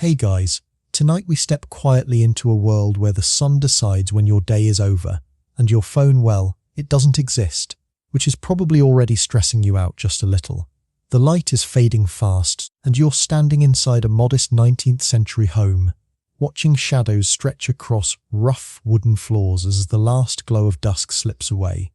Hey guys, tonight we step quietly into a world where the sun decides when your day is over, and your phone, well, it doesn't exist, which is probably already stressing you out just a little. The light is fading fast, and you're standing inside a modest 19th century home, watching shadows stretch across rough wooden floors as the last glow of dusk slips away.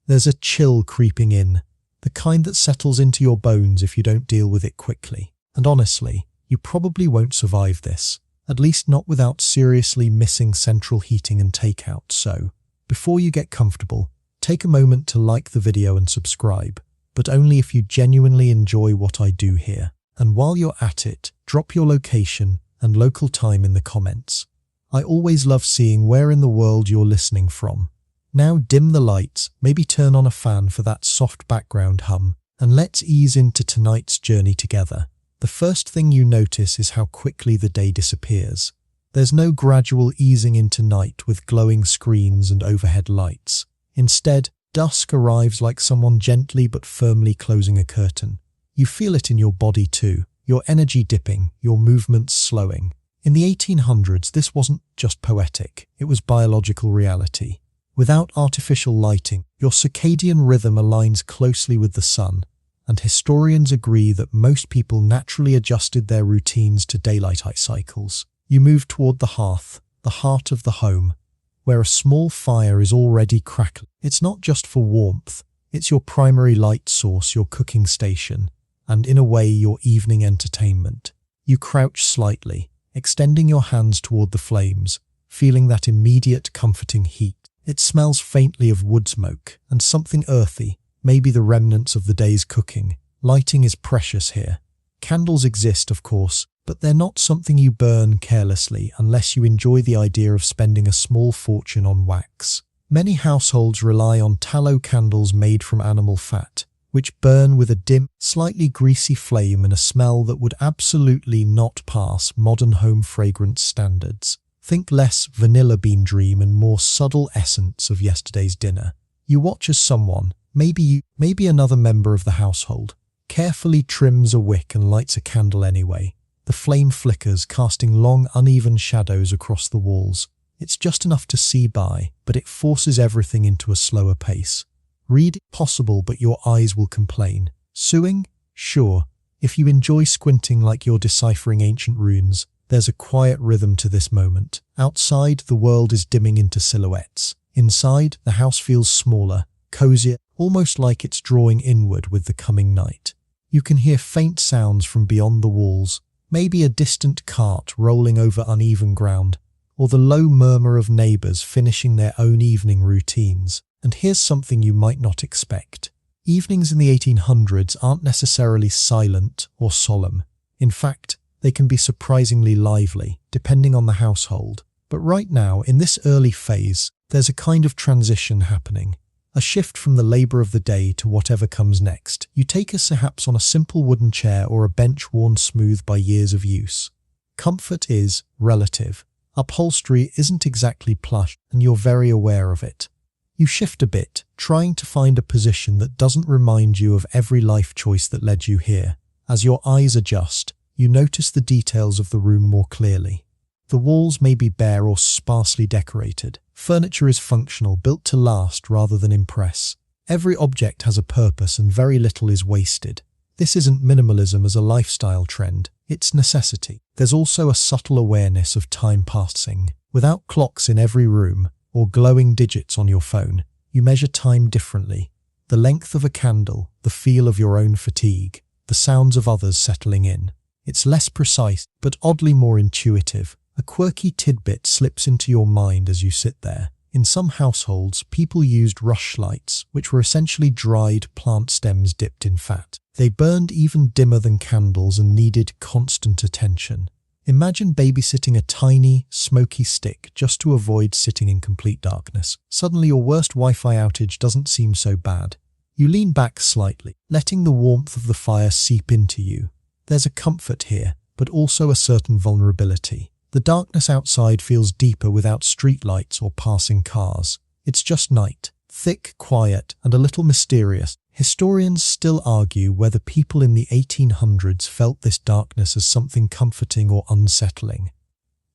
There's a chill creeping in, the kind that settles into your bones if you don't deal with it quickly. And honestly, you probably won't survive this, at least not without seriously missing central heating and takeout. So, before you get comfortable, take a moment to like the video and subscribe, but only if you genuinely enjoy what I do here. And while you're at it, drop your location and local time in the comments. I always love seeing where in the world you're listening from. Now dim the lights, maybe turn on a fan for that soft background hum, and let's ease into tonight's journey together. The first thing you notice is how quickly the day disappears. There's no gradual easing into night with glowing screens and overhead lights. Instead, dusk arrives like someone gently but firmly closing a curtain. You feel it in your body too, your energy dipping, your movements slowing. In the 1800s, this wasn't just poetic, it was biological reality. Without artificial lighting, your circadian rhythm aligns closely with the sun, and historians agree that most people naturally adjusted their routines to daylight cycles. You move toward the hearth, the heart of the home, where a small fire is already crackling. It's not just for warmth, it's your primary light source, your cooking station, and in a way your evening entertainment. You crouch slightly, extending your hands toward the flames, feeling that immediate comforting heat. It smells faintly of wood smoke and something earthy, maybe the remnants of the day's cooking. Lighting is precious here. Candles exist, of course, but they're not something you burn carelessly unless you enjoy the idea of spending a small fortune on wax. Many households rely on tallow candles made from animal fat, which burn with a dim, slightly greasy flame and a smell that would absolutely not pass modern home fragrance standards. Think less vanilla bean dream and more subtle essence of yesterday's dinner. You watch as someone, maybe another member of the household, carefully trims a wick and lights a candle anyway. The flame flickers, casting long, uneven shadows across the walls. It's just enough to see by, but it forces everything into a slower pace. Read possible, but your eyes will complain. Sewing? Sure. If you enjoy squinting like you're deciphering ancient runes, there's a quiet rhythm to this moment. Outside, the world is dimming into silhouettes. Inside, the house feels smaller, cozier, almost like it's drawing inward with the coming night. You can hear faint sounds from beyond the walls, maybe a distant cart rolling over uneven ground, or the low murmur of neighbours finishing their own evening routines. And here's something you might not expect. Evenings in the 1800s aren't necessarily silent or solemn. In fact, they can be surprisingly lively, depending on the household. But right now, in this early phase, there's a kind of transition happening. A shift from the labour of the day to whatever comes next. You take us perhaps on a simple wooden chair or a bench worn smooth by years of use. Comfort is relative. Upholstery isn't exactly plush, and you're very aware of it. You shift a bit, trying to find a position that doesn't remind you of every life choice that led you here. As your eyes adjust, you notice the details of the room more clearly. The walls may be bare or sparsely decorated. Furniture is functional, built to last rather than impress. Every object has a purpose and very little is wasted. This isn't minimalism as a lifestyle trend, it's necessity. There's also a subtle awareness of time passing. Without clocks in every room or glowing digits on your phone, you measure time differently. The length of a candle, the feel of your own fatigue, the sounds of others settling in. It's less precise, but oddly more intuitive. A quirky tidbit slips into your mind as you sit there. In some households, people used rush lights, which were essentially dried plant stems dipped in fat. They burned even dimmer than candles and needed constant attention. Imagine babysitting a tiny, smoky stick just to avoid sitting in complete darkness. Suddenly your worst Wi-Fi outage doesn't seem so bad. You lean back slightly, letting the warmth of the fire seep into you. There's a comfort here, but also a certain vulnerability. The darkness outside feels deeper without streetlights or passing cars. It's just night, thick, quiet, and a little mysterious. Historians still argue whether people in the 1800s felt this darkness as something comforting or unsettling.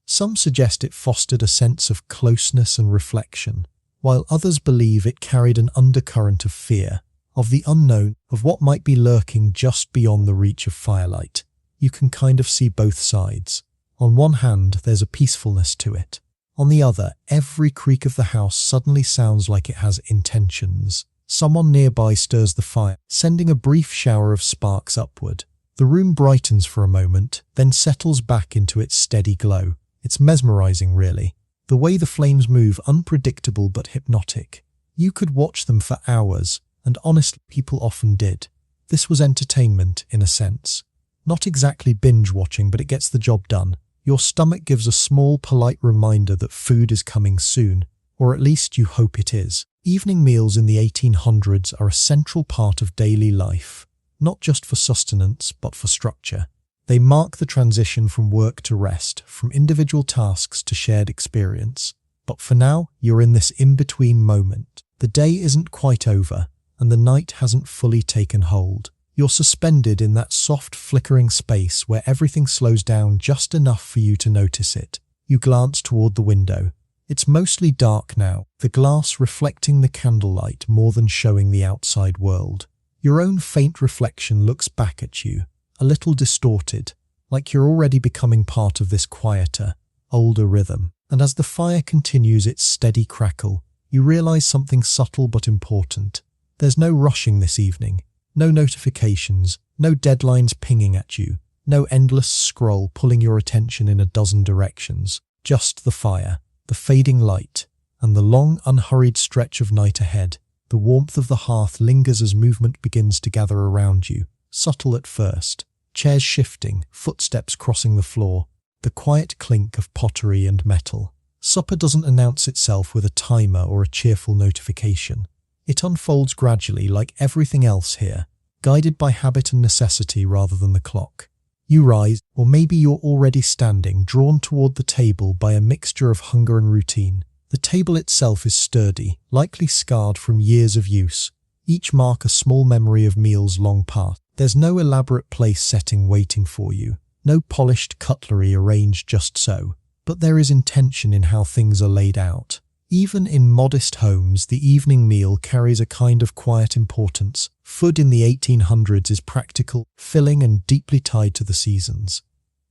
Some suggest it fostered a sense of closeness and reflection, while others believe it carried an undercurrent of fear, of the unknown, of what might be lurking just beyond the reach of firelight. You can kind of see both sides. On one hand, there's a peacefulness to it. On the other, every creak of the house suddenly sounds like it has intentions. Someone nearby stirs the fire, sending a brief shower of sparks upward. The room brightens for a moment, then settles back into its steady glow. It's mesmerizing, really. The way the flames move, unpredictable but hypnotic. You could watch them for hours, and honestly, people often did. This was entertainment, in a sense. Not exactly binge-watching, but it gets the job done. Your stomach gives a small, polite reminder that food is coming soon, or at least you hope it is. Evening meals in the 1800s are a central part of daily life, not just for sustenance, but for structure. They mark the transition from work to rest, from individual tasks to shared experience. But for now, you're in this in-between moment. The day isn't quite over, and the night hasn't fully taken hold. You're suspended in that soft, flickering space where everything slows down just enough for you to notice it. You glance toward the window. It's mostly dark now, the glass reflecting the candlelight more than showing the outside world. Your own faint reflection looks back at you, a little distorted, like you're already becoming part of this quieter, older rhythm. And as the fire continues its steady crackle, you realize something subtle but important. There's no rushing this evening. No notifications, no deadlines pinging at you, no endless scroll pulling your attention in a dozen directions. Just the fire, the fading light, and the long, unhurried stretch of night ahead. The warmth of the hearth lingers as movement begins to gather around you, subtle at first. Chairs shifting, footsteps crossing the floor, the quiet clink of pottery and metal. Supper doesn't announce itself with a timer or a cheerful notification. It unfolds gradually like everything else here, guided by habit and necessity rather than the clock. You rise, or maybe you're already standing, drawn toward the table by a mixture of hunger and routine. The table itself is sturdy, likely scarred from years of use. Each mark a small memory of meals long past. There's no elaborate place setting waiting for you, no polished cutlery arranged just so, but there is intention in how things are laid out. Even in modest homes, the evening meal carries a kind of quiet importance. Food in the 1800s is practical, filling and deeply tied to the seasons.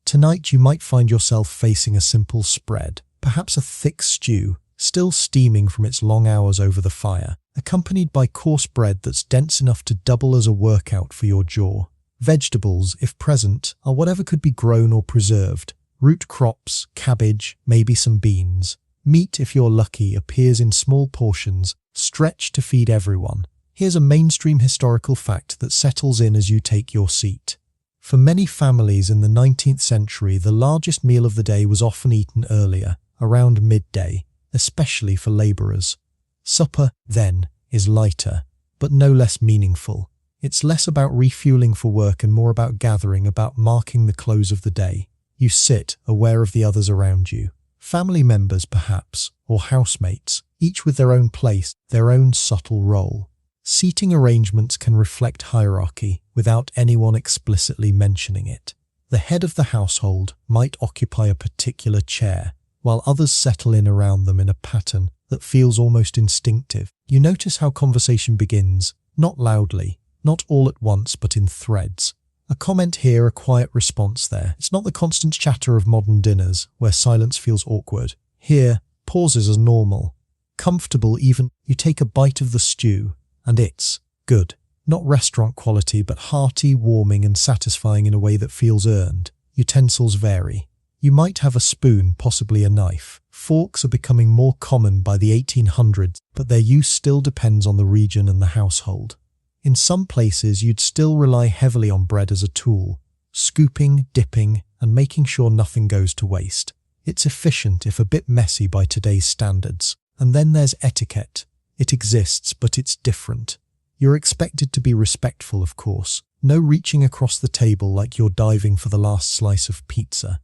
Tonight you might find yourself facing a simple spread, perhaps a thick stew, still steaming from its long hours over the fire, accompanied by coarse bread that's dense enough to double as a workout for your jaw. Vegetables, if present, are whatever could be grown or preserved. Root crops, cabbage, maybe some beans. Meat, if you're lucky, appears in small portions, stretched to feed everyone. Here's a mainstream historical fact that settles in as you take your seat. For many families in the 19th century, the largest meal of the day was often eaten earlier, around midday, especially for labourers. Supper, then, is lighter, but no less meaningful. It's less about refueling for work and more about gathering, about marking the close of the day. You sit, aware of the others around you. Family members, perhaps, or housemates, each with their own place, their own subtle role. Seating arrangements can reflect hierarchy without anyone explicitly mentioning it. The head of the household might occupy a particular chair, while others settle in around them in a pattern that feels almost instinctive. You notice how conversation begins, not loudly, not all at once, but in threads. A comment here, a quiet response there. It's not the constant chatter of modern dinners, where silence feels awkward. Here, pauses are normal. Comfortable even. You take a bite of the stew, and it's good. Not restaurant quality, but hearty, warming, and satisfying in a way that feels earned. Utensils vary. You might have a spoon, possibly a knife. Forks are becoming more common by the 1800s, but their use still depends on the region and the household. In some places, you'd still rely heavily on bread as a tool, scooping, dipping, and making sure nothing goes to waste. It's efficient, if a bit messy by today's standards. And then there's etiquette. It exists, but it's different. You're expected to be respectful, of course. No reaching across the table like you're diving for the last slice of pizza.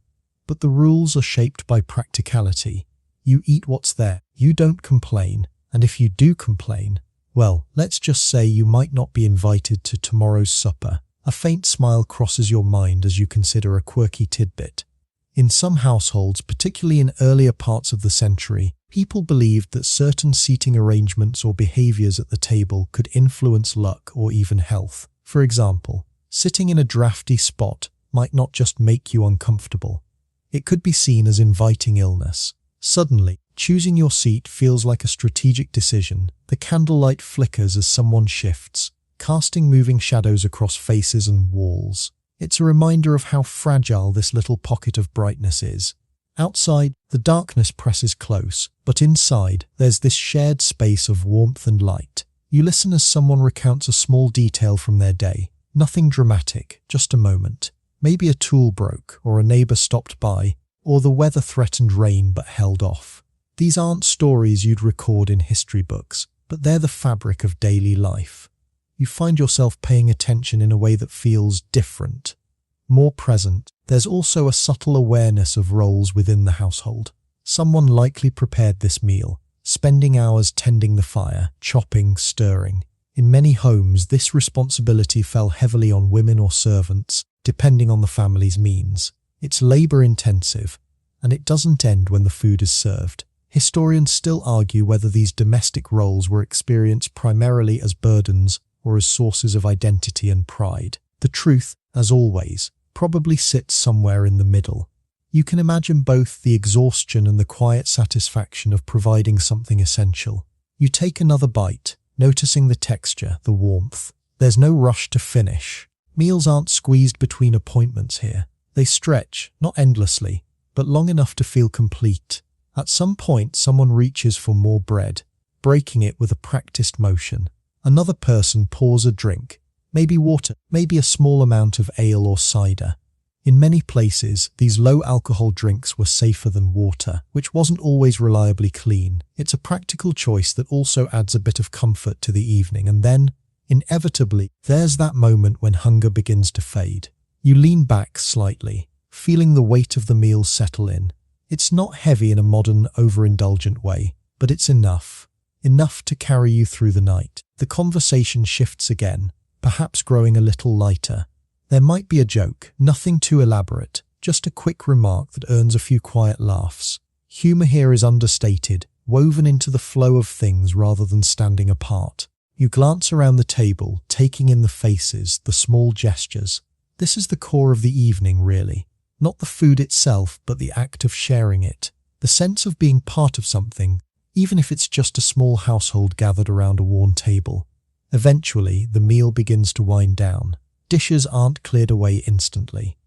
But the rules are shaped by practicality. You eat what's there. You don't complain. And if you do complain, Well, let's just say you might not be invited to tomorrow's supper. A faint smile crosses your mind as you consider a quirky tidbit. In some households, particularly in earlier parts of the century, people believed that certain seating arrangements or behaviors at the table could influence luck or even health. For example, sitting in a drafty spot might not just make you uncomfortable. It could be seen as inviting illness. Suddenly, choosing your seat feels like a strategic decision. The candlelight flickers as someone shifts, casting moving shadows across faces and walls. It's a reminder of how fragile this little pocket of brightness is. Outside, the darkness presses close, but inside, there's this shared space of warmth and light. You listen as someone recounts a small detail from their day. Nothing dramatic, just a moment. Maybe a tool broke, or a neighbor stopped by, or the weather threatened rain but held off. These aren't stories you'd record in history books, but they're the fabric of daily life. You find yourself paying attention in a way that feels different, more present. There's also a subtle awareness of roles within the household. Someone likely prepared this meal, spending hours tending the fire, chopping, stirring. In many homes, this responsibility fell heavily on women or servants, depending on the family's means. It's labor-intensive, and it doesn't end when the food is served. Historians still argue whether these domestic roles were experienced primarily as burdens or as sources of identity and pride. The truth, as always, probably sits somewhere in the middle. You can imagine both the exhaustion and the quiet satisfaction of providing something essential. You take another bite, noticing the texture, the warmth. There's no rush to finish. Meals aren't squeezed between appointments here. They stretch, not endlessly, but long enough to feel complete. At some point, someone reaches for more bread, breaking it with a practiced motion. Another person pours a drink, maybe water, maybe a small amount of ale or cider. In many places, these low-alcohol drinks were safer than water, which wasn't always reliably clean. It's a practical choice that also adds a bit of comfort to the evening, and then, inevitably, there's that moment when hunger begins to fade. You lean back slightly, feeling the weight of the meal settle in. It's not heavy in a modern, overindulgent way, but it's enough to carry you through the night. The conversation shifts again, perhaps growing a little lighter. There might be a joke, nothing too elaborate, just a quick remark that earns a few quiet laughs. Humor here is understated, woven into the flow of things rather than standing apart. You glance around the table, taking in the faces, the small gestures. This is the core of the evening, really. Not the food itself, but the act of sharing it. The sense of being part of something, even if it's just a small household gathered around a worn table. Eventually, the meal begins to wind down. Dishes aren't cleared away instantly.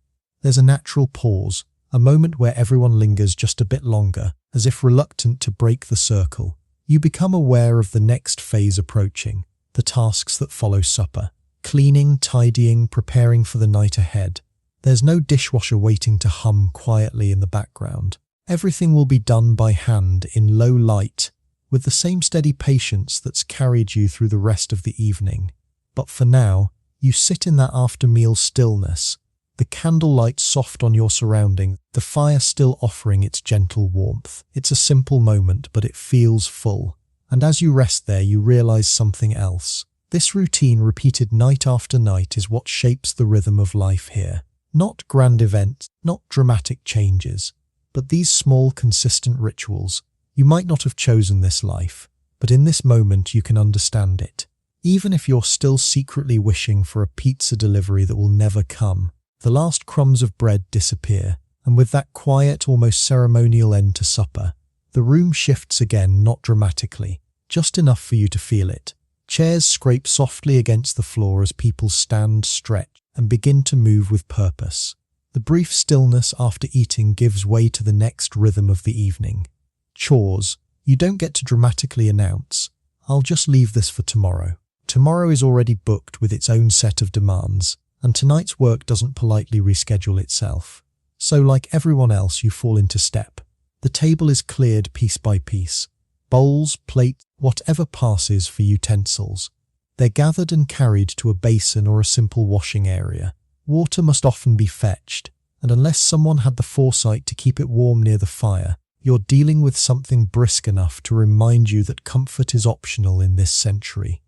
There's a natural pause, a moment where everyone lingers just a bit longer, as if reluctant to break the circle. You become aware of the next phase approaching, the tasks that follow supper. Cleaning, tidying, preparing for the night ahead. There's no dishwasher waiting to hum quietly in the background. Everything will be done by hand in low light, with the same steady patience that's carried you through the rest of the evening. But for now, you sit in that after-meal stillness, the candlelight soft on your surroundings, the fire still offering its gentle warmth. It's a simple moment, but it feels full. And as you rest there, you realize something else. This routine, repeated night after night, is what shapes the rhythm of life here. Not grand events, not dramatic changes, but these small, consistent rituals. You might not have chosen this life, but in this moment you can understand it. Even if you're still secretly wishing for a pizza delivery that will never come, the last crumbs of bread disappear, and with that quiet, almost ceremonial end to supper, the room shifts again, not dramatically, just enough for you to feel it. Chairs scrape softly against the floor as people stand, stretch, and begin to move with purpose. The brief stillness after eating gives way to the next rhythm of the evening. Chores. You don't get to dramatically announce, "I'll just leave this for tomorrow." Tomorrow is already booked with its own set of demands, and tonight's work doesn't politely reschedule itself. So like everyone else, you fall into step. The table is cleared piece by piece. Bowls, plates, whatever passes for utensils. They're gathered and carried to a basin or a simple washing area. Water must often be fetched, and unless someone had the foresight to keep it warm near the fire, You're dealing with something brisk enough to remind you that comfort is optional in this century.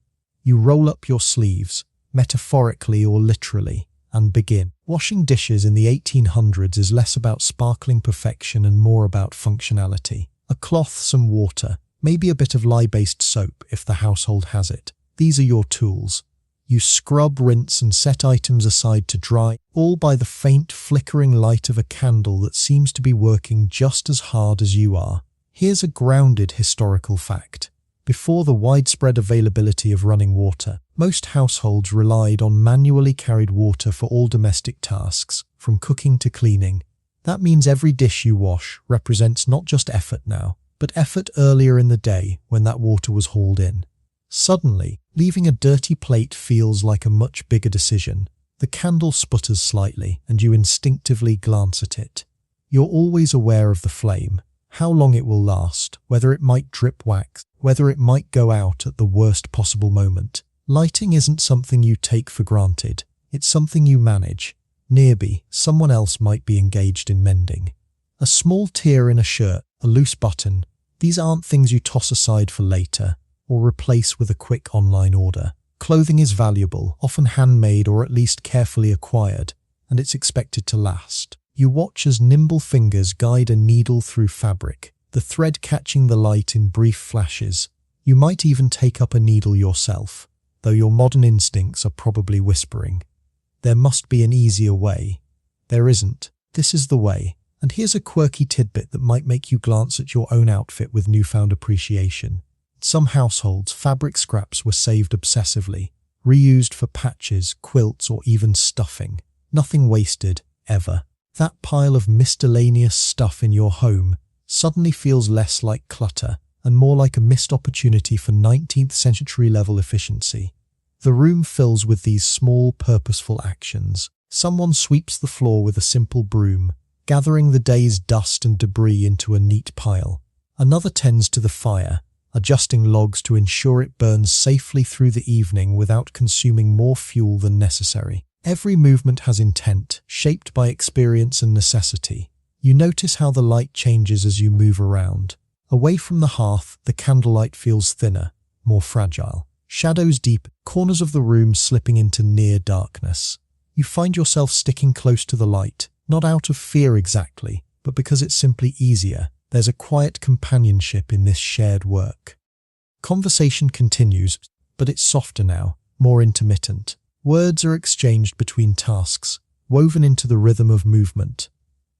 You roll up your sleeves, metaphorically or literally, and begin. Washing dishes in the 1800s is less about sparkling perfection and more about functionality. A cloth, some water, maybe a bit of lye-based soap if the household has it. These are your tools. You scrub, rinse and set items aside to dry, all by the faint, flickering light of a candle that seems to be working just as hard as you are. Here's a grounded historical fact. Before the widespread availability of running water, most households relied on manually carried water for all domestic tasks, from cooking to cleaning. That means every dish you wash represents not just effort now, but effort earlier in the day when that water was hauled in. Suddenly, leaving a dirty plate feels like a much bigger decision. The candle sputters slightly, and you instinctively glance at it. You're always aware of the flame, how long it will last, whether it might drip wax, whether it might go out at the worst possible moment. Lighting isn't something you take for granted, it's something you manage. Nearby, someone else might be engaged in mending. A small tear in a shirt, a loose button, these aren't things you toss aside for later, or replace with a quick online order. Clothing is valuable, often handmade or at least carefully acquired, and it's expected to last. You watch as nimble fingers guide a needle through fabric, the thread catching the light in brief flashes. You might even take up a needle yourself, though your modern instincts are probably whispering, there must be an easier way. There isn't. This is the way. And here's a quirky tidbit that might make you glance at your own outfit with newfound appreciation. In some households, fabric scraps were saved obsessively, reused for patches, quilts, or even stuffing. Nothing wasted, ever. That pile of miscellaneous stuff in your home suddenly feels less like clutter and more like a missed opportunity for 19th century level efficiency. The room fills with these small, purposeful actions. Someone sweeps the floor with a simple broom, gathering the day's dust and debris into a neat pile. Another tends to the fire, adjusting logs to ensure it burns safely through the evening without consuming more fuel than necessary. Every movement has intent, shaped by experience and necessity. You notice how the light changes as you move around. Away from the hearth, the candlelight feels thinner, more fragile. Shadows deep, corners of the room slipping into near darkness. You find yourself sticking close to the light, not out of fear exactly, but because it's simply easier. There's a quiet companionship in this shared work. Conversation continues, but it's softer now, more intermittent. Words are exchanged between tasks, woven into the rhythm of movement.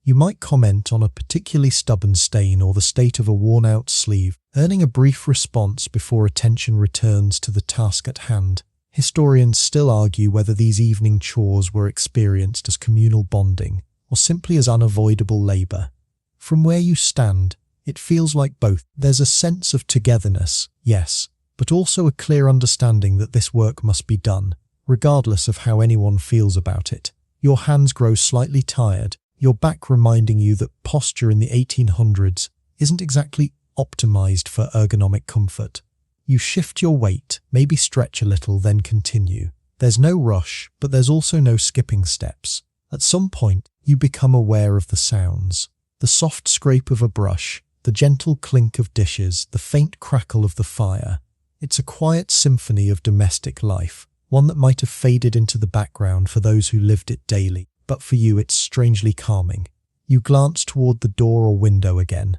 You might comment on a particularly stubborn stain or the state of a worn-out sleeve, earning a brief response before attention returns to the task at hand. Historians still argue whether these evening chores were experienced as communal bonding or simply as unavoidable labor. From where you stand, it feels like both. There's a sense of togetherness, yes, but also a clear understanding that this work must be done, regardless of how anyone feels about it. Your hands grow slightly tired, your back reminding you that posture in the 1800s isn't exactly optimized for ergonomic comfort. You shift your weight, maybe stretch a little, then continue. There's no rush, but there's also no skipping steps. At some point, you become aware of the sounds. The soft scrape of a brush, the gentle clink of dishes, the faint crackle of the fire. It's a quiet symphony of domestic life, one that might have faded into the background for those who lived it daily, but for you it's strangely calming. You glance toward the door or window again.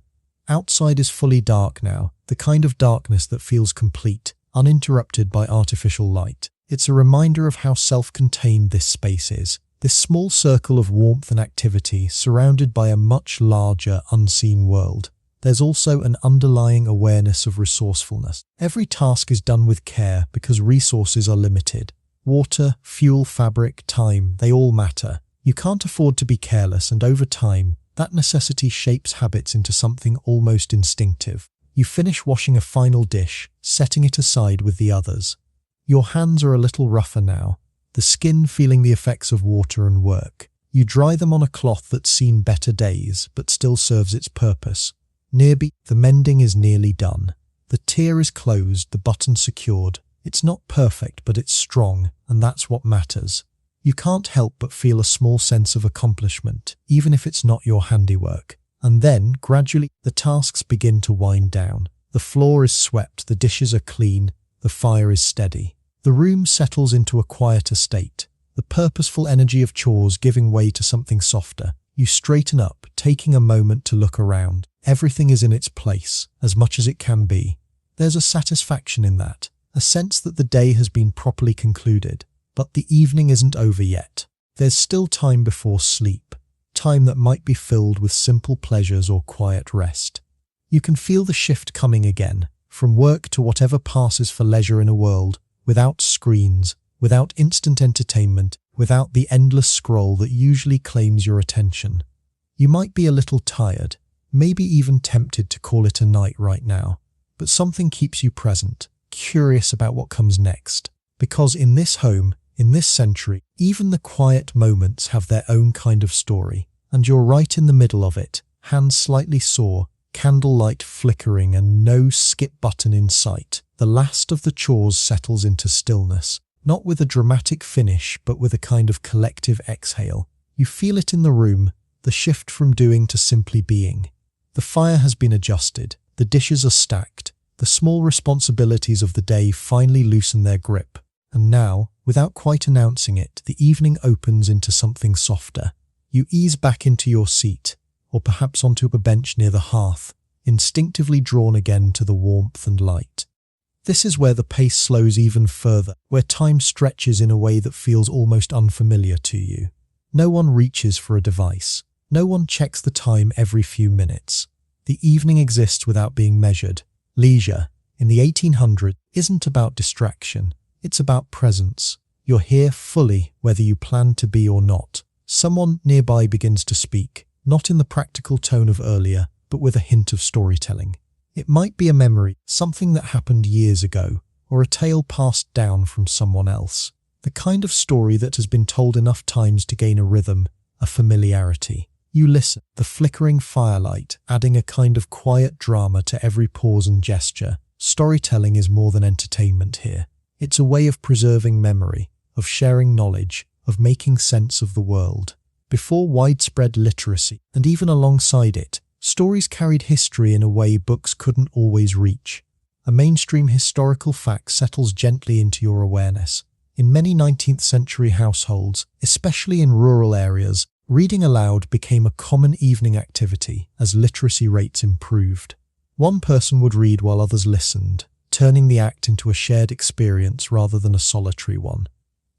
Outside is fully dark now, the kind of darkness that feels complete, uninterrupted by artificial light. It's a reminder of how self-contained this space is. This small circle of warmth and activity surrounded by a much larger, unseen world. There's also an underlying awareness of resourcefulness. Every task is done with care because resources are limited. Water, fuel, fabric, time, they all matter. You can't afford to be careless, and over time, that necessity shapes habits into something almost instinctive. You finish washing a final dish, setting it aside with the others. Your hands are a little rougher now, the skin feeling the effects of water and work. You dry them on a cloth that's seen better days, but still serves its purpose. Nearby, the mending is nearly done. The tear is closed, the button secured. It's not perfect, but it's strong, and that's what matters. You can't help but feel a small sense of accomplishment, even if it's not your handiwork. And then, gradually, the tasks begin to wind down. The floor is swept, the dishes are clean, the fire is steady. The room settles into a quieter state, the purposeful energy of chores giving way to something softer. You straighten up, taking a moment to look around. Everything is in its place, as much as it can be. There's a satisfaction in that, a sense that the day has been properly concluded. But the evening isn't over yet. There's still time before sleep, time that might be filled with simple pleasures or quiet rest. You can feel the shift coming again, from work to whatever passes for leisure in a world without screens, without instant entertainment, without the endless scroll that usually claims your attention. You might be a little tired, maybe even tempted to call it a night right now, but something keeps you present, curious about what comes next. Because in this home, in this century, even the quiet moments have their own kind of story, and you're right in the middle of it, hands slightly sore, candlelight flickering and no skip button in sight. The last of the chores settles into stillness, not with a dramatic finish, but with a kind of collective exhale. You feel it in the room, the shift from doing to simply being. The fire has been adjusted, the dishes are stacked, the small responsibilities of the day finally loosen their grip. And now, without quite announcing it, the evening opens into something softer. You ease back into your seat, or perhaps onto a bench near the hearth, instinctively drawn again to the warmth and light. This is where the pace slows even further, where time stretches in a way that feels almost unfamiliar to you. No one reaches for a device. No one checks the time every few minutes. The evening exists without being measured. Leisure, in the 1800s, isn't about distraction. It's about presence. You're here fully, whether you plan to be or not. Someone nearby begins to speak, not in the practical tone of earlier, but with a hint of storytelling. It might be a memory, something that happened years ago, or a tale passed down from someone else. The kind of story that has been told enough times to gain a rhythm, a familiarity. You listen, the flickering firelight adding a kind of quiet drama to every pause and gesture. Storytelling is more than entertainment here. It's a way of preserving memory, of sharing knowledge, of making sense of the world. Before widespread literacy, and even alongside it, stories carried history in a way books couldn't always reach. A mainstream historical fact settles gently into your awareness. In many 19th century households, especially in rural areas, reading aloud became a common evening activity as literacy rates improved. One person would read while others listened, turning the act into a shared experience rather than a solitary one.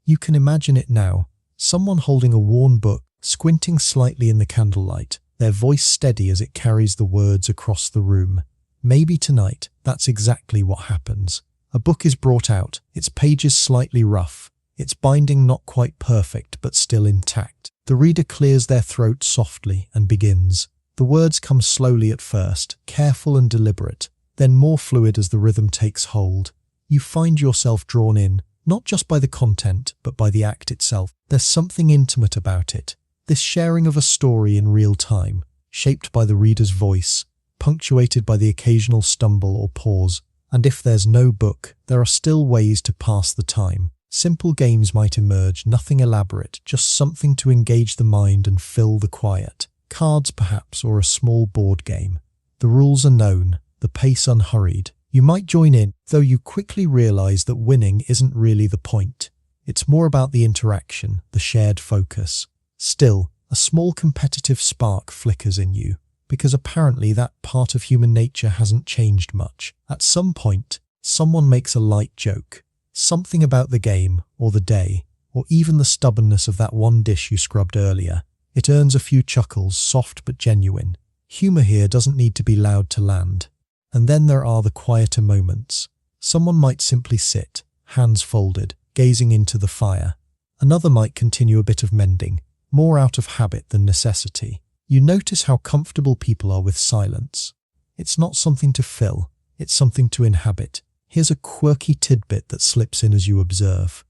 You can imagine it now, someone holding a worn book, squinting slightly in the candlelight, their voice steady as it carries the words across the room. Maybe tonight, that's exactly what happens. A book is brought out, its pages slightly rough, its binding not quite perfect but still intact. The reader clears their throat softly and begins. The words come slowly at first, careful and deliberate, then more fluid as the rhythm takes hold. You find yourself drawn in, not just by the content, but by the act itself. There's something intimate about it. This sharing of a story in real time, shaped by the reader's voice, punctuated by the occasional stumble or pause. And if there's no book, there are still ways to pass the time. Simple games might emerge, nothing elaborate, just something to engage the mind and fill the quiet. Cards perhaps, or a small board game. The rules are known, the pace unhurried. You might join in, though you quickly realize that winning isn't really the point. It's more about the interaction, the shared focus. Still, a small competitive spark flickers in you, because apparently that part of human nature hasn't changed much. At some point, someone makes a light joke. Something about the game, or the day, or even the stubbornness of that one dish you scrubbed earlier. It earns a few chuckles, soft but genuine. Humor here doesn't need to be loud to land. And then there are the quieter moments. Someone might simply sit, hands folded, gazing into the fire. Another might continue a bit of mending, more out of habit than necessity. You notice how comfortable people are with silence. It's not something to fill, it's something to inhabit. Here's a quirky tidbit that slips in as you observe.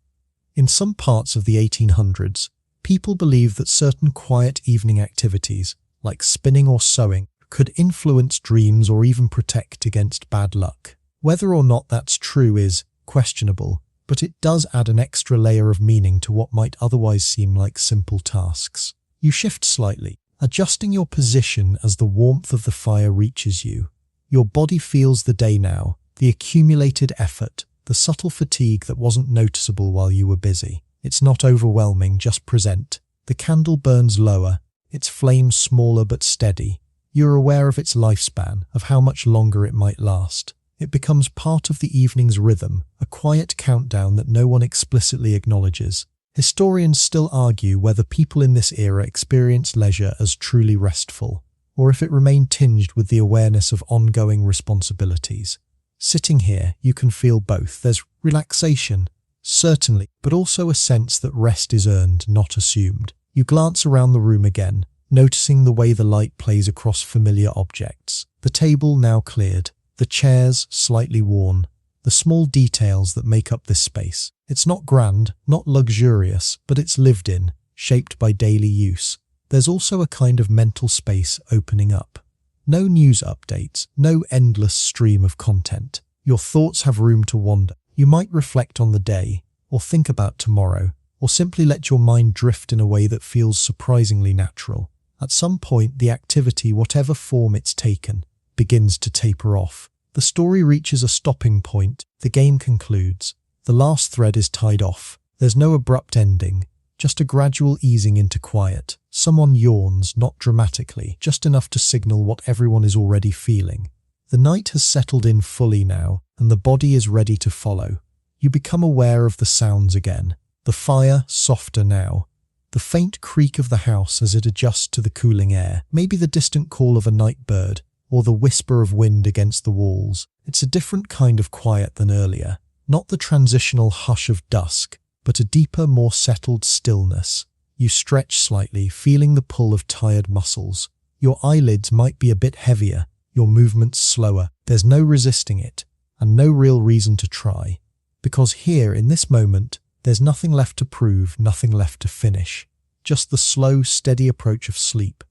In some parts of the 1800s, people believed that certain quiet evening activities, like spinning or sewing, could influence dreams or even protect against bad luck. Whether or not that's true is questionable, but it does add an extra layer of meaning to what might otherwise seem like simple tasks. You shift slightly, adjusting your position as the warmth of the fire reaches you. Your body feels the day now, the accumulated effort, the subtle fatigue that wasn't noticeable while you were busy. It's not overwhelming, just present. The candle burns lower, its flame smaller but steady. You're aware of its lifespan, of how much longer it might last. It becomes part of the evening's rhythm, a quiet countdown that no one explicitly acknowledges. Historians still argue whether people in this era experienced leisure as truly restful, or if it remained tinged with the awareness of ongoing responsibilities. Sitting here, you can feel both. There's relaxation, certainly, but also a sense that rest is earned, not assumed. You glance around the room again, noticing the way the light plays across familiar objects. The table now cleared, the chairs slightly worn, the small details that make up this space. It's not grand, not luxurious, but it's lived in, shaped by daily use. There's also a kind of mental space opening up. No news updates, no endless stream of content. Your thoughts have room to wander. You might reflect on the day, or think about tomorrow, or simply let your mind drift in a way that feels surprisingly natural. At some point, the activity, whatever form it's taken, begins to taper off. The story reaches a stopping point. The game concludes. The last thread is tied off. There's no abrupt ending, just a gradual easing into quiet. Someone yawns, not dramatically, just enough to signal what everyone is already feeling. The night has settled in fully now, and the body is ready to follow. You become aware of the sounds again. The fire, softer now. The faint creak of the house as it adjusts to the cooling air. Maybe the distant call of a night bird, or the whisper of wind against the walls. It's a different kind of quiet than earlier. Not the transitional hush of dusk, but a deeper, more settled stillness. You stretch slightly, feeling the pull of tired muscles. Your eyelids might be a bit heavier, your movements slower. There's no resisting it, and no real reason to try. Because here, in this moment, there's nothing left to prove, nothing left to finish. Just the slow, steady approach of sleep,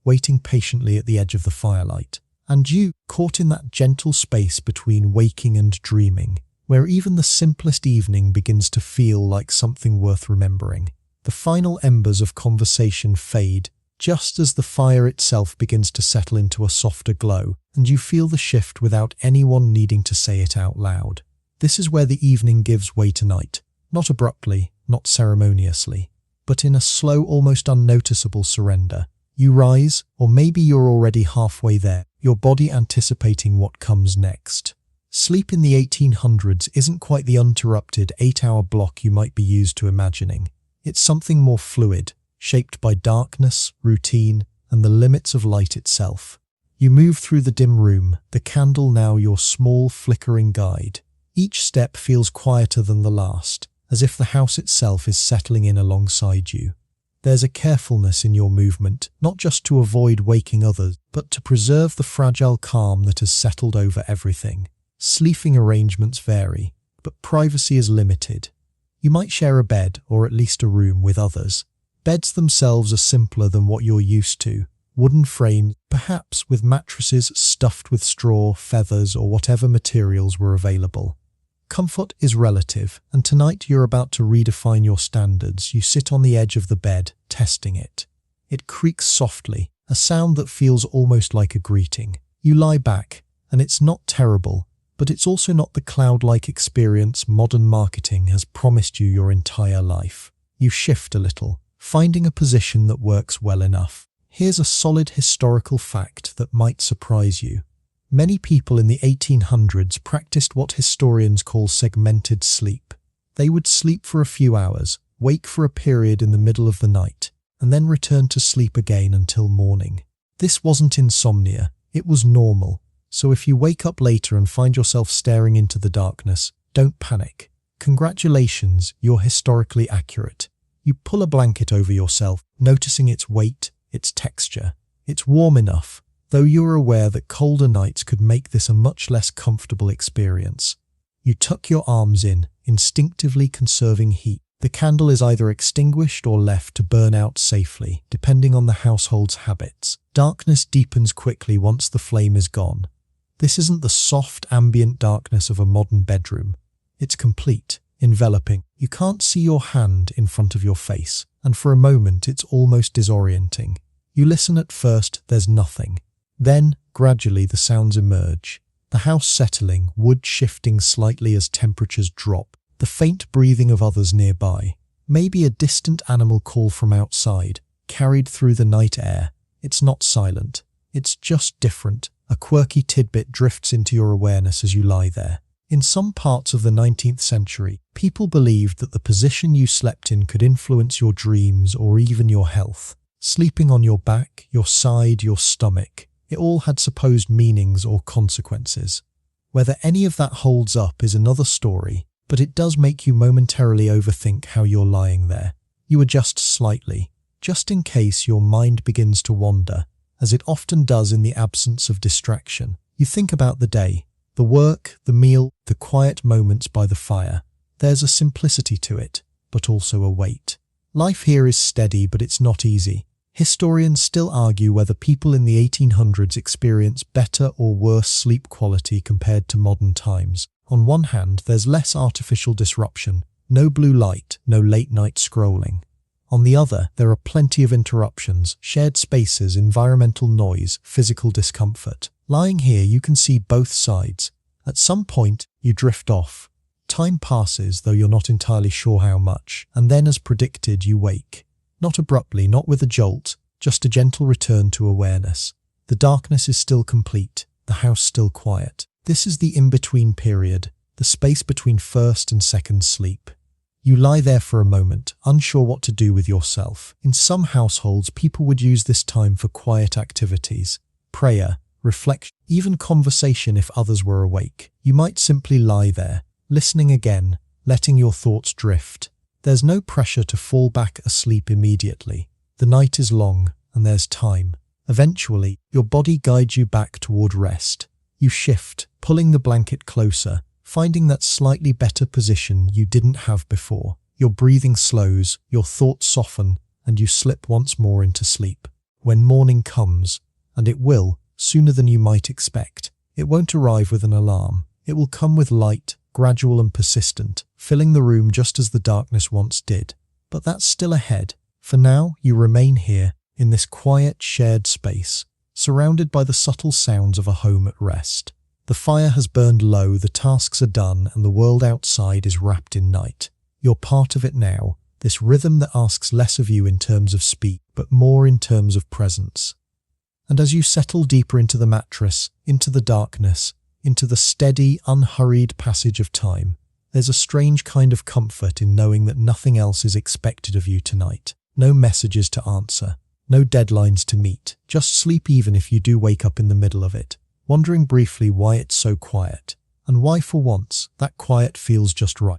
waiting patiently at the edge of the firelight. And you, caught in that gentle space between waking and dreaming, where even the simplest evening begins to feel like something worth remembering. The final embers of conversation fade, just as the fire itself begins to settle into a softer glow, and you feel the shift without anyone needing to say it out loud. This is where the evening gives way to night, not abruptly, not ceremoniously, but in a slow, almost unnoticeable surrender. You rise, or maybe you're already halfway there, your body anticipating what comes next. Sleep in the 1800s isn't quite the uninterrupted 8-hour block you might be used to imagining. It's something more fluid, shaped by darkness, routine, and the limits of light itself. You move through the dim room, the candle now your small, flickering guide. Each step feels quieter than the last, as if the house itself is settling in alongside you. There's a carefulness in your movement, not just to avoid waking others, but to preserve the fragile calm that has settled over everything. Sleeping arrangements vary, but privacy is limited. You might share a bed, or at least a room, with others. Beds themselves are simpler than what you're used to. Wooden frames, perhaps with mattresses stuffed with straw, feathers, or whatever materials were available. Comfort is relative, and tonight you're about to redefine your standards. You sit on the edge of the bed, testing it. It creaks softly, a sound that feels almost like a greeting. You lie back, and it's not terrible, but it's also not the cloud-like experience modern marketing has promised you your entire life. You shift a little, finding a position that works well enough. Here's a solid historical fact that might surprise you. Many people in the 1800s practiced what historians call segmented sleep. They would sleep for a few hours, wake for a period in the middle of the night, and then return to sleep again until morning. This wasn't insomnia, it was normal. So if you wake up later and find yourself staring into the darkness, don't panic. Congratulations, you're historically accurate. You pull a blanket over yourself, noticing its weight, its texture. It's warm enough, though you're aware that colder nights could make this a much less comfortable experience. You tuck your arms in, instinctively conserving heat. The candle is either extinguished or left to burn out safely, depending on the household's habits. Darkness deepens quickly once the flame is gone. This isn't the soft, ambient darkness of a modern bedroom. It's complete, enveloping. You can't see your hand in front of your face, and for a moment it's almost disorienting. You listen. At first, there's nothing. Then, gradually, the sounds emerge. The house settling, wood shifting slightly as temperatures drop, the faint breathing of others nearby. Maybe a distant animal call from outside, carried through the night air. It's not silent. It's just different. A quirky tidbit drifts into your awareness as you lie there. In some parts of the 19th century, people believed that the position you slept in could influence your dreams or even your health. Sleeping on your back, your side, your stomach, it all had supposed meanings or consequences. Whether any of that holds up is another story, but it does make you momentarily overthink how you're lying there. You adjust slightly, just in case your mind begins to wander, as it often does in the absence of distraction. You think about the day, the work, the meal, the quiet moments by the fire. There's a simplicity to it, but also a weight. Life here is steady, but it's not easy. Historians still argue whether people in the 1800s experience better or worse sleep quality compared to modern times. On one hand, there's less artificial disruption, no blue light, no late-night scrolling. On the other, there are plenty of interruptions, shared spaces, environmental noise, physical discomfort. Lying here, you can see both sides. At some point, you drift off. Time passes, though you're not entirely sure how much, and then, as predicted, you wake. Not abruptly, not with a jolt, just a gentle return to awareness. The darkness is still complete, the house still quiet. This is the in-between period, the space between first and second sleep. You lie there for a moment, unsure what to do with yourself. In some households, people would use this time for quiet activities, prayer, reflection, even conversation if others were awake. You might simply lie there, listening again, letting your thoughts drift. There's no pressure to fall back asleep immediately. The night is long, and there's time. Eventually, your body guides you back toward rest. You shift, pulling the blanket closer, finding that slightly better position you didn't have before. Your breathing slows, your thoughts soften, and you slip once more into sleep. When morning comes, and it will, sooner than you might expect, it won't arrive with an alarm. It will come with light, gradual and persistent, filling the room just as the darkness once did. But that's still ahead. For now, you remain here, in this quiet, shared space, surrounded by the subtle sounds of a home at rest. The fire has burned low, the tasks are done, and the world outside is wrapped in night. You're part of it now, this rhythm that asks less of you in terms of speed, but more in terms of presence. And as you settle deeper into the mattress, into the darkness, into the steady, unhurried passage of time, there's a strange kind of comfort in knowing that nothing else is expected of you tonight. No messages to answer, no deadlines to meet, just sleep even if you do wake up in the middle of it, wondering briefly why it's so quiet, and why for once that quiet feels just right.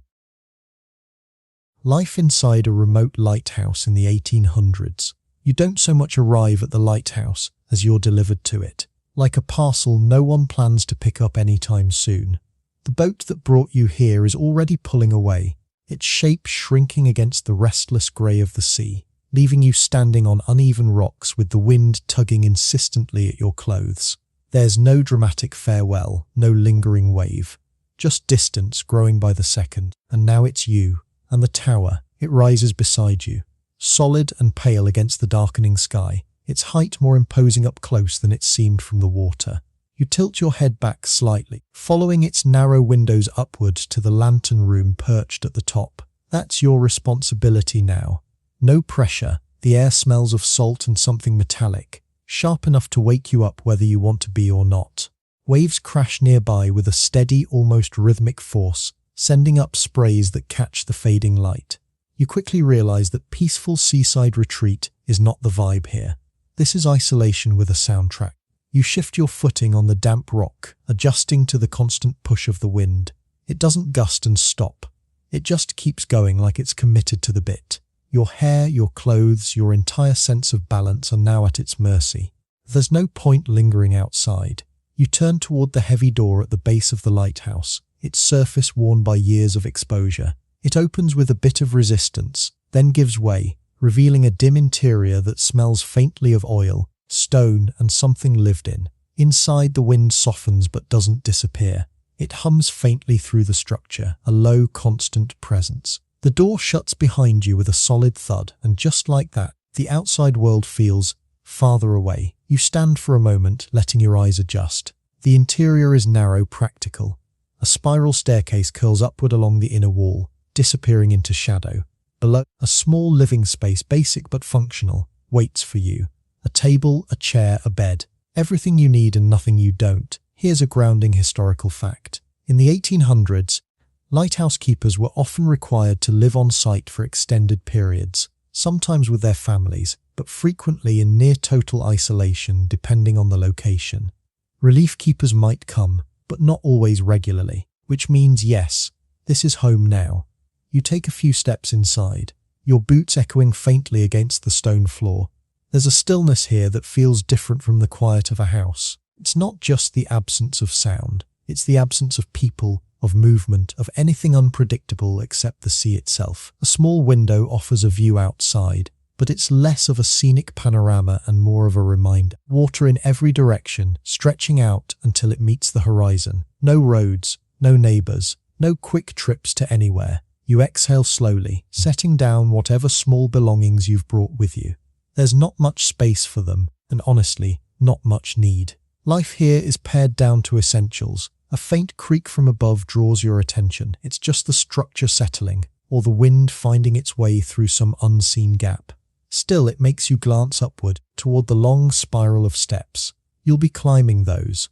Life inside a remote lighthouse in the 1800s. You don't so much arrive at the lighthouse as you're delivered to it. Like a parcel no one plans to pick up anytime soon. The boat that brought you here is already pulling away, its shape shrinking against the restless grey of the sea, leaving you standing on uneven rocks with the wind tugging insistently at your clothes. There's no dramatic farewell, no lingering wave, just distance growing by the second, and now it's you, and the tower, it rises beside you, solid and pale against the darkening sky, its height more imposing up close than it seemed from the water. You tilt your head back slightly, following its narrow windows upward to the lantern room perched at the top. That's your responsibility now. No pressure, the air smells of salt and something metallic, sharp enough to wake you up whether you want to be or not. Waves crash nearby with a steady, almost rhythmic force, sending up sprays that catch the fading light. You quickly realize that peaceful seaside retreat is not the vibe here. This is isolation with a soundtrack. You shift your footing on the damp rock, adjusting to the constant push of the wind. It doesn't gust and stop. It just keeps going like it's committed to the bit. Your hair, your clothes, your entire sense of balance are now at its mercy. There's no point lingering outside. You turn toward the heavy door at the base of the lighthouse, its surface worn by years of exposure. It opens with a bit of resistance, then gives way, revealing a dim interior that smells faintly of oil, stone, and something lived in. Inside, the wind softens but doesn't disappear. It hums faintly through the structure, a low, constant presence. The door shuts behind you with a solid thud, and just like that, the outside world feels farther away. You stand for a moment, letting your eyes adjust. The interior is narrow, practical. A spiral staircase curls upward along the inner wall, disappearing into shadow. Below, a small living space, basic but functional, waits for you. A table, a chair, a bed. Everything you need and nothing you don't. Here's a grounding historical fact. In the 1800s, lighthouse keepers were often required to live on site for extended periods, sometimes with their families, but frequently in near total isolation depending on the location. Relief keepers might come, but not always regularly, which means yes, this is home now. You take a few steps inside, your boots echoing faintly against the stone floor. There's a stillness here that feels different from the quiet of a house. It's not just the absence of sound, it's the absence of people, of movement, of anything unpredictable except the sea itself. A small window offers a view outside, but it's less of a scenic panorama and more of a reminder. Water in every direction, stretching out until it meets the horizon. No roads, no neighbours, no quick trips to anywhere. You exhale slowly, setting down whatever small belongings you've brought with you. There's not much space for them, and honestly, not much need. Life here is pared down to essentials. A faint creak from above draws your attention. It's just the structure settling, or the wind finding its way through some unseen gap. Still, it makes you glance upward, toward the long spiral of steps. You'll be climbing those.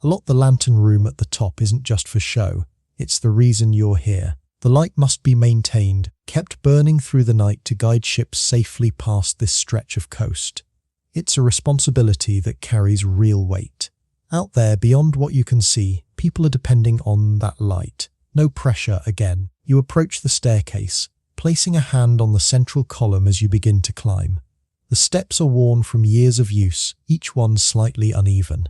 The lantern room at the top isn't just for show. It's the reason you're here. The light must be maintained, kept burning through the night to guide ships safely past this stretch of coast. It's a responsibility that carries real weight. Out there, beyond what you can see, people are depending on that light. No pressure again. You approach the staircase, placing a hand on the central column as you begin to climb. The steps are worn from years of use, each one slightly uneven.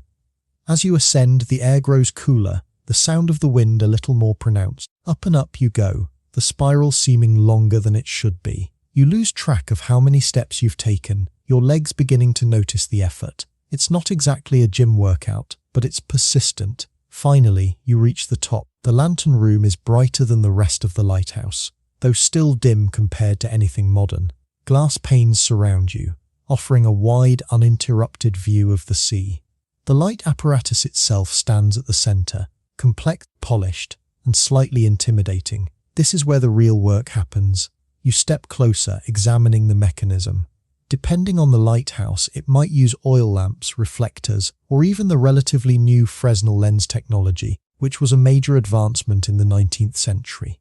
As you ascend, the air grows cooler, the sound of the wind a little more pronounced. Up and up you go, the spiral seeming longer than it should be. You lose track of how many steps you've taken, your legs beginning to notice the effort. It's not exactly a gym workout, but it's persistent. Finally, you reach the top. The lantern room is brighter than the rest of the lighthouse, though still dim compared to anything modern. Glass panes surround you, offering a wide, uninterrupted view of the sea. The light apparatus itself stands at the center, complex, polished, and slightly intimidating. This is where the real work happens. You step closer, examining the mechanism. Depending on the lighthouse, it might use oil lamps, reflectors, or even the relatively new Fresnel lens technology, which was a major advancement in the 19th century.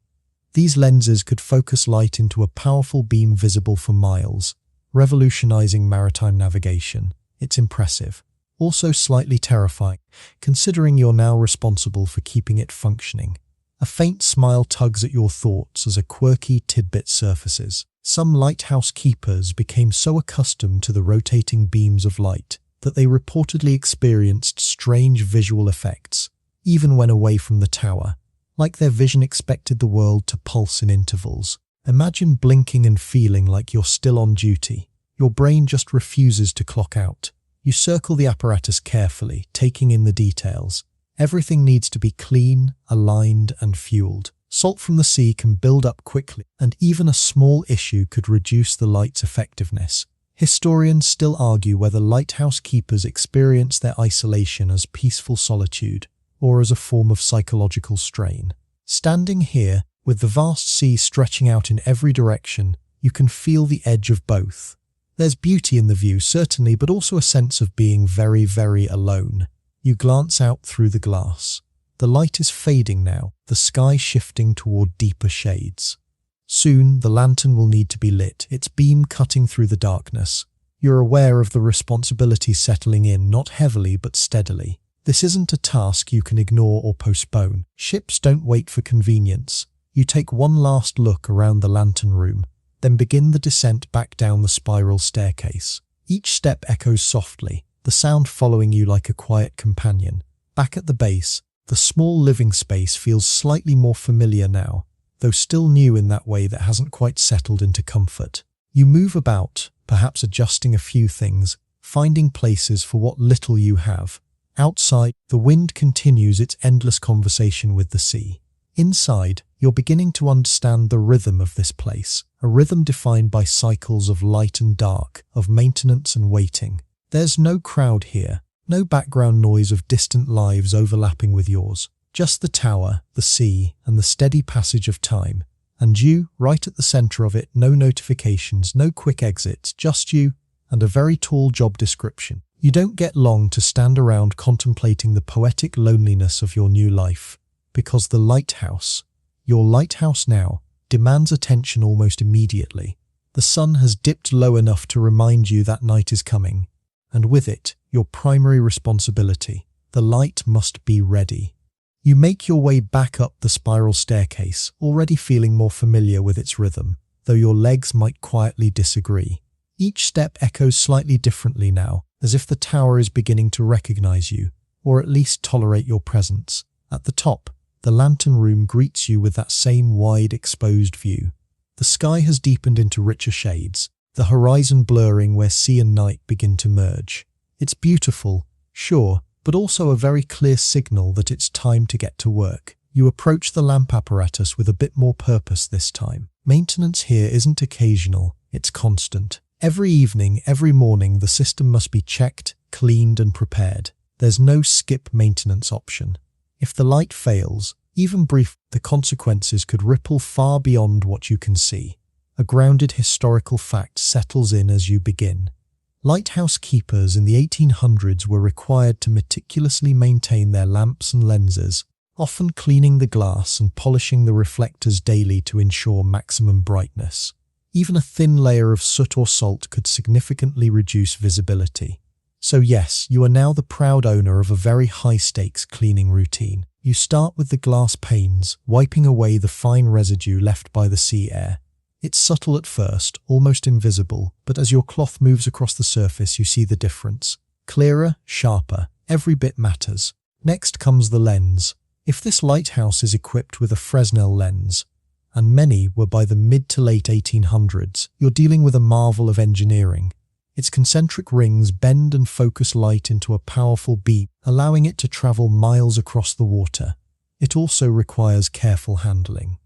These lenses could focus light into a powerful beam visible for miles, revolutionizing maritime navigation. It's impressive. Also slightly terrifying, considering you're now responsible for keeping it functioning. A faint smile tugs at your thoughts as a quirky tidbit surfaces. Some lighthouse keepers became so accustomed to the rotating beams of light that they reportedly experienced strange visual effects, even when away from the tower, like their vision expected the world to pulse in intervals. Imagine blinking and feeling like you're still on duty. Your brain just refuses to clock out. You circle the apparatus carefully, taking in the details. Everything needs to be clean, aligned, and fueled. Salt from the sea can build up quickly, and even a small issue could reduce the light's effectiveness. Historians still argue whether lighthouse keepers experience their isolation as peaceful solitude or as a form of psychological strain. Standing here, with the vast sea stretching out in every direction, you can feel the edge of both. There's beauty in the view, certainly, but also a sense of being very, very alone. You glance out through the glass. The light is fading now, the sky shifting toward deeper shades. Soon, the lantern will need to be lit, its beam cutting through the darkness. You're aware of the responsibility settling in, not heavily but steadily. This isn't a task you can ignore or postpone. Ships don't wait for convenience. You take one last look around the lantern room, then begin the descent back down the spiral staircase. Each step echoes softly, the sound following you like a quiet companion. Back at the base, the small living space feels slightly more familiar now, though still new in that way that hasn't quite settled into comfort. You move about, perhaps adjusting a few things, finding places for what little you have. Outside, the wind continues its endless conversation with the sea. Inside, you're beginning to understand the rhythm of this place, a rhythm defined by cycles of light and dark, of maintenance and waiting. There's no crowd here, no background noise of distant lives overlapping with yours. Just the tower, the sea, and the steady passage of time. And you, right at the center of it, no notifications, no quick exits, just you and a very tall job description. You don't get long to stand around contemplating the poetic loneliness of your new life, because the lighthouse, your lighthouse now, demands attention almost immediately. The sun has dipped low enough to remind you that night is coming, and with it, your primary responsibility. The light must be ready. You make your way back up the spiral staircase, already feeling more familiar with its rhythm, though your legs might quietly disagree. Each step echoes slightly differently now, as if the tower is beginning to recognize you, or at least tolerate your presence. At the top, the lantern room greets you with that same wide, exposed view. The sky has deepened into richer shades, the horizon blurring where sea and night begin to merge. It's beautiful, sure, but also a very clear signal that it's time to get to work. You approach the lamp apparatus with a bit more purpose this time. Maintenance here isn't occasional, it's constant. Every evening, every morning, the system must be checked, cleaned and prepared. There's no skip maintenance option. If the light fails, even brief, the consequences could ripple far beyond what you can see. A grounded historical fact settles in as you begin. Lighthouse keepers in the 1800s were required to meticulously maintain their lamps and lenses, often cleaning the glass and polishing the reflectors daily to ensure maximum brightness. Even a thin layer of soot or salt could significantly reduce visibility. So yes, you are now the proud owner of a very high-stakes cleaning routine. You start with the glass panes, wiping away the fine residue left by the sea air. It's subtle at first, almost invisible, but as your cloth moves across the surface you see the difference. Clearer, sharper, every bit matters. Next comes the lens. If this lighthouse is equipped with a Fresnel lens, and many were by the mid to late 1800s, you're dealing with a marvel of engineering. Its concentric rings bend and focus light into a powerful beam, allowing it to travel miles across the water. It also requires careful handling.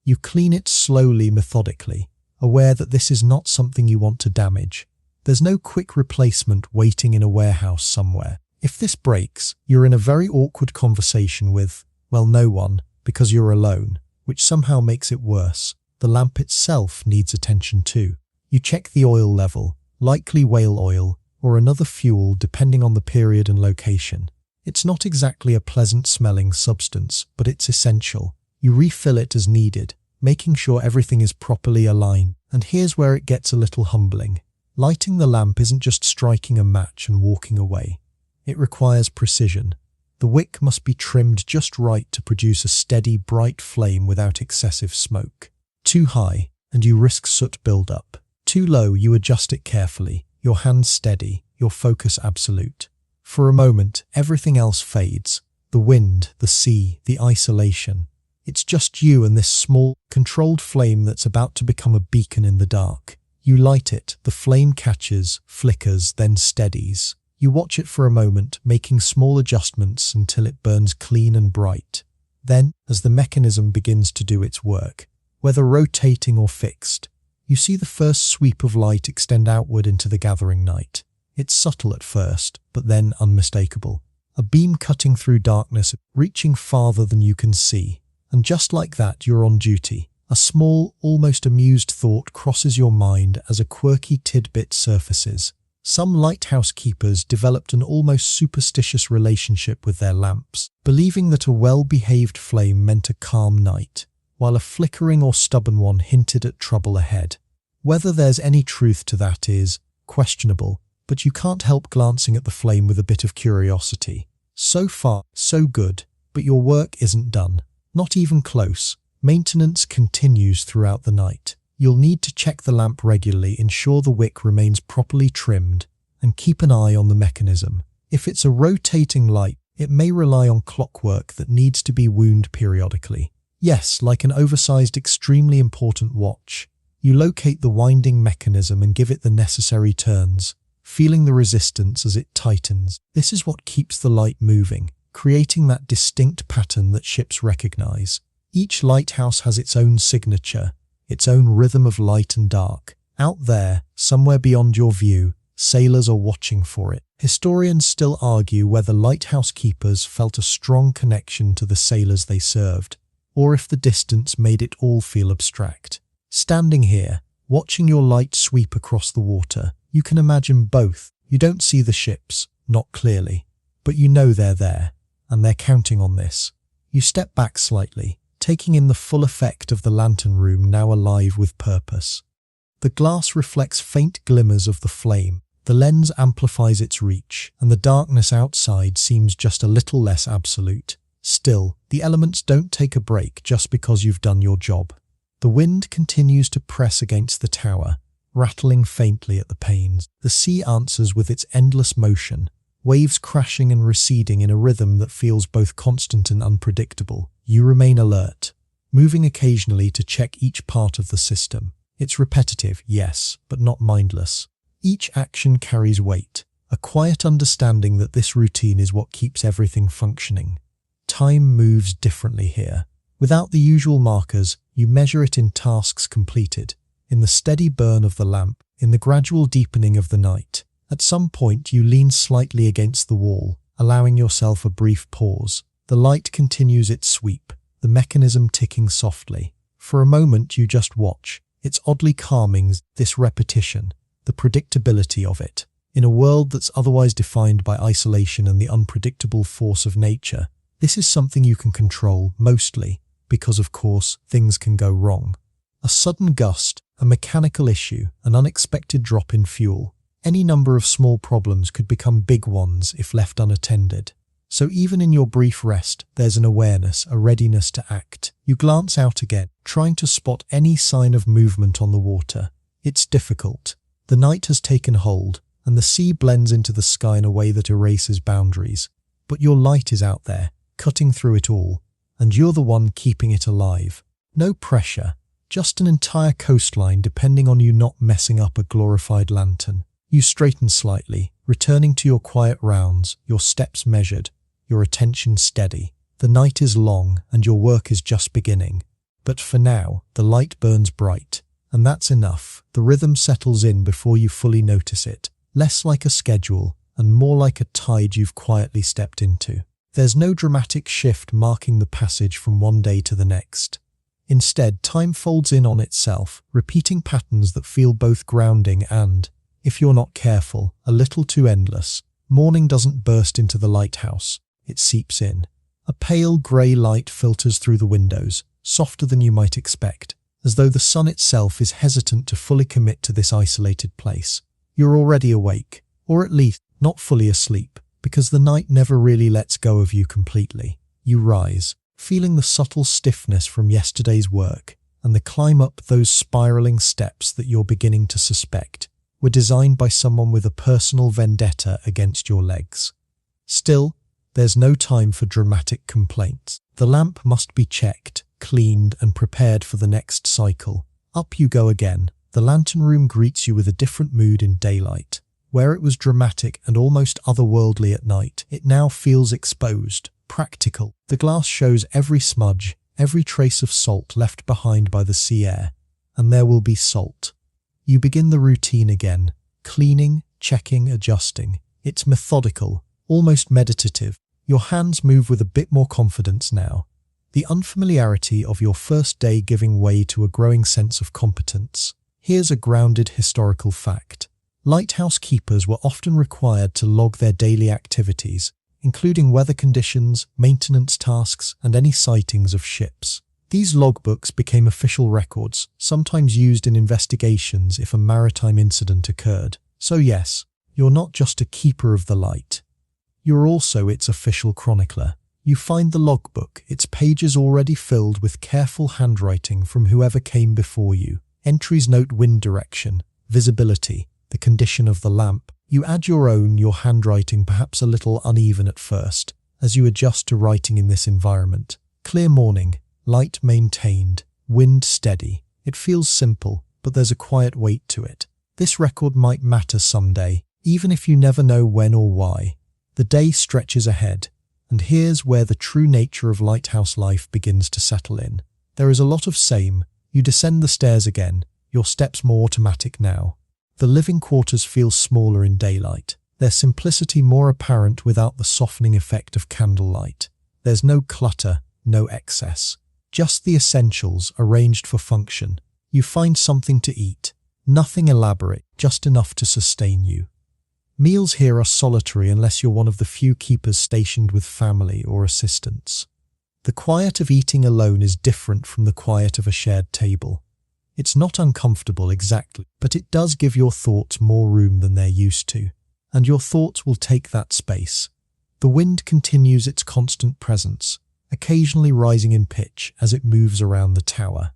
You clean it slowly, methodically, aware that this is not something you want to damage. There's no quick replacement waiting in a warehouse somewhere. If this breaks, you're in a very awkward conversation with, well, no one, because you're alone, which somehow makes it worse. The lamp itself needs attention too. You check the oil level, likely whale oil, or another fuel depending on the period and location. It's not exactly a pleasant-smelling substance, but it's essential. You refill it as needed, making sure everything is properly aligned. And here's where it gets a little humbling. Lighting the lamp isn't just striking a match and walking away. It requires precision. The wick must be trimmed just right to produce a steady, bright flame without excessive smoke. Too high, and you risk soot buildup. Too low, you adjust it carefully, your hands steady, your focus absolute. For a moment, everything else fades. The wind, the sea, the isolation. It's just you and this small, controlled flame that's about to become a beacon in the dark. You light it, the flame catches, flickers, then steadies. You watch it for a moment, making small adjustments until it burns clean and bright. Then, as the mechanism begins to do its work, whether rotating or fixed, you see the first sweep of light extend outward into the gathering night. It's subtle at first, but then unmistakable. A beam cutting through darkness, reaching farther than you can see. And just like that, you're on duty. A small, almost amused thought crosses your mind as a quirky tidbit surfaces. Some lighthouse keepers developed an almost superstitious relationship with their lamps, believing that a well-behaved flame meant a calm night, while a flickering or stubborn one hinted at trouble ahead. Whether there's any truth to that is questionable, but you can't help glancing at the flame with a bit of curiosity. So far, so good, but your work isn't done. Not even close. Maintenance continues throughout the night. You'll need to check the lamp regularly, ensure the wick remains properly trimmed, and keep an eye on the mechanism. If it's a rotating light, it may rely on clockwork that needs to be wound periodically. Yes, like an oversized, extremely important watch. You locate the winding mechanism and give it the necessary turns, feeling the resistance as it tightens. This is what keeps the light moving, creating that distinct pattern that ships recognize. Each lighthouse has its own signature, its own rhythm of light and dark. Out there, somewhere beyond your view, Sailors are watching for it. Historians still argue whether lighthouse keepers felt a strong connection to the sailors they served, or if the distance made it all feel abstract. Standing here, watching your light sweep across the water, you can imagine both. You don't see the ships, not clearly, but you know they're there, and they're counting on this. You step back slightly, taking in the full effect of the lantern room now alive with purpose. The glass reflects faint glimmers of the flame, the lens amplifies its reach, and the darkness outside seems just a little less absolute. Still, the elements don't take a break just because you've done your job. The wind continues to press against the tower, rattling faintly at the panes. The sea answers with its endless motion, waves crashing and receding in a rhythm that feels both constant and unpredictable. You remain alert, moving occasionally to check each part of the system. It's repetitive, yes, but not mindless. Each action carries weight, a quiet understanding that this routine is what keeps everything functioning. Time moves differently here. Without the usual markers, you measure it in tasks completed, in the steady burn of the lamp, in the gradual deepening of the night. At some point, you lean slightly against the wall, allowing yourself a brief pause. The light continues its sweep, the mechanism ticking softly. For a moment, you just watch. It's oddly calming, this repetition, the predictability of it. In a world that's otherwise defined by isolation and the unpredictable force of nature, this is something you can control, mostly, because of course, things can go wrong. A sudden gust, a mechanical issue, an unexpected drop in fuel. Any number of small problems could become big ones if left unattended. So even in your brief rest, there's an awareness, a readiness to act. You glance out again, trying to spot any sign of movement on the water. It's difficult. The night has taken hold, and the sea blends into the sky in a way that erases boundaries. But your light is out there, cutting through it all, and you're the one keeping it alive. No pressure, just an entire coastline depending on you not messing up a glorified lantern. You straighten slightly, returning to your quiet rounds, your steps measured, your attention steady. The night is long and your work is just beginning. But for now, the light burns bright, and that's enough. The rhythm settles in before you fully notice it, less like a schedule and more like a tide you've quietly stepped into. There's no dramatic shift marking the passage from one day to the next. Instead, time folds in on itself, repeating patterns that feel both grounding and, if you're not careful, a little too endless. Morning doesn't burst into the lighthouse. It seeps in. A pale grey light filters through the windows, softer than you might expect, as though the sun itself is hesitant to fully commit to this isolated place. You're already awake, or at least not fully asleep, because the night never really lets go of you completely. You rise, feeling the subtle stiffness from yesterday's work, and the climb up those spiraling steps that you're beginning to suspect were designed by someone with a personal vendetta against your legs. Still, there's no time for dramatic complaints. The lamp must be checked, cleaned, and prepared for the next cycle. Up you go again. The lantern room greets you with a different mood in daylight. Where it was dramatic and almost otherworldly at night, it now feels exposed, practical. The glass shows every smudge, every trace of salt left behind by the sea air, and there will be salt. You begin the routine again, cleaning, checking, adjusting. It's methodical, almost meditative. Your hands move with a bit more confidence now, the unfamiliarity of your first day giving way to a growing sense of competence. Here's a grounded historical fact. Lighthouse keepers were often required to log their daily activities, including weather conditions, maintenance tasks, and any sightings of ships. These logbooks became official records, sometimes used in investigations if a maritime incident occurred. So yes, you're not just a keeper of the light. You're also its official chronicler. You find the logbook, its pages already filled with careful handwriting from whoever came before you. Entries note wind direction, visibility, the condition of the lamp. You add your own, your handwriting perhaps a little uneven at first, as you adjust to writing in this environment. Clear morning, light maintained, wind steady. It feels simple, but there's a quiet weight to it. This record might matter someday, even if you never know when or why. The day stretches ahead, and here's where the true nature of lighthouse life begins to settle in. There is a lot of same. You descend the stairs again, your steps more automatic now. The living quarters feel smaller in daylight, their simplicity more apparent without the softening effect of candlelight. There's no clutter, no excess, just the essentials arranged for function. You find something to eat, nothing elaborate, just enough to sustain you. Meals here are solitary unless you're one of the few keepers stationed with family or assistants. The quiet of eating alone is different from the quiet of a shared table. It's not uncomfortable exactly, but it does give your thoughts more room than they're used to, and your thoughts will take that space. The wind continues its constant presence, occasionally rising in pitch as it moves around the tower.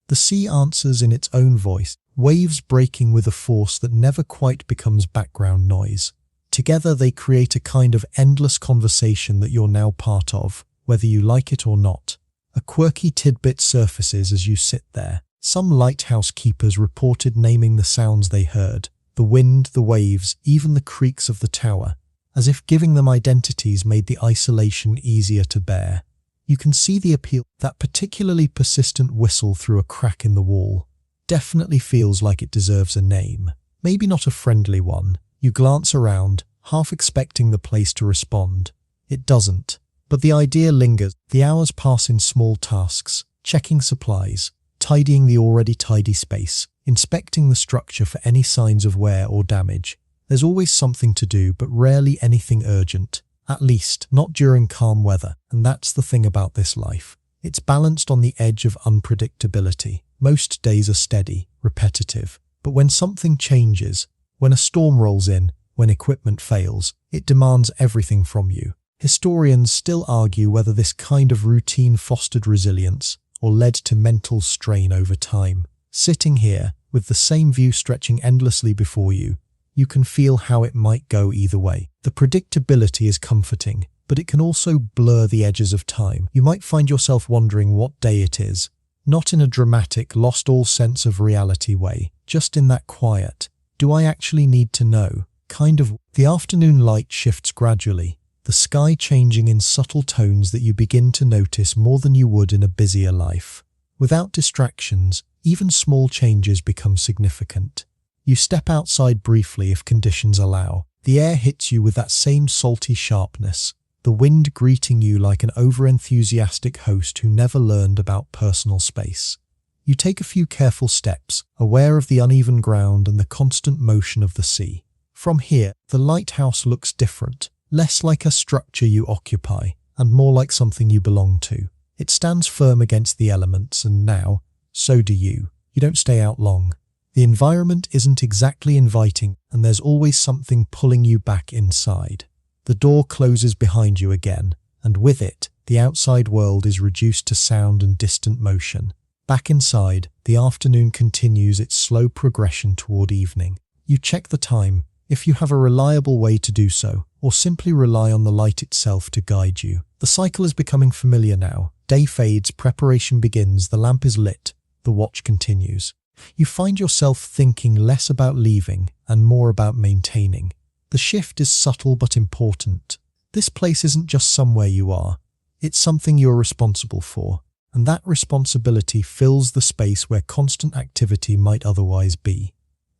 The sea answers in its own voice, waves breaking with a force that never quite becomes background noise. Together they create a kind of endless conversation that you're now part of, whether you like it or not. A quirky tidbit surfaces as you sit there. Some lighthouse keepers reported naming the sounds they heard, the wind, the waves, even the creaks of the tower, as if giving them identities made the isolation easier to bear. You can see the appeal. That particularly persistent whistle through a crack in the wall definitely feels like it deserves a name. Maybe not a friendly one. You glance around, half expecting the place to respond. It doesn't. But the idea lingers. The hours pass in small tasks, checking supplies, tidying the already tidy space, inspecting the structure for any signs of wear or damage. There's always something to do, but rarely anything urgent. At least, not during calm weather. And that's the thing about this life. It's balanced on the edge of unpredictability. Most days are steady, repetitive. But when something changes, when a storm rolls in, when equipment fails, it demands everything from you. Historians still argue whether this kind of routine fostered resilience or led to mental strain over time. Sitting here, with the same view stretching endlessly before you, you can feel how it might go either way. The predictability is comforting, but it can also blur the edges of time. You might find yourself wondering what day it is, not in a dramatic, lost all sense of reality way, just in that quiet, do I actually need to know, kind of. The afternoon light shifts gradually, the sky changing in subtle tones that you begin to notice more than you would in a busier life. Without distractions, even small changes become significant. You step outside briefly if conditions allow. The air hits you with that same salty sharpness, the wind greeting you like an over-enthusiastic host who never learned about personal space. You take a few careful steps, aware of the uneven ground and the constant motion of the sea. From here, the lighthouse looks different, less like a structure you occupy, and more like something you belong to. It stands firm against the elements, and now, so do you. You don't stay out long. The environment isn't exactly inviting, and there's always something pulling you back inside. The door closes behind you again, and with it, the outside world is reduced to sound and distant motion. Back inside, the afternoon continues its slow progression toward evening. You check the time, if you have a reliable way to do so, or simply rely on the light itself to guide you. The cycle is becoming familiar now. Day fades, preparation begins, the lamp is lit, the watch continues. You find yourself thinking less about leaving and more about maintaining. The shift is subtle but important. This place isn't just somewhere you are. It's something you're responsible for, and that responsibility fills the space where constant activity might otherwise be.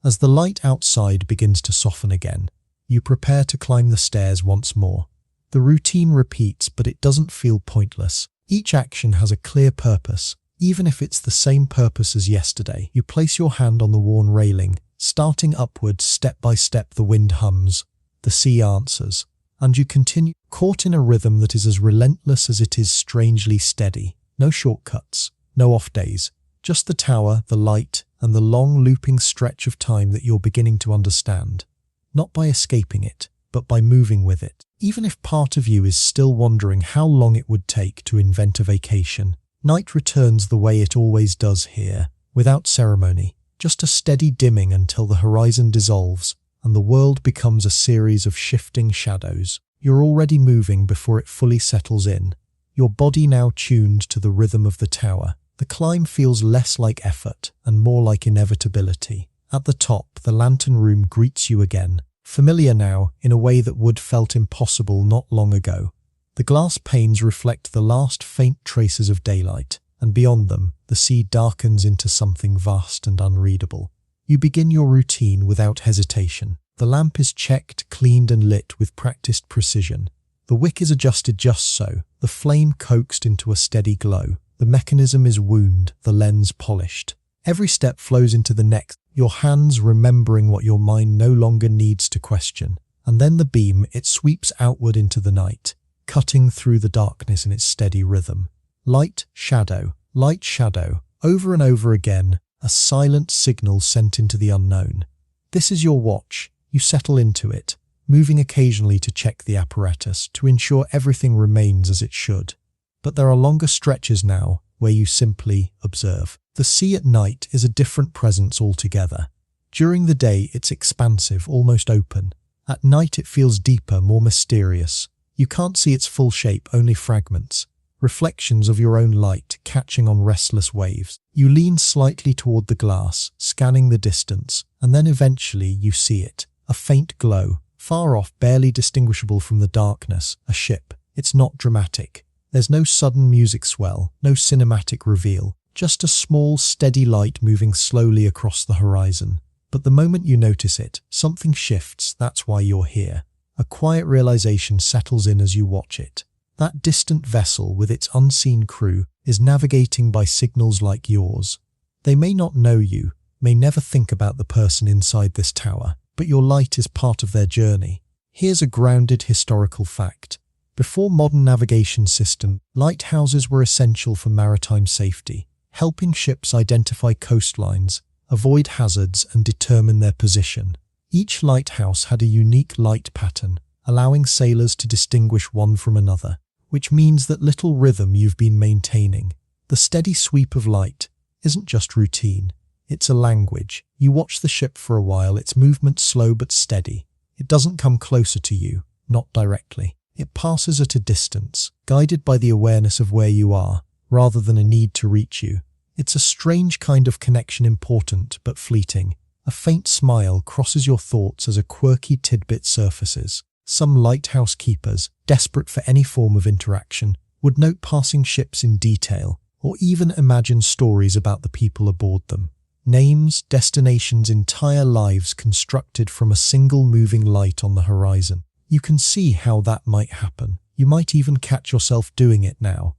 As the light outside begins to soften again, you prepare to climb the stairs once more. The routine repeats, but it doesn't feel pointless. Each action has a clear purpose. Even if it's the same purpose as yesterday, you place your hand on the worn railing, starting upwards step by step. The wind hums, the sea answers, and you continue, caught in a rhythm that is as relentless as it is strangely steady. No shortcuts, no off days, just the tower, the light, and the long looping stretch of time that you're beginning to understand. Not by escaping it, but by moving with it. Even if part of you is still wondering how long it would take to invent a vacation, night returns the way it always does here, without ceremony, just a steady dimming until the horizon dissolves and the world becomes a series of shifting shadows. You're already moving before it fully settles in, your body now tuned to the rhythm of the tower. The climb feels less like effort and more like inevitability. At the top, the lantern room greets you again, familiar now in a way that would felt impossible not long ago. The glass panes reflect the last faint traces of daylight, and beyond them, the sea darkens into something vast and unreadable. You begin your routine without hesitation. The lamp is checked, cleaned and lit with practiced precision. The wick is adjusted just so, the flame coaxed into a steady glow. The mechanism is wound, the lens polished. Every step flows into the next, your hands remembering what your mind no longer needs to question. And then the beam, it sweeps outward into the night, cutting through the darkness in its steady rhythm. Light, shadow, over and over again, a silent signal sent into the unknown. This is your watch. You settle into it, moving occasionally to check the apparatus to ensure everything remains as it should. But there are longer stretches now where you simply observe. The sea at night is a different presence altogether. During the day, it's expansive, almost open. At night, it feels deeper, more mysterious. You can't see its full shape, only fragments, reflections of your own light catching on restless waves. You lean slightly toward the glass, scanning the distance, and then eventually you see it. A faint glow, far off, barely distinguishable from the darkness. A ship. It's not dramatic. There's no sudden music swell, no cinematic reveal. Just a small, steady light moving slowly across the horizon. But the moment you notice it, something shifts. That's why you're here. A quiet realization settles in as you watch it. That distant vessel with its unseen crew is navigating by signals like yours. They may not know you, may never think about the person inside this tower, but your light is part of their journey. Here's a grounded historical fact. Before modern navigation system, lighthouses were essential for maritime safety, helping ships identify coastlines, avoid hazards and determine their position. Each lighthouse had a unique light pattern, allowing sailors to distinguish one from another, which means that little rhythm you've been maintaining. The steady sweep of light isn't just routine, it's a language. You watch the ship for a while, its movement slow but steady. It doesn't come closer to you, not directly. It passes at a distance, guided by the awareness of where you are, rather than a need to reach you. It's a strange kind of connection, important but fleeting. A faint smile crosses your thoughts as a quirky tidbit surfaces. Some lighthouse keepers, desperate for any form of interaction, would note passing ships in detail, or even imagine stories about the people aboard them. Names, destinations, entire lives constructed from a single moving light on the horizon. You can see how that might happen. You might even catch yourself doing it now.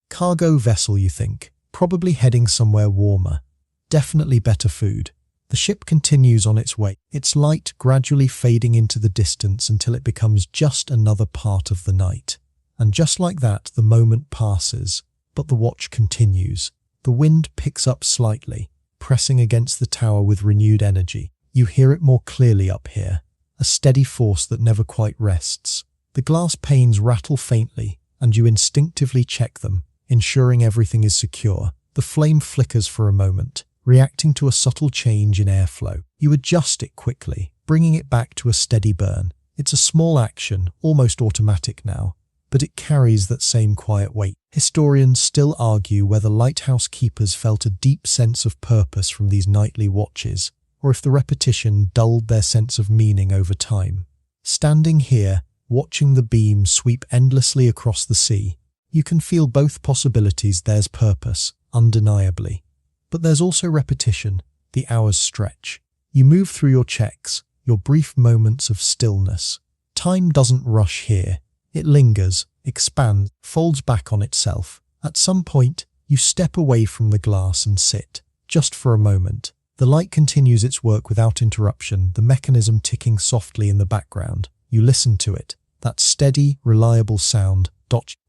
Cargo vessel, you think. Probably heading somewhere warmer. Definitely better food. The ship continues on its way, its light gradually fading into the distance until it becomes just another part of the night. And just like that, the moment passes, but the watch continues. The wind picks up slightly, pressing against the tower with renewed energy. You hear it more clearly up here, a steady force that never quite rests. The glass panes rattle faintly, and you instinctively check them, ensuring everything is secure. The flame flickers for a moment, reacting to a subtle change in airflow. You adjust it quickly, bringing it back to a steady burn. It's a small action, almost automatic now, but it carries that same quiet weight. Historians still argue whether lighthouse keepers felt a deep sense of purpose from these nightly watches, or if the repetition dulled their sense of meaning over time. Standing here, watching the beam sweep endlessly across the sea, you can feel both possibilities. There's purpose, undeniably. But there's also repetition. The hours stretch. You move through your checks, your brief moments of stillness. Time doesn't rush here. It lingers, expands, folds back on itself. At some point, you step away from the glass and sit, just for a moment. The light continues its work without interruption, the mechanism ticking softly in the background. You listen to it, that steady, reliable sound.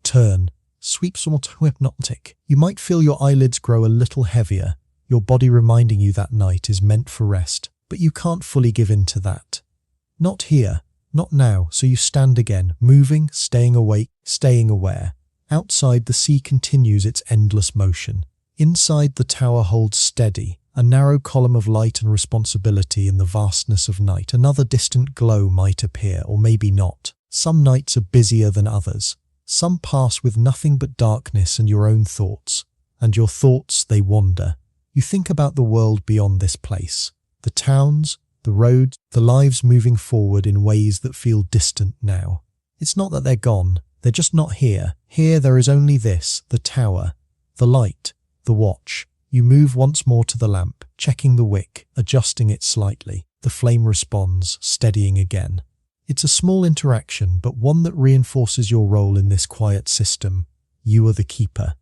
Turn, sweeps almost hypnotic. You might feel your eyelids grow a little heavier, your body reminding you that night is meant for rest, but you can't fully give in to that. Not here, not now, so you stand again, moving, staying awake, staying aware. Outside, the sea continues its endless motion. Inside, the tower holds steady, a narrow column of light and responsibility in the vastness of night. Another distant glow might appear, or maybe not. Some nights are busier than others. Some pass with nothing but darkness and your own thoughts. And your thoughts, they wander. You think about the world beyond this place. The towns, the roads, the lives moving forward in ways that feel distant now. It's not that they're gone, they're just not here. Here there is only this, the tower, the light, the watch. You move once more to the lamp, checking the wick, adjusting it slightly. The flame responds, steadying again. It's a small interaction, but one that reinforces your role in this quiet system. You are the keeper.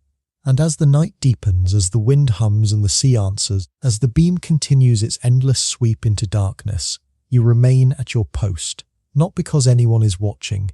And as the night deepens, as the wind hums and the sea answers, as the beam continues its endless sweep into darkness, you remain at your post, not because anyone is watching,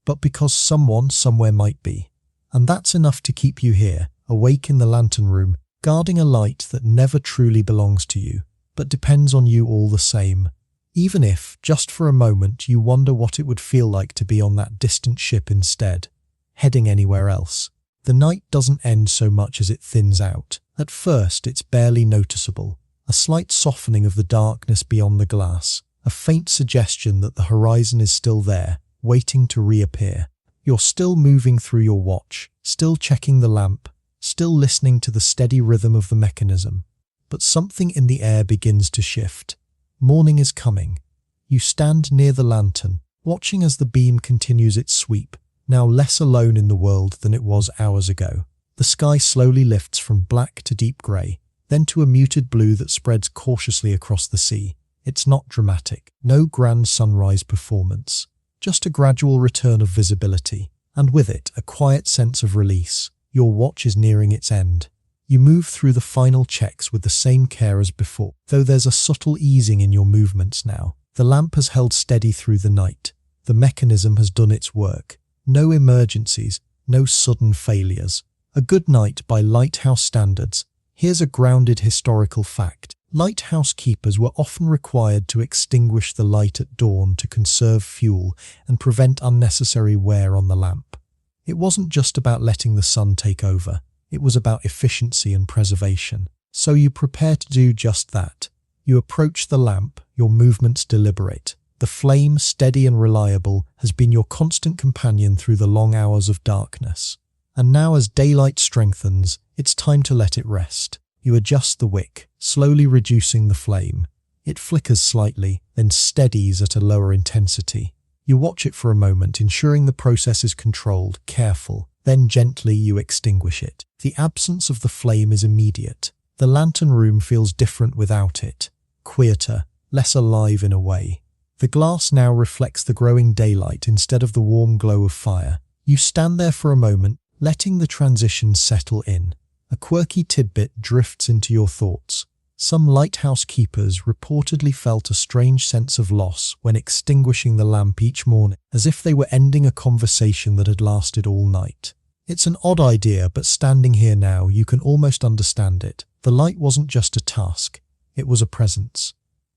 but because someone somewhere might be. And that's enough to keep you here, awake in the lantern room, guarding a light that never truly belongs to you, but depends on you all the same. Even if, just for a moment, you wonder what it would feel like to be on that distant ship instead, heading anywhere else. The night doesn't end so much as it thins out. At first, it's barely noticeable, a slight softening of the darkness beyond the glass, a faint suggestion that the horizon is still there, waiting to reappear. You're still moving through your watch, still checking the lamp, still listening to the steady rhythm of the mechanism. But something in the air begins to shift. Morning is coming. You stand near the lantern, watching as the beam continues its sweep, now less alone in the world than it was hours ago. The sky slowly lifts from black to deep grey, then to a muted blue that spreads cautiously across the sea. It's not dramatic, no grand sunrise performance, just a gradual return of visibility, and with it a quiet sense of release. Your watch is nearing its end. You move through the final checks with the same care as before, though there's a subtle easing in your movements now. The lamp has held steady through the night. The mechanism has done its work. No emergencies, no sudden failures. A good night by lighthouse standards. Here's a grounded historical fact. Lighthouse keepers were often required to extinguish the light at dawn to conserve fuel and prevent unnecessary wear on the lamp. It wasn't just about letting the sun take over. It was about efficiency and preservation. So you prepare to do just that. You approach the lamp, your movements deliberate. The flame, steady and reliable, has been your constant companion through the long hours of darkness. And now as daylight strengthens, it's time to let it rest. You adjust the wick, slowly reducing the flame. It flickers slightly, then steadies at a lower intensity. You watch it for a moment, ensuring the process is controlled, careful. Then gently you extinguish it. The absence of the flame is immediate. The lantern room feels different without it. Quieter, less alive in a way. The glass now reflects the growing daylight instead of the warm glow of fire. You stand there for a moment, letting the transition settle in. A quirky tidbit drifts into your thoughts. Some lighthouse keepers reportedly felt a strange sense of loss when extinguishing the lamp each morning, as if they were ending a conversation that had lasted all night. It's an odd idea, but standing here now, you can almost understand it. The light wasn't just a task, it was a presence.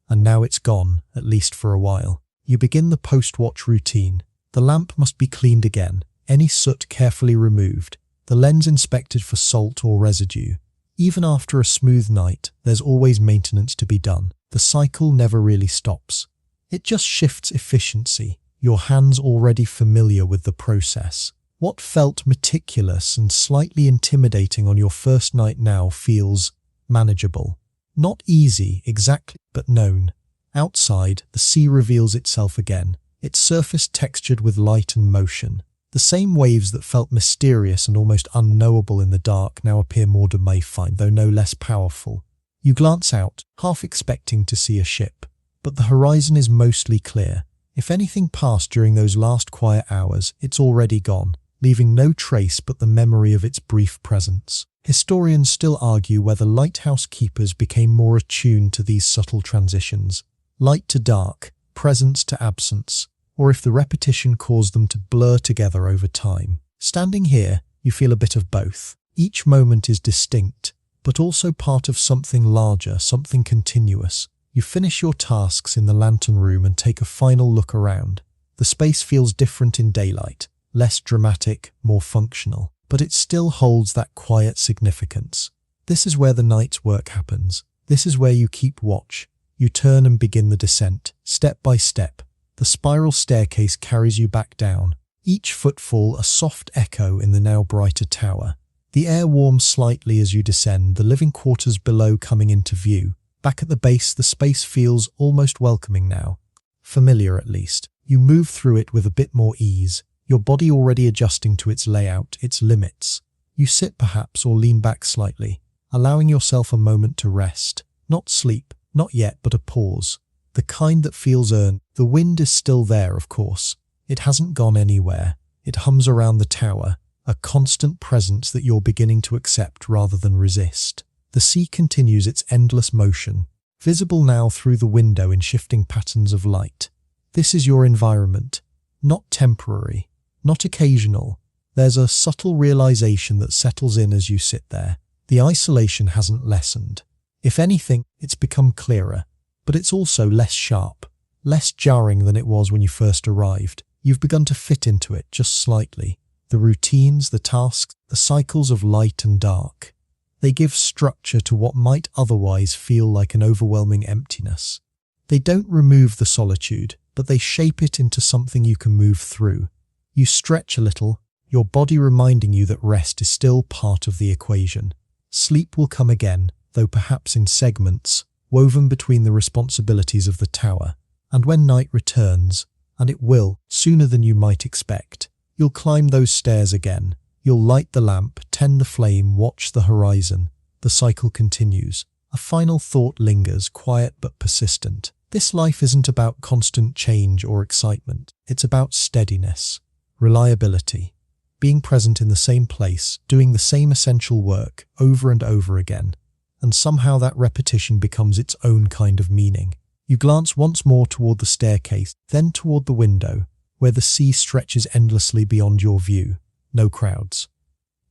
And now it's gone, at least for a while. You begin the post-watch routine. The lamp must be cleaned again, any soot carefully removed, the lens inspected for salt or residue. Even after a smooth night, there's always maintenance to be done. The cycle never really stops. It just shifts efficiency, your hands already familiar with the process. What felt meticulous and slightly intimidating on your first night now feels manageable. Not easy, exactly, but known. Outside, the sea reveals itself again, its surface textured with light and motion. The same waves that felt mysterious and almost unknowable in the dark now appear more domain, though no less powerful. You glance out, half expecting to see a ship, but the horizon is mostly clear. If anything passed during those last quiet hours, it's already gone, leaving no trace but the memory of its brief presence. Historians still argue whether lighthouse keepers became more attuned to these subtle transitions, light to dark, presence to absence, or if the repetition caused them to blur together over time. Standing here, you feel a bit of both. Each moment is distinct, but also part of something larger, something continuous. You finish your tasks in the lantern room and take a final look around. The space feels different in daylight, less dramatic, more functional, but it still holds that quiet significance. This is where the night's work happens. This is where you keep watch. You turn and begin the descent, step by step. The spiral staircase carries you back down, each footfall a soft echo in the now brighter tower. The air warms slightly as you descend, the living quarters below coming into view. Back at the base, the space feels almost welcoming now. Familiar at least. You move through it with a bit more ease, your body already adjusting to its layout, its limits. You sit perhaps or lean back slightly, allowing yourself a moment to rest. Not sleep, not yet, but a pause. The kind that feels earned. The wind is still there, of course. It hasn't gone anywhere. It hums around the tower, a constant presence that you're beginning to accept rather than resist. The sea continues its endless motion, visible now through the window in shifting patterns of light. This is your environment, not temporary, not occasional. There's a subtle realization that settles in as you sit there. The isolation hasn't lessened. If anything, it's become clearer, but it's also less sharp, less jarring than it was when you first arrived. You've begun to fit into it just slightly. The routines, the tasks, the cycles of light and dark. They give structure to what might otherwise feel like an overwhelming emptiness. They don't remove the solitude, but they shape it into something you can move through. You stretch a little, your body reminding you that rest is still part of the equation. Sleep will come again, though perhaps in segments, woven between the responsibilities of the tower. And when night returns, and it will, sooner than you might expect, you'll climb those stairs again. You'll light the lamp, tend the flame, watch the horizon. The cycle continues. A final thought lingers, quiet but persistent. This life isn't about constant change or excitement. It's about steadiness, reliability, being present in the same place, doing the same essential work over and over again. And somehow that repetition becomes its own kind of meaning. You glance once more toward the staircase, then toward the window, where the sea stretches endlessly beyond your view. No crowds,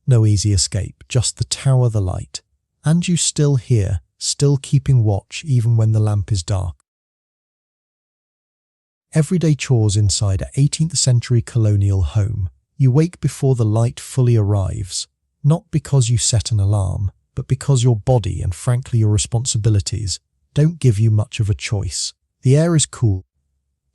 no easy escape, just the tower, the light. And you still here, still keeping watch even when the lamp is dark. Everyday chores inside an 18th century colonial home. You wake before the light fully arrives, not because you set an alarm, but because your body and frankly your responsibilities don't give you much of a choice. The air is cool,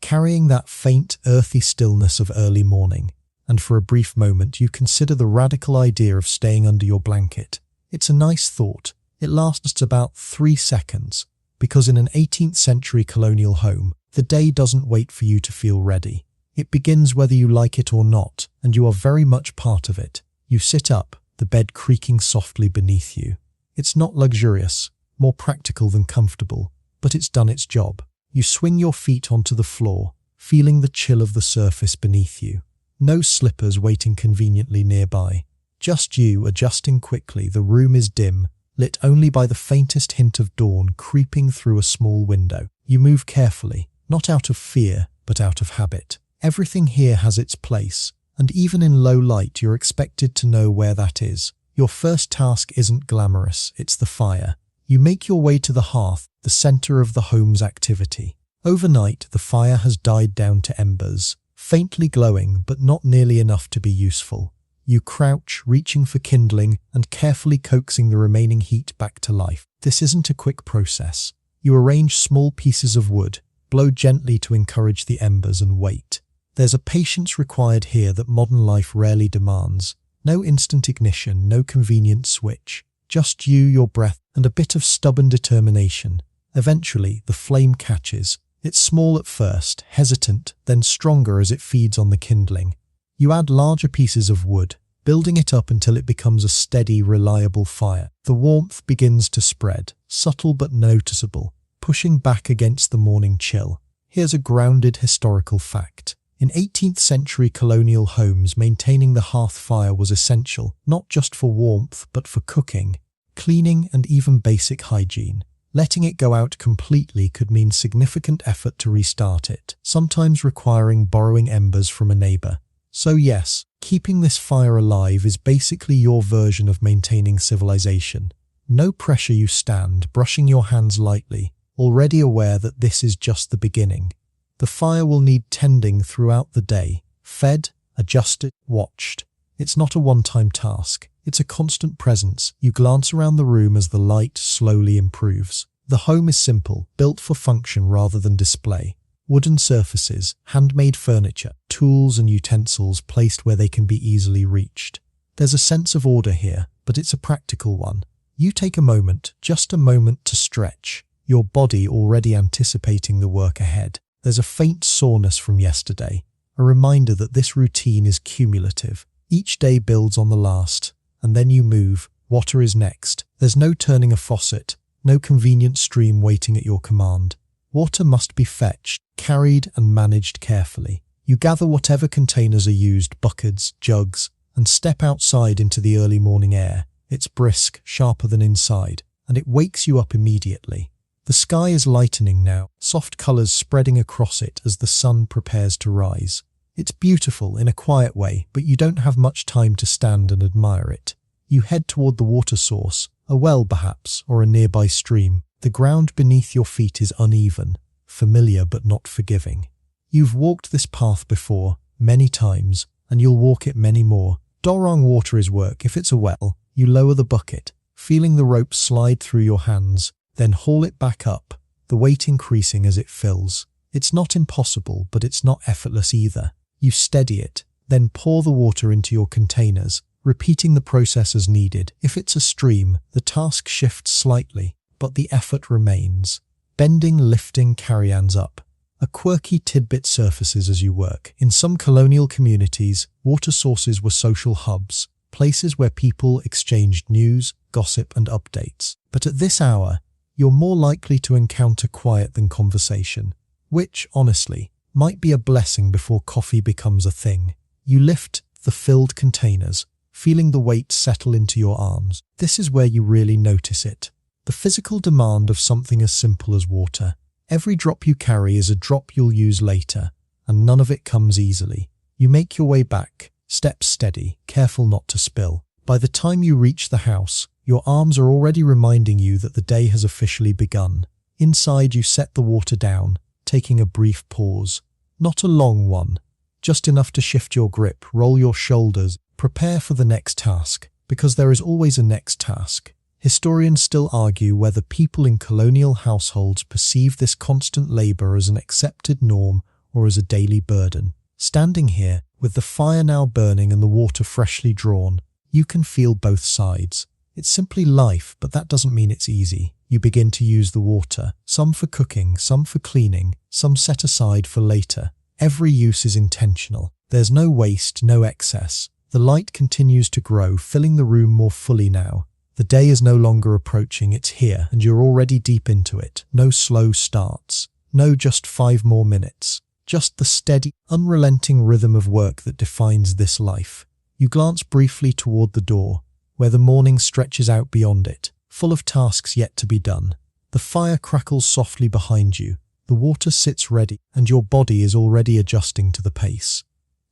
carrying that faint, earthy stillness of early morning, and for a brief moment you consider the radical idea of staying under your blanket. It's a nice thought. It lasts about 3 seconds, because in an 18th century colonial home, the day doesn't wait for you to feel ready. It begins whether you like it or not, and you are very much part of it. You sit up, the bed creaking softly beneath you. It's not luxurious, more practical than comfortable, but it's done its job. You swing your feet onto the floor, feeling the chill of the surface beneath you. No slippers waiting conveniently nearby. Just you adjusting quickly. The room is dim, lit only by the faintest hint of dawn creeping through a small window. You move carefully, not out of fear, but out of habit. Everything here has its place, and even in low light you're expected to know where that is. Your first task isn't glamorous, it's the fire. You make your way to the hearth, the center of the home's activity. Overnight, the fire has died down to embers, faintly glowing but not nearly enough to be useful. You crouch, reaching for kindling and carefully coaxing the remaining heat back to life. This isn't a quick process. You arrange small pieces of wood, blow gently to encourage the embers, and wait. There's a patience required here that modern life rarely demands. No instant ignition, no convenient switch. Just you, your breath, and a bit of stubborn determination. Eventually, the flame catches. It's small at first, hesitant, then stronger as it feeds on the kindling. You add larger pieces of wood, building it up until it becomes a steady, reliable fire. The warmth begins to spread, subtle but noticeable, pushing back against the morning chill. Here's a grounded historical fact. In 18th century colonial homes, maintaining the hearth fire was essential, not just for warmth, but for cooking, cleaning, and even basic hygiene. Letting it go out completely could mean significant effort to restart it, sometimes requiring borrowing embers from a neighbor. So yes, keeping this fire alive is basically your version of maintaining civilization. No pressure, you stand, brushing your hands lightly, already aware that this is just the beginning. The fire will need tending throughout the day, fed, adjusted, watched. It's not a one-time task. It's a constant presence. You glance around the room as the light slowly improves. The home is simple, built for function rather than display. Wooden surfaces, handmade furniture, tools and utensils placed where they can be easily reached. There's a sense of order here, but it's a practical one. You take a moment, just a moment to stretch, your body already anticipating the work ahead. There's a faint soreness from yesterday, a reminder that this routine is cumulative. Each day builds on the last, and then you move. Water is next. There's no turning a faucet, no convenient stream waiting at your command. Water must be fetched, carried and managed carefully. You gather whatever containers are used, buckets, jugs, and step outside into the early morning air. It's brisk, sharper than inside, and it wakes you up immediately. The sky is lightening now, soft colours spreading across it as the sun prepares to rise. It's beautiful in a quiet way, but you don't have much time to stand and admire it. You head toward the water source, a well perhaps, or a nearby stream. The ground beneath your feet is uneven, familiar but not forgiving. You've walked this path before, many times, and you'll walk it many more. Dorong water is work. If it's a well, you lower the bucket, feeling the rope slide through your hands, then haul it back up, the weight increasing as it fills. It's not impossible, but it's not effortless either. You steady it, then pour the water into your containers, repeating the process as needed. If it's a stream, the task shifts slightly, but the effort remains. Bending, lifting, carry-ons up. A quirky tidbit surfaces as you work. In some colonial communities, water sources were social hubs, places where people exchanged news, gossip and updates. But at this hour, you're more likely to encounter quiet than conversation, which, honestly, might be a blessing before coffee becomes a thing. You lift the filled containers, feeling the weight settle into your arms. This is where you really notice it. The physical demand of something as simple as water. Every drop you carry is a drop you'll use later, and none of it comes easily. You make your way back, steps steady, careful not to spill. By the time you reach the house, your arms are already reminding you that the day has officially begun. Inside, you set the water down, taking a brief pause. Not a long one, just enough to shift your grip, roll your shoulders, prepare for the next task, because there is always a next task. Historians still argue whether people in colonial households perceive this constant labour as an accepted norm or as a daily burden. Standing here, with the fire now burning and the water freshly drawn, you can feel both sides. It's simply life, but that doesn't mean it's easy. You begin to use the water, some for cooking, some for cleaning, some set aside for later. Every use is intentional. There's no waste, no excess. The light continues to grow, filling the room more fully now. The day is no longer approaching, it's here, and you're already deep into it. No slow starts. No just 5 more minutes. Just the steady, unrelenting rhythm of work that defines this life. You glance briefly toward the door, where the morning stretches out beyond it, full of tasks yet to be done. The fire crackles softly behind you, the water sits ready, and your body is already adjusting to the pace.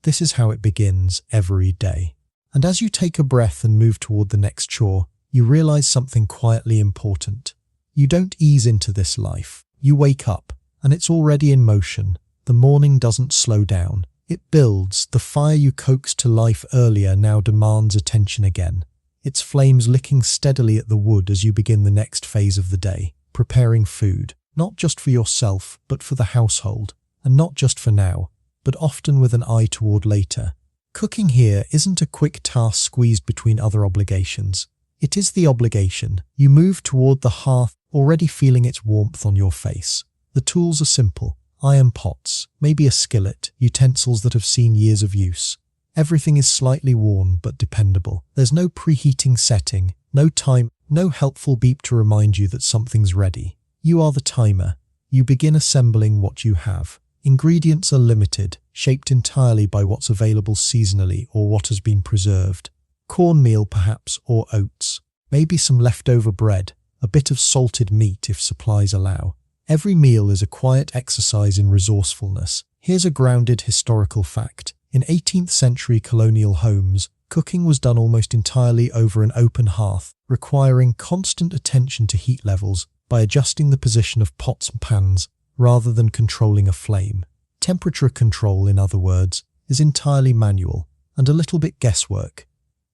This is how it begins every day. And as you take a breath and move toward the next chore, you realize something quietly important. You don't ease into this life. You wake up, and it's already in motion. The morning doesn't slow down. It builds. The fire you coaxed to life earlier now demands attention again. Its flames licking steadily at the wood as you begin the next phase of the day, preparing food, not just for yourself, but for the household, and not just for now, but often with an eye toward later. Cooking here isn't a quick task squeezed between other obligations. It is the obligation. You move toward the hearth, already feeling its warmth on your face. The tools are simple. Iron pots, maybe a skillet, utensils that have seen years of use. Everything is slightly worn but dependable. There's no preheating setting, no time, no helpful beep to remind you that something's ready. You are the timer. You begin assembling what you have. Ingredients are limited, shaped entirely by what's available seasonally or what has been preserved. Cornmeal perhaps, or oats. Maybe some leftover bread, a bit of salted meat if supplies allow. Every meal is a quiet exercise in resourcefulness. Here's a grounded historical fact. In 18th century colonial homes, cooking was done almost entirely over an open hearth, requiring constant attention to heat levels by adjusting the position of pots and pans rather than controlling a flame. Temperature control, in other words, is entirely manual and a little bit guesswork.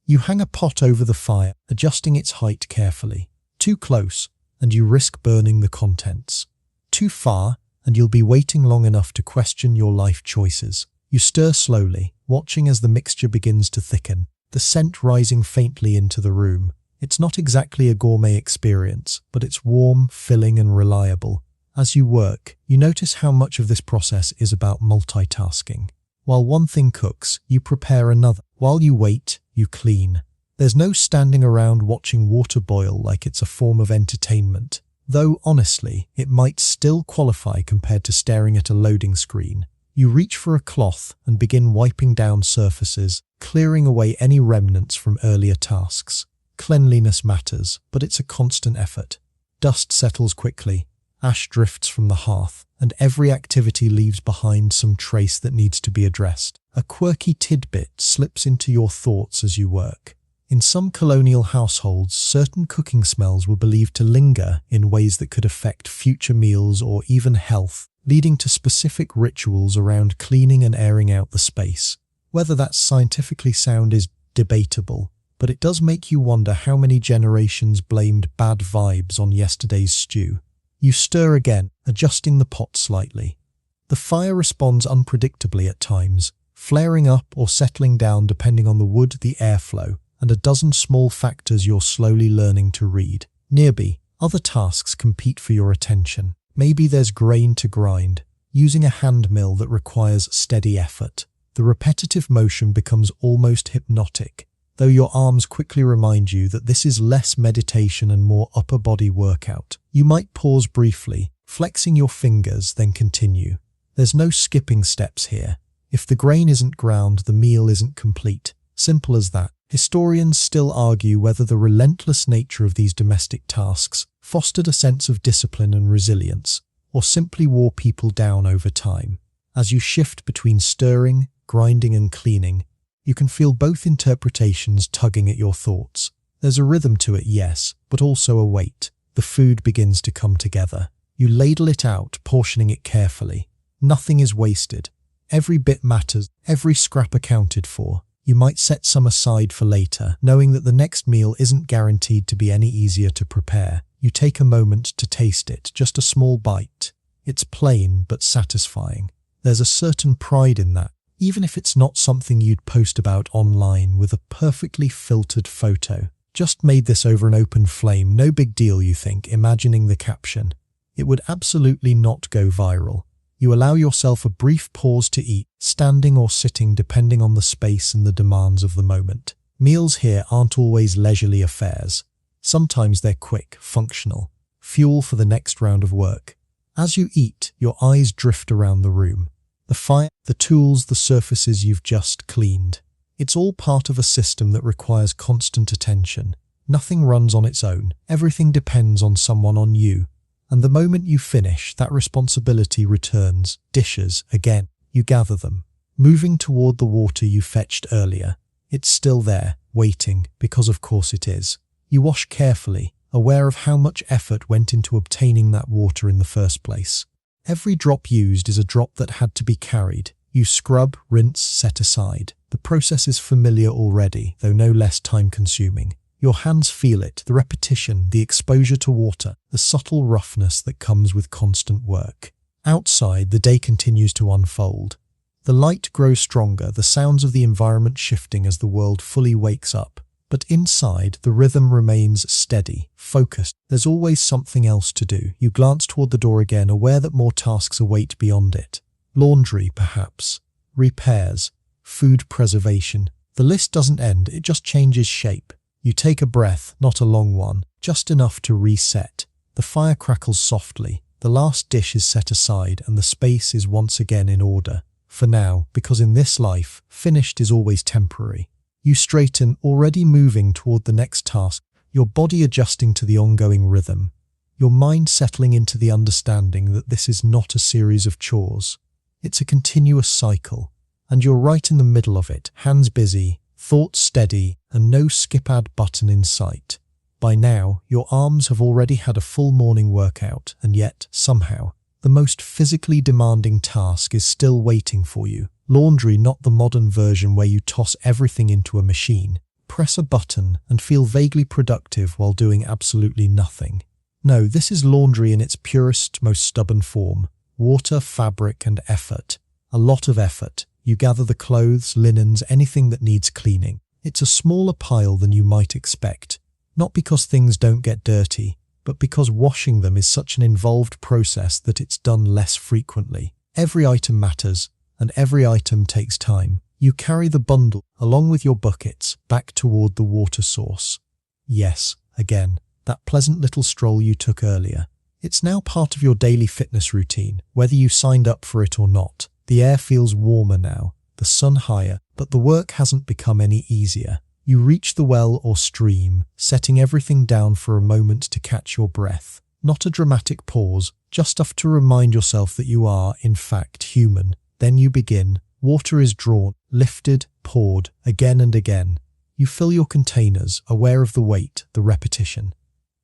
You hang a pot over the fire, adjusting its height carefully. Too close, and you risk burning the contents. Too far, and you'll be waiting long enough to question your life choices. You stir slowly, watching as the mixture begins to thicken, the scent rising faintly into the room. It's not exactly a gourmet experience, but it's warm, filling, and reliable. As you work, you notice how much of this process is about multitasking. While one thing cooks, you prepare another. While you wait, you clean. There's no standing around watching water boil like it's a form of entertainment, though honestly, it might still qualify compared to staring at a loading screen. You reach for a cloth and begin wiping down surfaces, clearing away any remnants from earlier tasks. Cleanliness matters, but it's a constant effort. Dust settles quickly, ash drifts from the hearth, and every activity leaves behind some trace that needs to be addressed. A quirky tidbit slips into your thoughts as you work. In some colonial households, certain cooking smells were believed to linger in ways that could affect future meals or even health, leading to specific rituals around cleaning and airing out the space. Whether that's scientifically sound is debatable, but it does make you wonder how many generations blamed bad vibes on yesterday's stew. You stir again, adjusting the pot slightly. The fire responds unpredictably at times, flaring up or settling down depending on the wood, the airflow, and a dozen small factors you're slowly learning to read. Nearby, other tasks compete for your attention. Maybe there's grain to grind, using a hand mill that requires steady effort. The repetitive motion becomes almost hypnotic, though your arms quickly remind you that this is less meditation and more upper body workout. You might pause briefly, flexing your fingers, then continue. There's no skipping steps here. If the grain isn't ground, the meal isn't complete. Simple as that. Historians still argue whether the relentless nature of these domestic tasks fostered a sense of discipline and resilience, or simply wore people down over time. As you shift between stirring, grinding and cleaning, you can feel both interpretations tugging at your thoughts. There's a rhythm to it, yes, but also a weight. The food begins to come together. You ladle it out, portioning it carefully. Nothing is wasted. Every bit matters, every scrap accounted for. You might set some aside for later, knowing that the next meal isn't guaranteed to be any easier to prepare. You take a moment to taste it, just a small bite. It's plain but satisfying. There's a certain pride in that, even if it's not something you'd post about online with a perfectly filtered photo. Just made this over an open flame, no big deal, you think, imagining the caption. It would absolutely not go viral. You allow yourself a brief pause to eat, standing or sitting depending on the space and the demands of the moment. Meals here aren't always leisurely affairs. Sometimes they're quick, functional, fuel for the next round of work. As you eat, your eyes drift around the room. The fire, the tools, the surfaces you've just cleaned. It's all part of a system that requires constant attention. Nothing runs on its own. Everything depends on someone, on you. And the moment you finish, that responsibility returns. Dishes, again. You gather them, moving toward the water you fetched earlier. It's still there, waiting, because of course it is. You wash carefully, aware of how much effort went into obtaining that water in the first place. Every drop used is a drop that had to be carried. You scrub, rinse, set aside. The process is familiar already, though no less time-consuming. Your hands feel it, the repetition, the exposure to water, the subtle roughness that comes with constant work. Outside, the day continues to unfold. The light grows stronger, the sounds of the environment shifting as the world fully wakes up. But inside, the rhythm remains steady, focused. There's always something else to do. You glance toward the door again, aware that more tasks await beyond it. Laundry, perhaps. Repairs. Food preservation. The list doesn't end, it just changes shape. You take a breath, not a long one, just enough to reset. The fire crackles softly. The last dish is set aside and the space is once again in order. For now, because in this life, finished is always temporary. You straighten, already moving toward the next task, your body adjusting to the ongoing rhythm. Your mind settling into the understanding that this is not a series of chores. It's a continuous cycle. And you're right in the middle of it, hands busy, thoughts steady, and no skip ad button in sight. By now, your arms have already had a full morning workout, and yet, somehow, the most physically demanding task is still waiting for you. Laundry, not the modern version where you toss everything into a machine, press a button, and feel vaguely productive while doing absolutely nothing. No, this is laundry in its purest, most stubborn form. Water, fabric, and effort. A lot of effort. You gather the clothes, linens, anything that needs cleaning. It's a smaller pile than you might expect. Not because things don't get dirty, but because washing them is such an involved process that it's done less frequently. Every item matters, and every item takes time. You carry the bundle, along with your buckets, back toward the water source. Yes, again, that pleasant little stroll you took earlier. It's now part of your daily fitness routine, whether you signed up for it or not. The air feels warmer now, the sun higher, but the work hasn't become any easier. You reach the well or stream, setting everything down for a moment to catch your breath. Not a dramatic pause, just enough to remind yourself that you are, in fact, human. Then you begin. Water is drawn, lifted, poured, again and again. You fill your containers, aware of the weight, the repetition.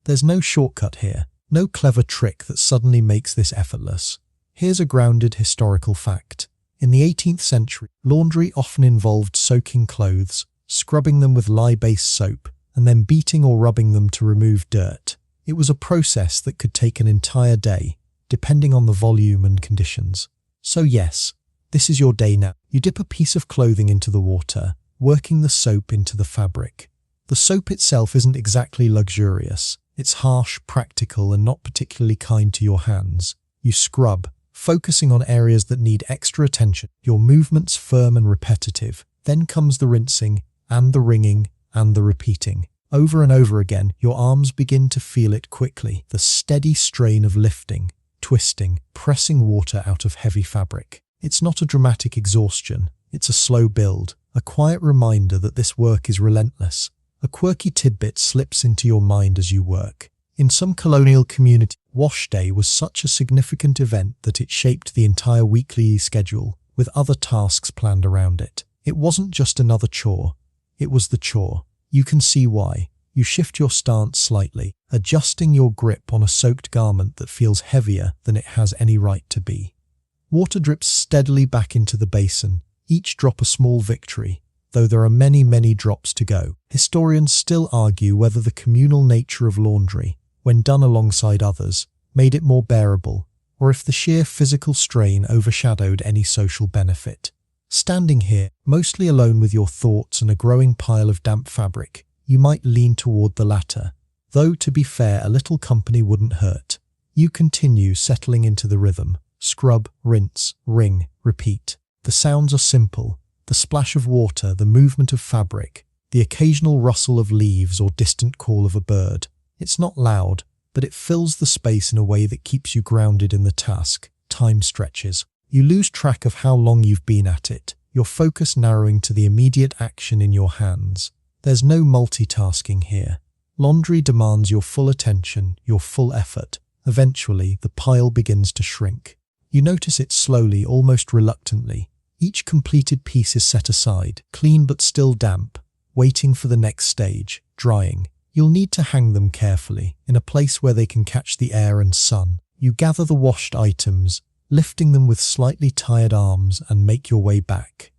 There's no shortcut here, no clever trick that suddenly makes this effortless. Here's a grounded historical fact. In the 18th century, laundry often involved soaking clothes, scrubbing them with lye-based soap, and then beating or rubbing them to remove dirt. It was a process that could take an entire day, depending on the volume and conditions. So yes, this is your day now. You dip a piece of clothing into the water, working the soap into the fabric. The soap itself isn't exactly luxurious. It's harsh, practical, and not particularly kind to your hands. You scrub, focusing on areas that need extra attention, your movements firm and repetitive. Then comes the rinsing, and the wringing, and the repeating. Over and over again, your arms begin to feel it quickly, the steady strain of lifting, twisting, pressing water out of heavy fabric. It's not a dramatic exhaustion, it's a slow build, a quiet reminder that this work is relentless. A quirky tidbit slips into your mind as you work. In some colonial community, wash day was such a significant event that it shaped the entire weekly schedule, with other tasks planned around it. It wasn't just another chore, it was the chore. You can see why. You shift your stance slightly, adjusting your grip on a soaked garment that feels heavier than it has any right to be. Water drips steadily back into the basin, each drop a small victory. Though there are many, many drops to go, historians still argue whether the communal nature of laundry, when done alongside others, made it more bearable, or if the sheer physical strain overshadowed any social benefit. Standing here, mostly alone with your thoughts and a growing pile of damp fabric, you might lean toward the latter, though to be fair, a little company wouldn't hurt. You continue settling into the rhythm. Scrub, rinse, wring, repeat. The sounds are simple. The splash of water, the movement of fabric, the occasional rustle of leaves or distant call of a bird. It's not loud, but it fills the space in a way that keeps you grounded in the task. Time stretches. You lose track of how long you've been at it, your focus narrowing to the immediate action in your hands. There's no multitasking here. Laundry demands your full attention, your full effort. Eventually, the pile begins to shrink. You notice it slowly, almost reluctantly. Each completed piece is set aside, clean but still damp, waiting for the next stage, drying. You'll need to hang them carefully, in a place where they can catch the air and sun. You gather the washed items, lifting them with slightly tired arms, and make your way back.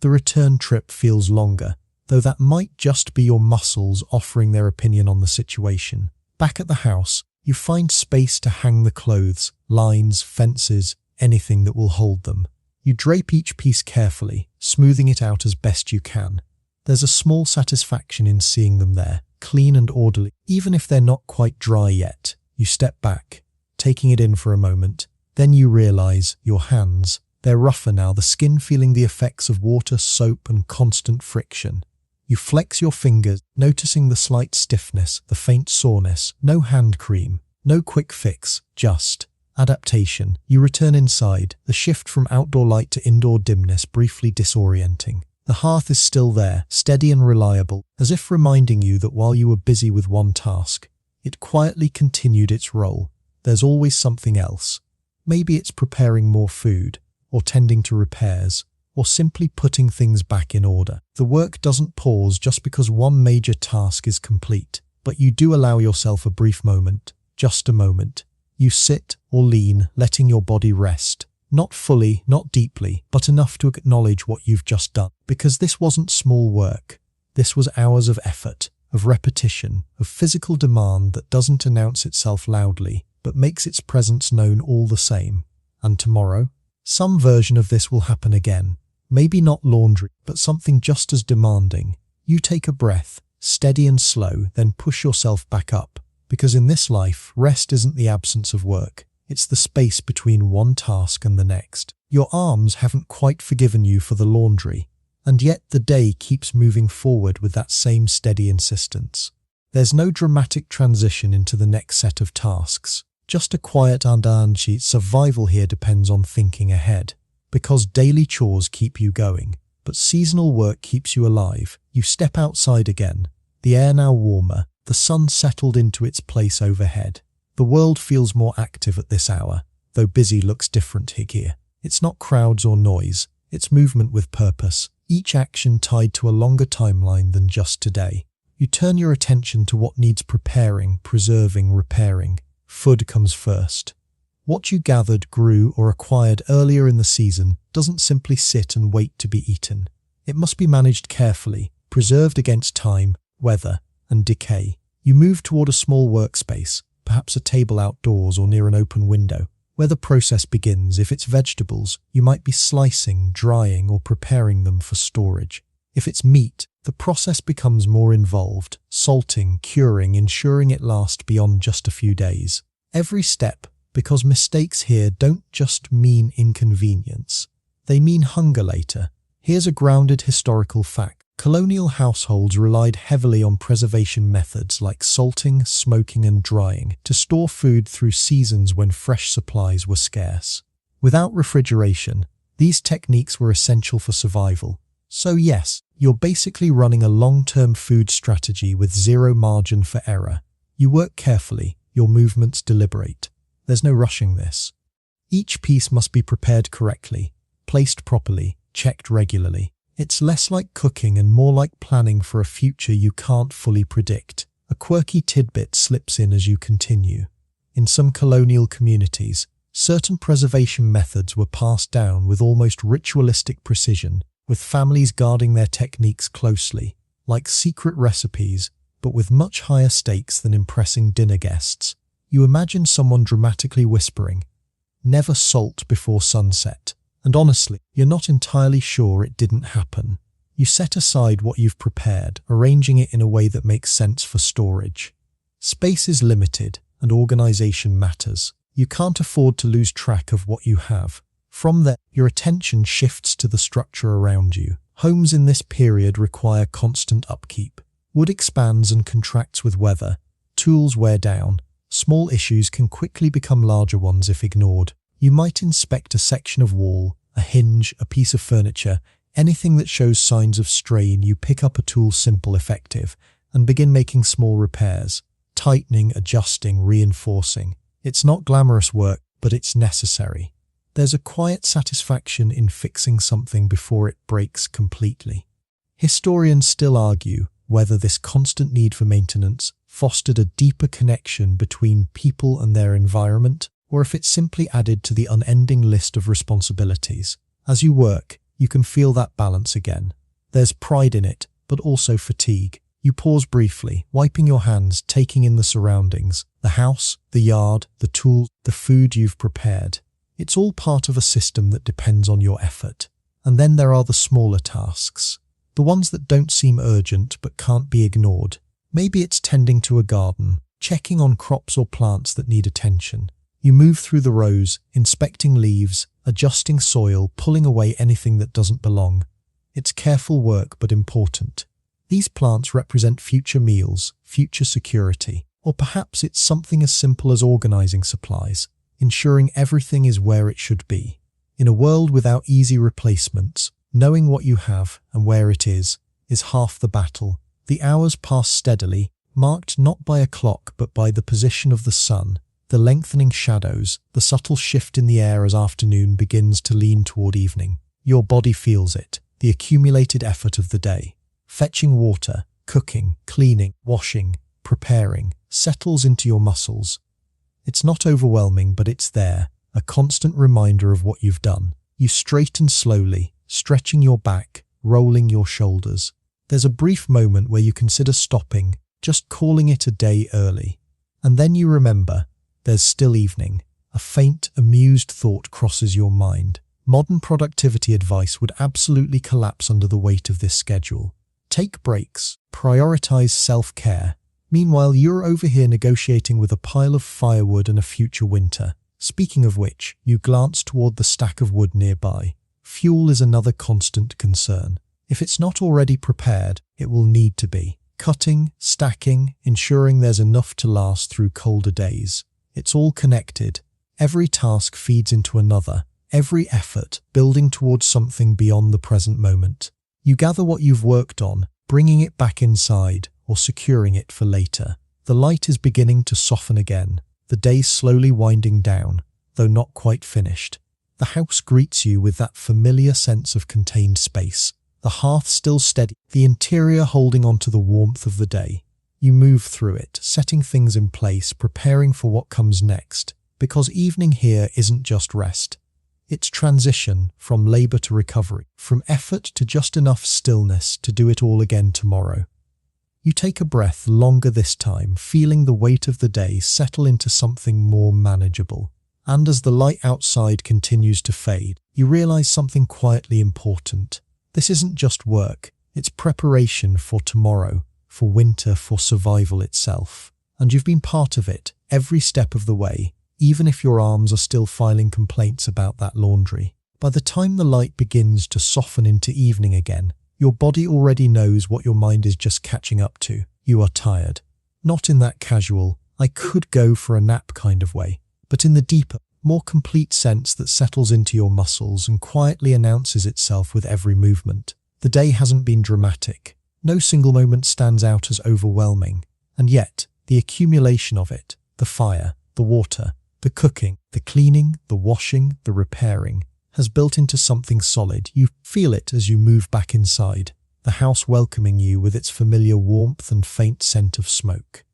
The return trip feels longer, though that might just be your muscles offering their opinion on the situation. Back at the house, you find space to hang the clothes, lines, fences, anything that will hold them. You drape each piece carefully, smoothing it out as best you can. There's a small satisfaction in seeing them there, clean and orderly. Even if they're not quite dry yet, you step back, taking it in for a moment. Then you realize your hands. They're rougher now, the skin feeling the effects of water, soap, and constant friction. You flex your fingers, noticing the slight stiffness, the faint soreness. No hand cream, no quick fix, just adaptation. You return inside, the shift from outdoor light to indoor dimness briefly disorienting. The hearth is still there, steady and reliable, as if reminding you that while you were busy with one task, it quietly continued its role. There's always something else. Maybe it's preparing more food, or tending to repairs, or simply putting things back in order. The work doesn't pause just because one major task is complete, but you do allow yourself a brief moment, just a moment. You sit or lean, letting your body rest. Not fully, not deeply, but enough to acknowledge what you've just done. Because this wasn't small work. This was hours of effort, of repetition, of physical demand that doesn't announce itself loudly, but makes its presence known all the same. And tomorrow, some version of this will happen again. Maybe not laundry, but something just as demanding. You take a breath, steady and slow, then push yourself back up. Because in this life, rest isn't the absence of work. It's the space between one task and the next. Your arms haven't quite forgiven you for the laundry, And yet the day keeps moving forward with that same steady insistence. There's no dramatic transition into the next set of tasks. Just a quiet andanchi. Survival here depends on thinking ahead. Because daily chores keep you going, but seasonal work keeps you alive. You step outside again. The air now warmer, the sun settled into its place overhead. The world feels more active at this hour, though busy looks different here. It's not crowds or noise, it's movement with purpose, each action tied to a longer timeline than just today. You turn your attention to what needs preparing, preserving, repairing. Food comes first. What you gathered, grew, or acquired earlier in the season doesn't simply sit and wait to be eaten. It must be managed carefully, preserved against time, weather, and decay. You move toward a small workspace, perhaps a table outdoors or near an open window, where the process begins. If it's vegetables, you might be slicing, drying, or preparing them for storage. If it's meat, the process becomes more involved, salting, curing, ensuring it lasts beyond just a few days. Every step, because mistakes here don't just mean inconvenience, they mean hunger later. Here's a grounded historical fact. Colonial households relied heavily on preservation methods like salting, smoking, and drying to store food through seasons when fresh supplies were scarce. Without refrigeration, these techniques were essential for survival. So yes, you're basically running a long-term food strategy with zero margin for error. You work carefully, your movements deliberate. There's no rushing this. Each piece must be prepared correctly, placed properly, checked regularly. It's less like cooking and more like planning for a future you can't fully predict. A quirky tidbit slips in as you continue. In some colonial communities, certain preservation methods were passed down with almost ritualistic precision, with families guarding their techniques closely, like secret recipes, but with much higher stakes than impressing dinner guests. You imagine someone dramatically whispering, "Never salt before sunset." And honestly, you're not entirely sure it didn't happen. You set aside what you've prepared, arranging it in a way that makes sense for storage. Space is limited, and organization matters. You can't afford to lose track of what you have. From there, your attention shifts to the structure around you. Homes in this period require constant upkeep. Wood expands and contracts with weather. Tools wear down. Small issues can quickly become larger ones if ignored. You might inspect a section of wall, a hinge, a piece of furniture, anything that shows signs of strain. You pick up a tool, simple, effective, and begin making small repairs, tightening, adjusting, reinforcing. It's not glamorous work, but it's necessary. There's a quiet satisfaction in fixing something before it breaks completely. Historians still argue whether this constant need for maintenance fostered a deeper connection between people and their environment, or if it simply added to the unending list of responsibilities. As you work, you can feel that balance again. There's pride in it, but also fatigue. You pause briefly, wiping your hands, taking in the surroundings, the house, the yard, the tools, the food you've prepared. It's all part of a system that depends on your effort. And then there are the smaller tasks, the ones that don't seem urgent but can't be ignored. Maybe it's tending to a garden, checking on crops or plants that need attention. You move through the rows, inspecting leaves, adjusting soil, pulling away anything that doesn't belong. It's careful work but important. These plants represent future meals, future security, or perhaps it's something as simple as organizing supplies, ensuring everything is where it should be. In a world without easy replacements, knowing what you have and where it is half the battle. The hours pass steadily, marked not by a clock but by the position of the sun, the lengthening shadows, the subtle shift in the air as afternoon begins to lean toward evening. Your body feels it, the accumulated effort of the day. Fetching water, cooking, cleaning, washing, preparing, settles into your muscles. It's not overwhelming, but it's there, a constant reminder of what you've done. You straighten slowly, stretching your back, rolling your shoulders. There's a brief moment where you consider stopping, just calling it a day early. And then you remember, there's still evening. A faint, amused thought crosses your mind. Modern productivity advice would absolutely collapse under the weight of this schedule. Take breaks, prioritize self-care. Meanwhile, you're over here negotiating with a pile of firewood and a future winter. Speaking of which, you glance toward the stack of wood nearby. Fuel is another constant concern. If it's not already prepared, it will need to be. Cutting, stacking, ensuring there's enough to last through colder days. It's all connected. Every task feeds into another, every effort building towards something beyond the present moment. You gather what you've worked on, bringing it back inside or securing it for later. The light is beginning to soften again, the day slowly winding down, though not quite finished. The house greets you with that familiar sense of contained space. The hearth still steady, the interior holding on to the warmth of the day. You move through it, setting things in place, preparing for what comes next. Because evening here isn't just rest. It's transition from labor to recovery, from effort to just enough stillness to do it all again tomorrow. You take a breath longer this time, feeling the weight of the day settle into something more manageable. And as the light outside continues to fade, you realize something quietly important. This isn't just work, it's preparation for tomorrow, for winter, for survival itself. And you've been part of it, every step of the way, even if your arms are still filing complaints about that laundry. By the time the light begins to soften into evening again, your body already knows what your mind is just catching up to. You are tired. Not in that casual, I could go for a nap kind of way, but in the deeper, more complete sense that settles into your muscles and quietly announces itself with every movement. The day hasn't been dramatic. No single moment stands out as overwhelming. And yet, the accumulation of it, the fire, the water, the cooking, the cleaning, the washing, the repairing, has built into something solid. You feel it as you move back inside, the house welcoming you with its familiar warmth and faint scent of smoke.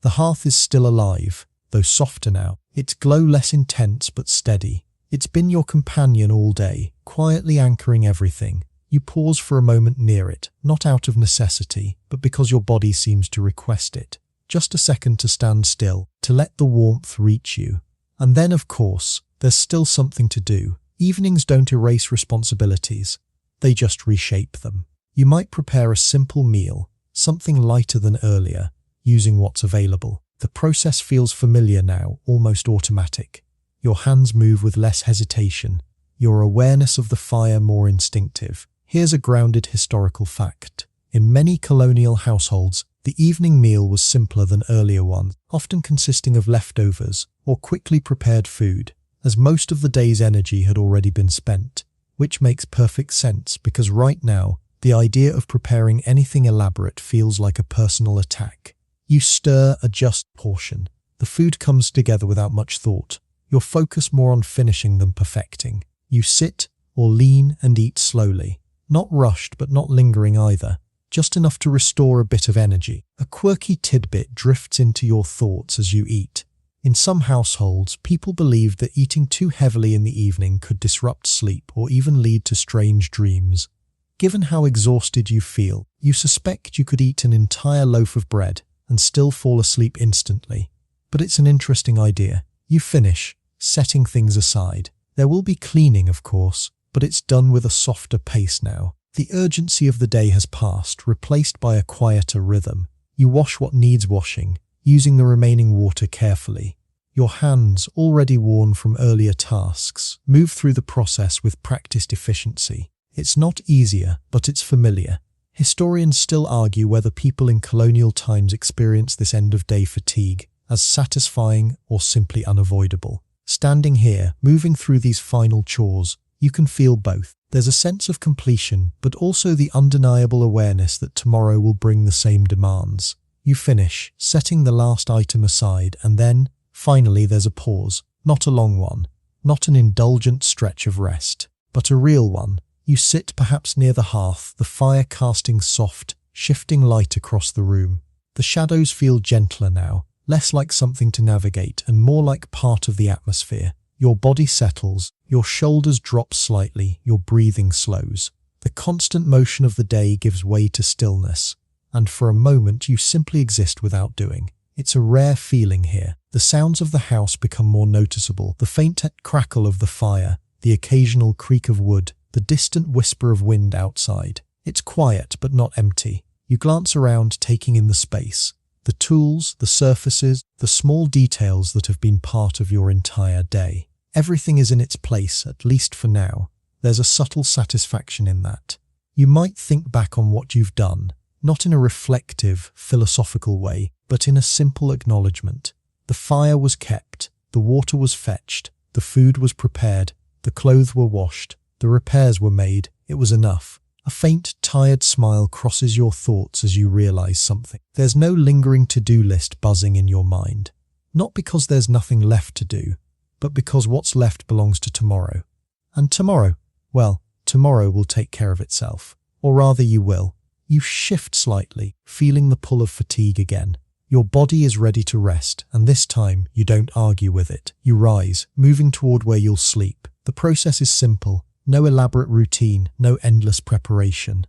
The hearth is still alive, though softer now, its glow less intense but steady. It's been your companion all day, quietly anchoring everything. You pause for a moment near it, not out of necessity, but because your body seems to request it. Just a second to stand still, to let the warmth reach you. And then, of course, there's still something to do. Evenings don't erase responsibilities, they just reshape them. You might prepare a simple meal, something lighter than earlier, using what's available. The process feels familiar now, almost automatic. Your hands move with less hesitation, your awareness of the fire more instinctive. Here's a grounded historical fact. In many colonial households, the evening meal was simpler than earlier ones, often consisting of leftovers or quickly prepared food, as most of the day's energy had already been spent, which makes perfect sense because right now, the idea of preparing anything elaborate feels like a personal attack. You stir, adjust, portion. The food comes together without much thought, your focus more on finishing than perfecting. You sit or lean and eat slowly, not rushed but not lingering either, just enough to restore a bit of energy. A quirky tidbit drifts into your thoughts as you eat. In some households, people believed that eating too heavily in the evening could disrupt sleep or even lead to strange dreams. Given how exhausted you feel, you suspect you could eat an entire loaf of bread and still fall asleep instantly. But it's an interesting idea. You finish, setting things aside. There will be cleaning, of course, but it's done with a softer pace now. The urgency of the day has passed, replaced by a quieter rhythm. You wash what needs washing, using the remaining water carefully. Your hands, already worn from earlier tasks, move through the process with practiced efficiency. It's not easier, but it's familiar. Historians still argue whether people in colonial times experienced this end-of-day fatigue as satisfying or simply unavoidable. Standing here, moving through these final chores, you can feel both. There's a sense of completion, but also the undeniable awareness that tomorrow will bring the same demands. You finish, setting the last item aside, and then, finally, there's a pause. Not a long one, not an indulgent stretch of rest, but a real one. You sit perhaps near the hearth, the fire casting soft, shifting light across the room. The shadows feel gentler now, less like something to navigate and more like part of the atmosphere. Your body settles, your shoulders drop slightly, your breathing slows. The constant motion of the day gives way to stillness, and for a moment you simply exist without doing. It's a rare feeling here. The sounds of the house become more noticeable, the faint crackle of the fire, the occasional creak of wood, the distant whisper of wind outside. It's quiet but not empty. You glance around, taking in the space. The tools, the surfaces, the small details that have been part of your entire day. Everything is in its place, at least for now. There's a subtle satisfaction in that. You might think back on what you've done, not in a reflective, philosophical way, but in a simple acknowledgement. The fire was kept, the water was fetched, the food was prepared, the clothes were washed, the repairs were made. It was enough. A faint, tired smile crosses your thoughts as you realize something. There's no lingering to-do list buzzing in your mind. Not because there's nothing left to do, but because what's left belongs to tomorrow. And tomorrow, well, tomorrow will take care of itself. Or rather, you will. You shift slightly, feeling the pull of fatigue again. Your body is ready to rest, and this time you don't argue with it. You rise, moving toward where you'll sleep. The process is simple. No elaborate routine, no endless preparation.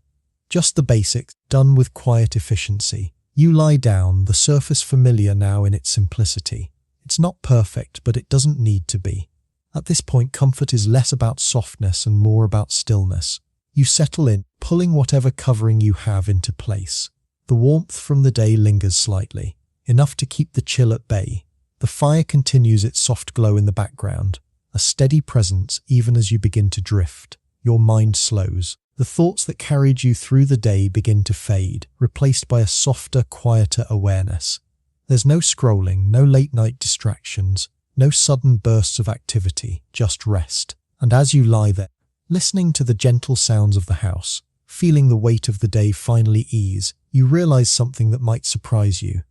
Just the basics, done with quiet efficiency. You lie down, the surface familiar now in its simplicity. It's not perfect, but it doesn't need to be. At this point, comfort is less about softness and more about stillness. You settle in, pulling whatever covering you have into place. The warmth from the day lingers slightly, enough to keep the chill at bay. The fire continues its soft glow in the background. A steady presence even as you begin to drift. Your mind slows. The thoughts that carried you through the day begin to fade, replaced by a softer, quieter awareness. There's no scrolling, no late-night distractions, no sudden bursts of activity, just rest. And as you lie there, listening to the gentle sounds of the house, feeling the weight of the day finally ease, you realize something that might surprise you.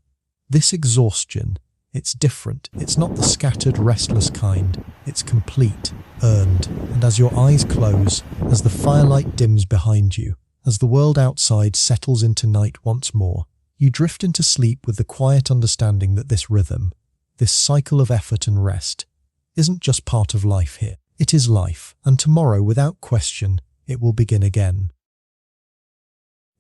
This exhaustion, it's different. It's not the scattered, restless kind. It's complete, earned. And as your eyes close, as the firelight dims behind you, as the world outside settles into night once more, you drift into sleep with the quiet understanding that this rhythm, this cycle of effort and rest, isn't just part of life here. It is life, and tomorrow, without question, it will begin again.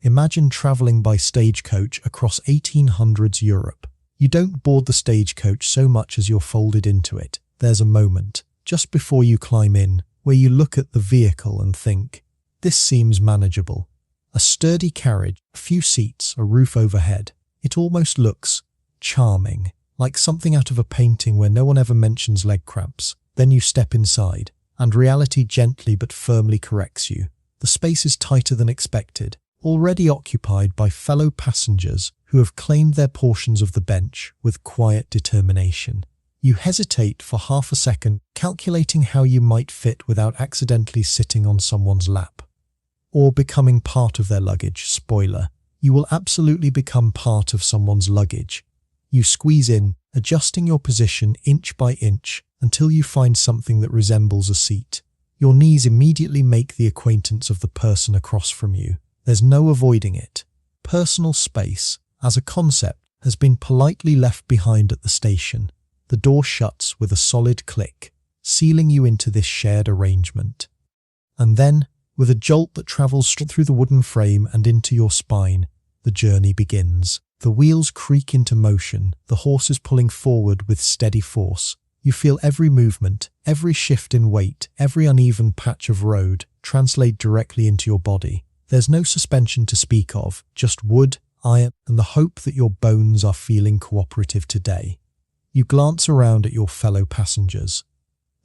Imagine traveling by stagecoach across 1800s Europe. You don't board the stagecoach so much as you're folded into it. There's a moment, just before you climb in, where you look at the vehicle and think, this seems manageable. A sturdy carriage, a few seats, a roof overhead. It almost looks charming, like something out of a painting where no one ever mentions leg cramps. Then you step inside, and reality gently but firmly corrects you. The space is tighter than expected, already occupied by fellow passengers who have claimed their portions of the bench with quiet determination. You hesitate for half a second, calculating how you might fit without accidentally sitting on someone's lap. Or becoming part of their luggage. Spoiler, you will absolutely become part of someone's luggage. You squeeze in, adjusting your position inch by inch until you find something that resembles a seat. Your knees immediately make the acquaintance of the person across from you. There's no avoiding it. Personal space, as a concept, has been politely left behind at the station. The door shuts with a solid click, sealing you into this shared arrangement. And then, with a jolt that travels through the wooden frame and into your spine, the journey begins. The wheels creak into motion, the horses pulling forward with steady force. You feel every movement, every shift in weight, every uneven patch of road translate directly into your body. There's no suspension to speak of, just wood, iron, and the hope that your bones are feeling cooperative today. You glance around at your fellow passengers.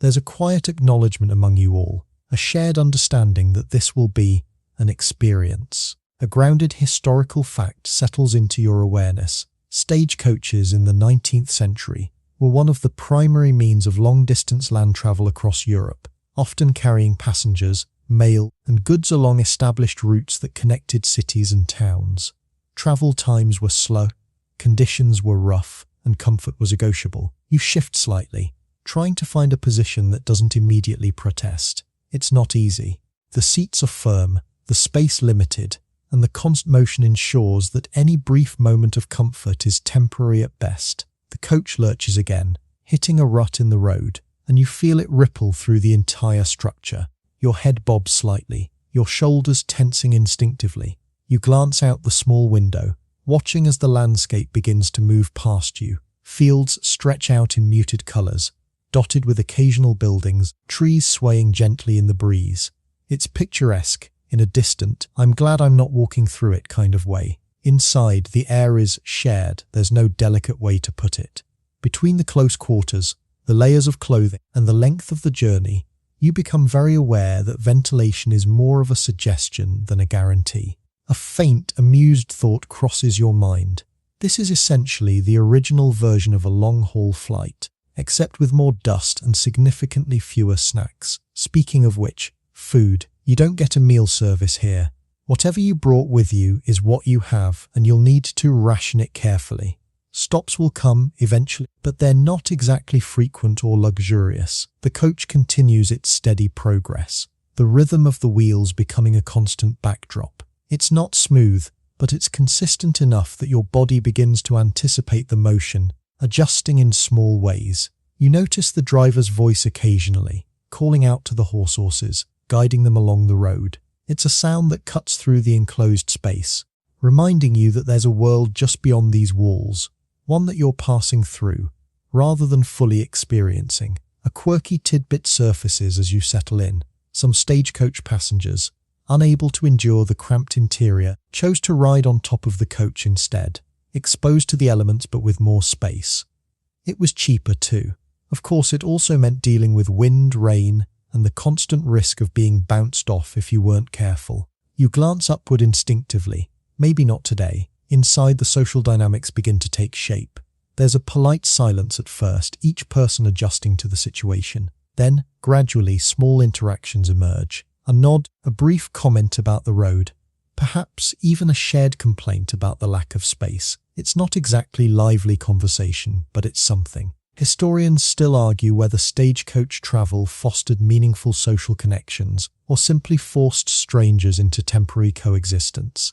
There's a quiet acknowledgement among you all, a shared understanding that this will be an experience. A grounded historical fact settles into your awareness. Stagecoaches in the 19th century were one of the primary means of long-distance land travel across Europe, often carrying passengers, mail, and goods along established routes that connected cities and towns. Travel times were slow, conditions were rough, and comfort was negotiable. You shift slightly, trying to find a position that doesn't immediately protest. It's not easy. The seats are firm, the space limited, and the constant motion ensures that any brief moment of comfort is temporary at best. The coach lurches again, hitting a rut in the road, and you feel it ripple through the entire structure. Your head bobs slightly, your shoulders tensing instinctively. You glance out the small window, watching as the landscape begins to move past you. Fields stretch out in muted colours, dotted with occasional buildings, trees swaying gently in the breeze. It's picturesque, in a distant, I'm glad I'm not walking through it kind of way. Inside, the air is shared, there's no delicate way to put it. Between the close quarters, the layers of clothing, and the length of the journey, you become very aware that ventilation is more of a suggestion than a guarantee. A faint, amused thought crosses your mind. This is essentially the original version of a long-haul flight, except with more dust and significantly fewer snacks. Speaking of which, food. You don't get a meal service here. Whatever you brought with you is what you have, and you'll need to ration it carefully. Stops will come eventually, but they're not exactly frequent or luxurious. The coach continues its steady progress, the rhythm of the wheels becoming a constant backdrop. It's not smooth, but it's consistent enough that your body begins to anticipate the motion, adjusting in small ways. You notice the driver's voice occasionally, calling out to the horses, guiding them along the road. It's a sound that cuts through the enclosed space, reminding you that there's a world just beyond these walls, one that you're passing through, rather than fully experiencing. A quirky tidbit surfaces as you settle in. Some stagecoach passengers, unable to endure the cramped interior, chose to ride on top of the coach instead, exposed to the elements but with more space. It was cheaper too. Of course, it also meant dealing with wind, rain, and the constant risk of being bounced off if you weren't careful. You glance upward instinctively. Maybe not today. Inside, the social dynamics begin to take shape. There's a polite silence at first, each person adjusting to the situation. Then, gradually, small interactions emerge. A nod, a brief comment about the road, perhaps even a shared complaint about the lack of space. It's not exactly lively conversation, but it's something. Historians still argue whether stagecoach travel fostered meaningful social connections or simply forced strangers into temporary coexistence.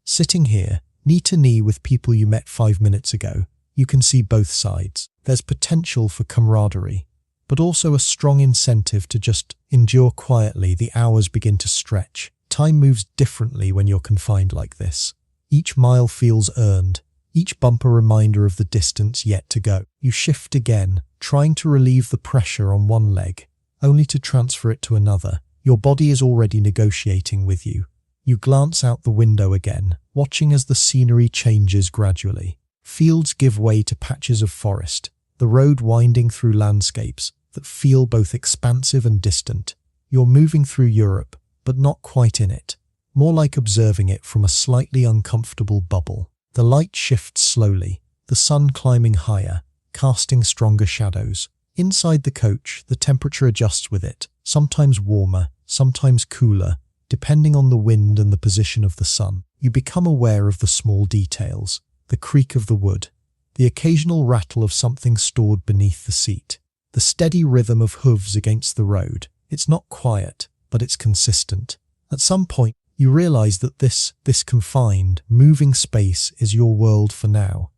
Sitting here, knee to knee with people you met 5 minutes ago, you can see both sides. There's potential for camaraderie, but also a strong incentive to just endure quietly. The hours begin to stretch. Time moves differently when you're confined like this. Each mile feels earned, each bump a reminder of the distance yet to go. You shift again, trying to relieve the pressure on one leg, only to transfer it to another. Your body is already negotiating with you. You glance out the window again, watching as the scenery changes gradually. Fields give way to patches of forest, the road winding through landscapes that feel both expansive and distant. You're moving through Europe, but not quite in it, more like observing it from a slightly uncomfortable bubble. The light shifts slowly, the sun climbing higher, casting stronger shadows. Inside the coach, the temperature adjusts with it, sometimes warmer, sometimes cooler, depending on the wind and the position of the sun. You become aware of the small details, the creak of the wood, the occasional rattle of something stored beneath the seat, the steady rhythm of hooves against the road. It's not quiet, but it's consistent. At some point, you realize that this confined, moving space is your world for now.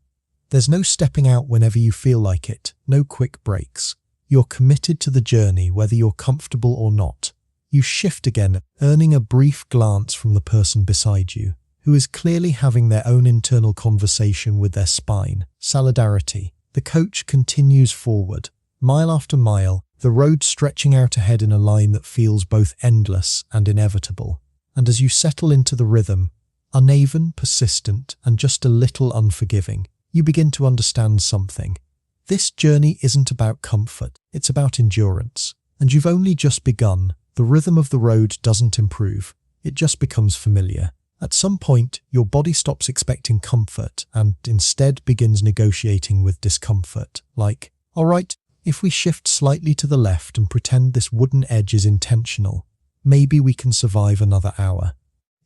There's no stepping out whenever you feel like it, no quick breaks. You're committed to the journey whether you're comfortable or not. You shift again, earning a brief glance from the person beside you, who is clearly having their own internal conversation with their spine. Solidarity. The coach continues forward, mile after mile, the road stretching out ahead in a line that feels both endless and inevitable. And as you settle into the rhythm, uneven, persistent, and just a little unforgiving, you begin to understand something. This journey isn't about comfort, it's about endurance. And you've only just begun. The rhythm of the road doesn't improve, it just becomes familiar. At some point, your body stops expecting comfort and instead begins negotiating with discomfort. Like, all right, if we shift slightly to the left and pretend this wooden edge is intentional, maybe we can survive another hour.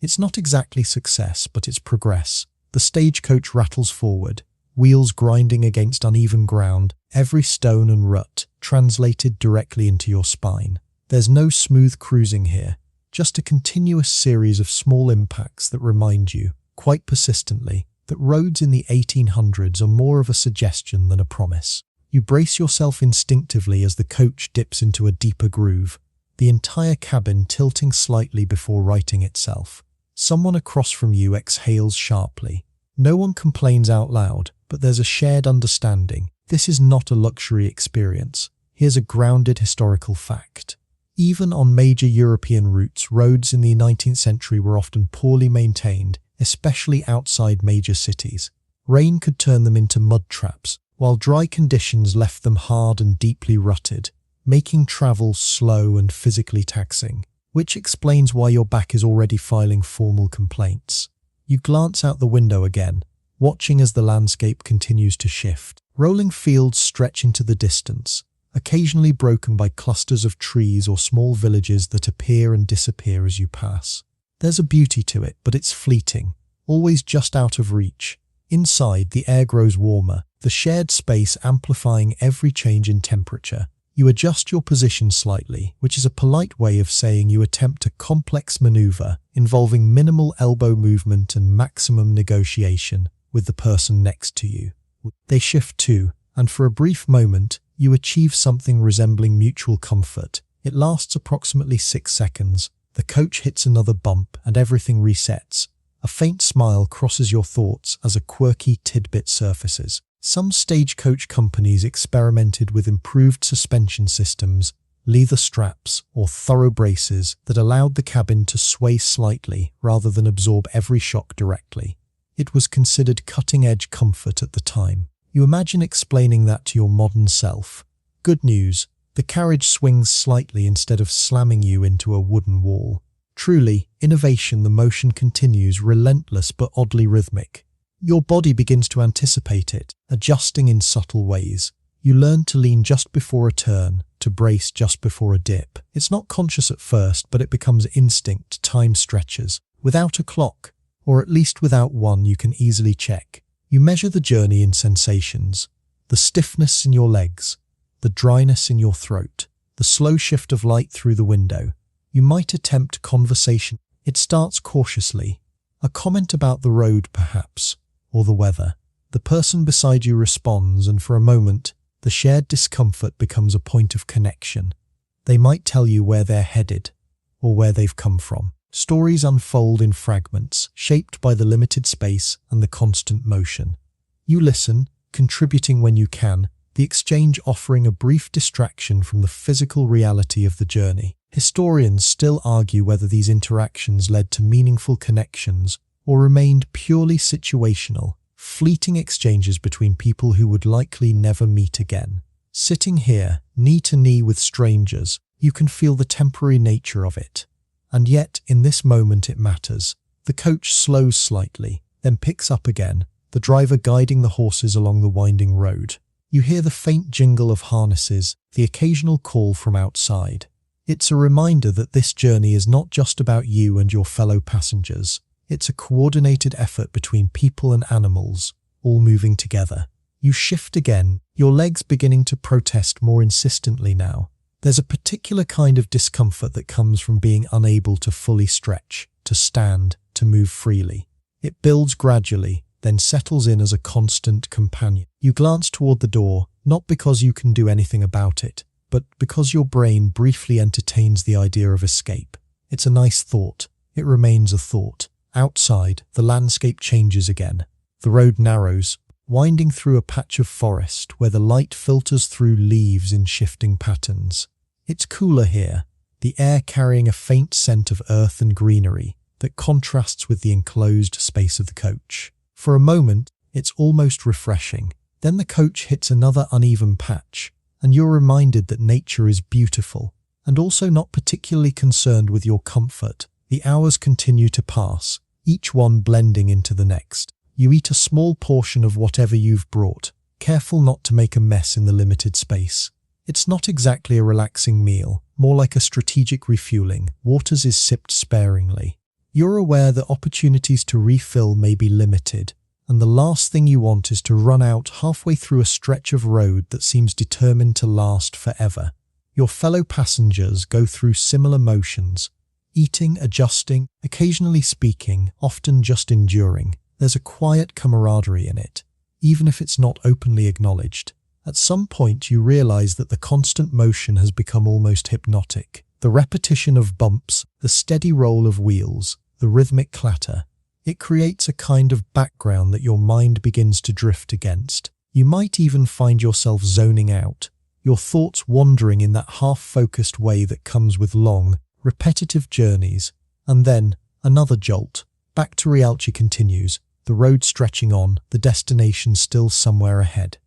It's not exactly success, but it's progress. The stagecoach rattles forward, wheels grinding against uneven ground, every stone and rut translated directly into your spine. There's no smooth cruising here, just a continuous series of small impacts that remind you, quite persistently, that roads in the 1800s are more of a suggestion than a promise. You brace yourself instinctively as the coach dips into a deeper groove, the entire cabin tilting slightly before righting itself. Someone across from you exhales sharply. No one complains out loud, but there's a shared understanding. This is not a luxury experience. Here's a grounded historical fact. Even on major European routes, roads in the 19th century were often poorly maintained, especially outside major cities. Rain could turn them into mud traps, while dry conditions left them hard and deeply rutted. making travel slow and physically taxing, which explains why your back is already filing formal complaints. You glance out the window again, watching as the landscape continues to shift. Rolling fields stretch into the distance, occasionally broken by clusters of trees or small villages that appear and disappear as you pass. There's a beauty to it, but it's fleeting, always just out of reach. Inside, the air grows warmer, the shared space amplifying every change in temperature. You adjust your position slightly, which is a polite way of saying you attempt a complex maneuver involving minimal elbow movement and maximum negotiation with the person next to you. They shift too, and for a brief moment, you achieve something resembling mutual comfort. It lasts approximately 6 seconds. The coach hits another bump and everything resets. A faint smile crosses your thoughts as a quirky tidbit surfaces. Some stagecoach companies experimented with improved suspension systems, leather straps, or thorough braces that allowed the cabin to sway slightly rather than absorb every shock directly. It was considered cutting-edge comfort at the time. You imagine explaining that to your modern self. Good news, the carriage swings slightly instead of slamming you into a wooden wall. Truly, innovation, the motion continues, relentless but oddly rhythmic. Your body begins to anticipate it, adjusting in subtle ways. You learn to lean just before a turn, to brace just before a dip. It's not conscious at first, but it becomes instinct. Time stretches. Without a clock, or at least without one you can easily check. You measure the journey in sensations. The stiffness in your legs, the dryness in your throat, the slow shift of light through the window. You might attempt conversation. It starts cautiously. A comment about the road, perhaps, or the weather. The person beside you responds, and for a moment, the shared discomfort becomes a point of connection. They might tell you where they're headed, or where they've come from. Stories unfold in fragments, shaped by the limited space and the constant motion. You listen, contributing when you can, the exchange offering a brief distraction from the physical reality of the journey. Historians still argue whether these interactions led to meaningful connections or remained purely situational, fleeting exchanges between people who would likely never meet again. Sitting here, knee to knee with strangers, you can feel the temporary nature of it. And yet, in this moment it matters. The coach slows slightly, then picks up again, the driver guiding the horses along the winding road. You hear the faint jingle of harnesses, the occasional call from outside. It's a reminder that this journey is not just about you and your fellow passengers. It's a coordinated effort between people and animals, all moving together. You shift again, your legs beginning to protest more insistently now. There's a particular kind of discomfort that comes from being unable to fully stretch, to stand, to move freely. It builds gradually, then settles in as a constant companion. You glance toward the door, not because you can do anything about it, but because your brain briefly entertains the idea of escape. It's a nice thought. It remains a thought. Outside, the landscape changes again. The road narrows, winding through a patch of forest where the light filters through leaves in shifting patterns. It's cooler here, the air carrying a faint scent of earth and greenery that contrasts with the enclosed space of the coach. For a moment, it's almost refreshing. Then the coach hits another uneven patch, and you're reminded that nature is beautiful, and also not particularly concerned with your comfort. The hours continue to pass, each one blending into the next. You eat a small portion of whatever you've brought, careful not to make a mess in the limited space. It's not exactly a relaxing meal, more like a strategic refueling. Waters is sipped sparingly. You're aware that opportunities to refill may be limited, and the last thing you want is to run out halfway through a stretch of road that seems determined to last forever. Your fellow passengers go through similar motions, eating, adjusting, occasionally speaking, often just enduring. There's a quiet camaraderie in it, even if it's not openly acknowledged. At some point you realize that the constant motion has become almost hypnotic. The repetition of bumps, the steady roll of wheels, the rhythmic clatter. It creates a kind of background that your mind begins to drift against. You might even find yourself zoning out, your thoughts wandering in that half-focused way that comes with long, repetitive journeys. And then, another jolt. Back to reality continues, the road stretching on, the destination still somewhere ahead.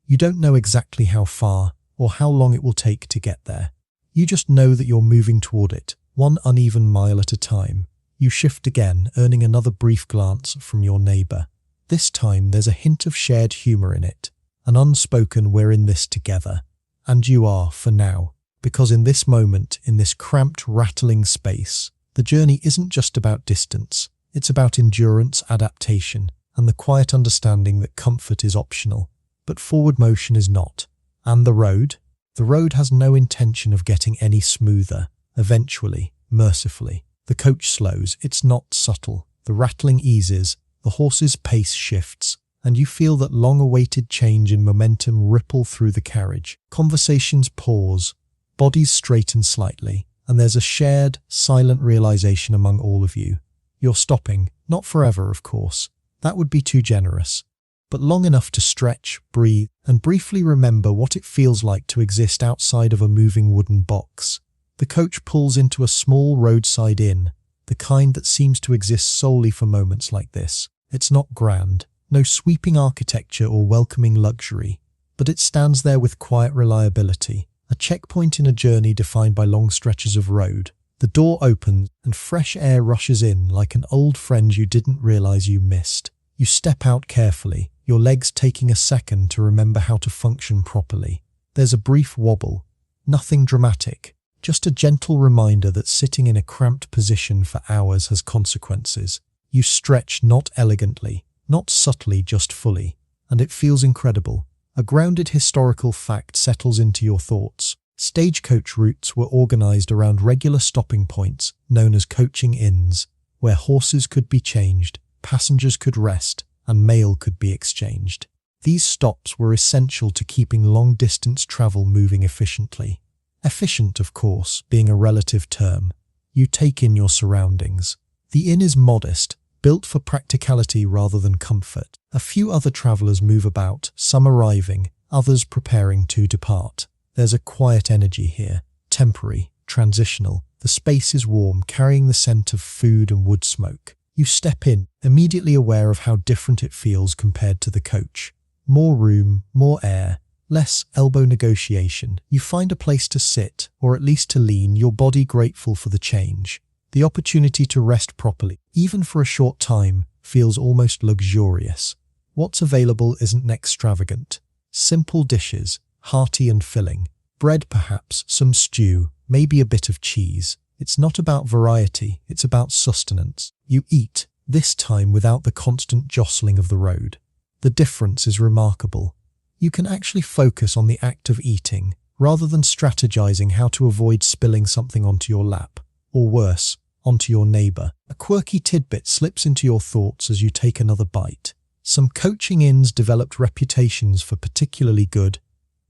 You don't know exactly how far, or how long it will take to get there. You just know that you're moving toward it, one uneven mile at a time. You shift again, earning another brief glance from your neighbour. This time there's a hint of shared humour in it, an unspoken "we're in this together." And you are, for now, because in this moment, in this cramped, rattling space, the journey isn't just about distance, it's about endurance, adaptation, and the quiet understanding that comfort is optional, but forward motion is not. And the road? The road has no intention of getting any smoother. Eventually, mercifully, the coach slows. It's not subtle. The rattling eases, the horse's pace shifts, and you feel that long-awaited change in momentum ripple through the carriage. Conversations pause, bodies straighten slightly, and there's a shared, silent realization among all of you. You're stopping, not forever, of course. That would be too generous. But long enough to stretch, breathe, and briefly remember what it feels like to exist outside of a moving wooden box. The coach pulls into a small roadside inn, the kind that seems to exist solely for moments like this. It's not grand, no sweeping architecture or welcoming luxury, but it stands there with quiet reliability, a checkpoint in a journey defined by long stretches of road. The door opens and fresh air rushes in like an old friend you didn't realize you missed. You step out carefully, your legs taking a second to remember how to function properly. There's a brief wobble, nothing dramatic, just a gentle reminder that sitting in a cramped position for hours has consequences. You stretch not elegantly, not subtly, just fully, and it feels incredible. A grounded historical fact settles into your thoughts. Stagecoach routes were organized around regular stopping points known as coaching inns, where horses could be changed, passengers could rest, and mail could be exchanged. These stops were essential to keeping long-distance travel moving efficiently. Efficient, of course, being a relative term. You take in your surroundings. The inn is modest, built for practicality rather than comfort. A few other travellers move about, some arriving, others preparing to depart. There's a quiet energy here, temporary, transitional. The space is warm, carrying the scent of food and wood smoke. You step in, immediately aware of how different it feels compared to the coach. More room, more air, less elbow negotiation. You find a place to sit, or at least to lean, your body grateful for the change. The opportunity to rest properly, even for a short time, feels almost luxurious. What's available isn't extravagant. Simple dishes, hearty and filling. Bread perhaps, some stew, maybe a bit of cheese. It's not about variety, it's about sustenance. You eat, this time without the constant jostling of the road. The difference is remarkable. You can actually focus on the act of eating, rather than strategizing how to avoid spilling something onto your lap, or worse, onto your neighbour. A quirky tidbit slips into your thoughts as you take another bite. Some coaching inns developed reputations for particularly good,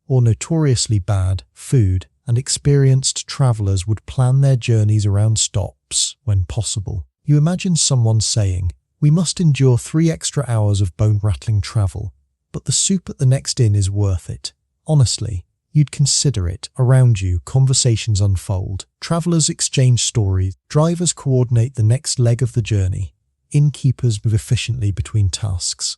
or notoriously bad, food, and experienced travellers would plan their journeys around stops when possible. You imagine someone saying, "We must endure 3 extra hours of bone-rattling travel, but the soup at the next inn is worth it." Honestly, you'd consider it. Around you, conversations unfold. Travellers exchange stories. Drivers coordinate the next leg of the journey. Innkeepers move efficiently between tasks.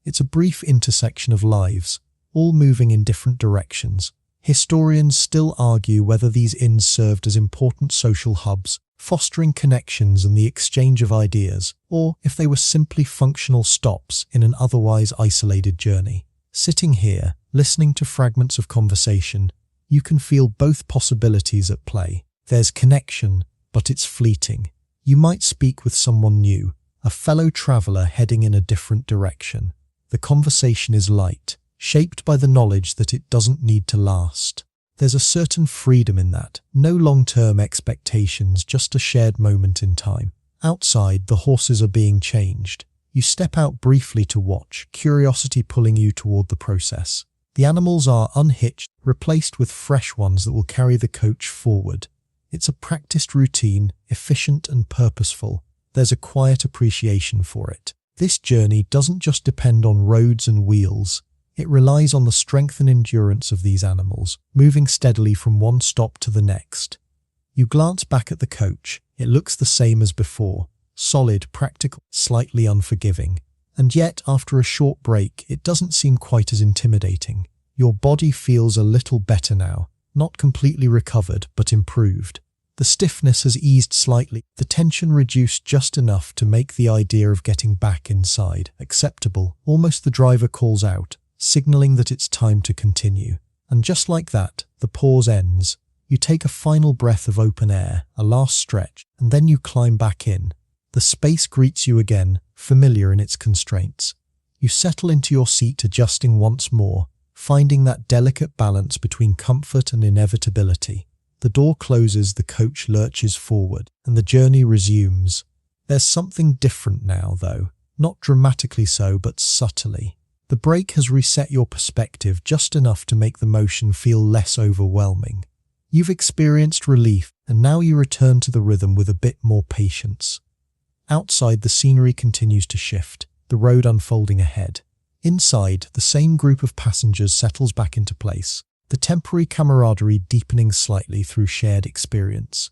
It's a brief intersection of lives, all moving in different directions. Historians still argue whether these inns served as important social hubs, fostering connections and the exchange of ideas, or if they were simply functional stops in an otherwise isolated journey. Sitting here, listening to fragments of conversation, you can feel both possibilities at play. There's connection, but it's fleeting. You might speak with someone new, a fellow traveller heading in a different direction. The conversation is light, shaped by the knowledge that it doesn't need to last. There's a certain freedom in that. No long-term expectations, just a shared moment in time. Outside, the horses are being changed. You step out briefly to watch, curiosity pulling you toward the process. The animals are unhitched, replaced with fresh ones that will carry the coach forward. It's a practiced routine, efficient and purposeful. There's a quiet appreciation for it. This journey doesn't just depend on roads and wheels. It relies on the strength and endurance of these animals, moving steadily from one stop to the next. You glance back at the coach. It looks the same as before. Solid, practical, slightly unforgiving. And yet, after a short break, it doesn't seem quite as intimidating. Your body feels a little better now, not completely recovered, but improved. The stiffness has eased slightly, the tension reduced just enough to make the idea of getting back inside acceptable. Almost the driver calls out, signaling that it's time to continue. And just like that, the pause ends. You take a final breath of open air, a last stretch, and then you climb back in. The space greets you again, familiar in its constraints. You settle into your seat, adjusting once more, finding that delicate balance between comfort and inevitability. The door closes, the coach lurches forward, and the journey resumes. There's something different now, though. Not dramatically so, but subtly. The brake has reset your perspective just enough to make the motion feel less overwhelming. You've experienced relief, and now you return to the rhythm with a bit more patience. Outside, the scenery continues to shift, the road unfolding ahead. Inside, the same group of passengers settles back into place, the temporary camaraderie deepening slightly through shared experience.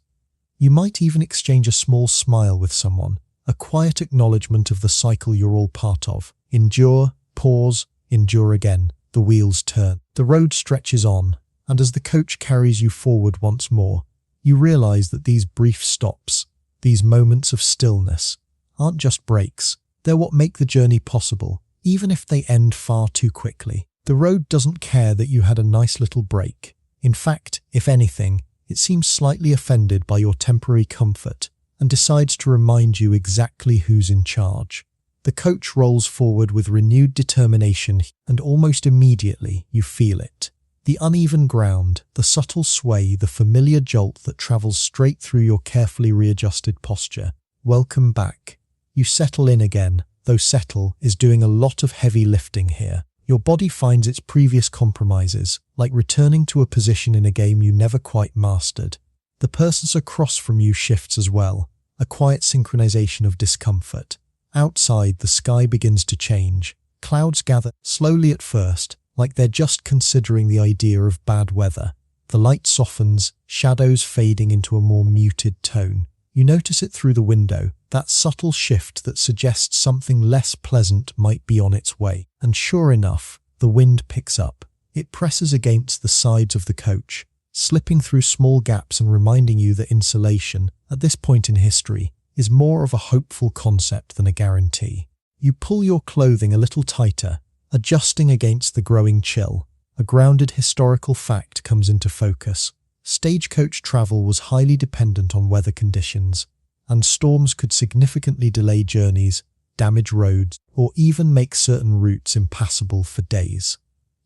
You might even exchange a small smile with someone, a quiet acknowledgement of the cycle you're all part of. Endure, pause, endure again. The wheels turn. The road stretches on, and as the coach carries you forward once more, you realize that these brief stops, these moments of stillness, aren't just breaks. They're what make the journey possible, even if they end far too quickly. The road doesn't care that you had a nice little break. In fact, if anything, it seems slightly offended by your temporary comfort and decides to remind you exactly who's in charge. The coach rolls forward with renewed determination, and almost immediately you feel it. The uneven ground, the subtle sway, the familiar jolt that travels straight through your carefully readjusted posture. Welcome back. You settle in again, though settle is doing a lot of heavy lifting here. Your body finds its previous compromises, like returning to a position in a game you never quite mastered. The person across from you shifts as well, a quiet synchronization of discomfort. Outside, the sky begins to change. Clouds gather, slowly at first, like they're just considering the idea of bad weather. The light softens, shadows fading into a more muted tone. You notice it through the window, that subtle shift that suggests something less pleasant might be on its way. And sure enough, the wind picks up. It presses against the sides of the coach, slipping through small gaps and reminding you that insulation, at this point in history, is more of a hopeful concept than a guarantee. You pull your clothing a little tighter, adjusting against the growing chill. A grounded historical fact comes into focus. Stagecoach travel was highly dependent on weather conditions, and storms could significantly delay journeys, damage roads, or even make certain routes impassable for days.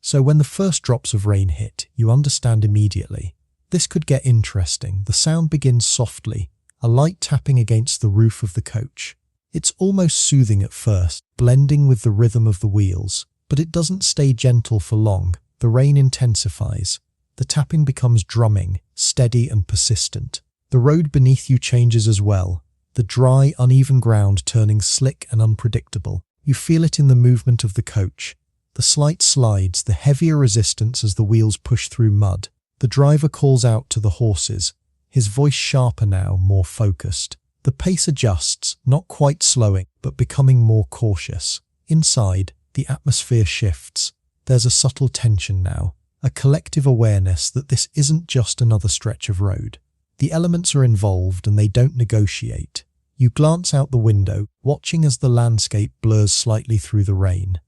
So when the first drops of rain hit, you understand immediately. This could get interesting. The sound begins softly, a light tapping against the roof of the coach. It's almost soothing at first, blending with the rhythm of the wheels, but it doesn't stay gentle for long. The rain intensifies. The tapping becomes drumming, steady and persistent. The road beneath you changes as well, the dry, uneven ground turning slick and unpredictable. You feel it in the movement of the coach, the slight slides, the heavier resistance as the wheels push through mud. The driver calls out to the horses, his voice sharper now, more focused. The pace adjusts, not quite slowing, but becoming more cautious. Inside, the atmosphere shifts. There's a subtle tension now, a collective awareness that this isn't just another stretch of road. The elements are involved and they don't negotiate. You glance out the window, watching as the landscape blurs slightly through the rain.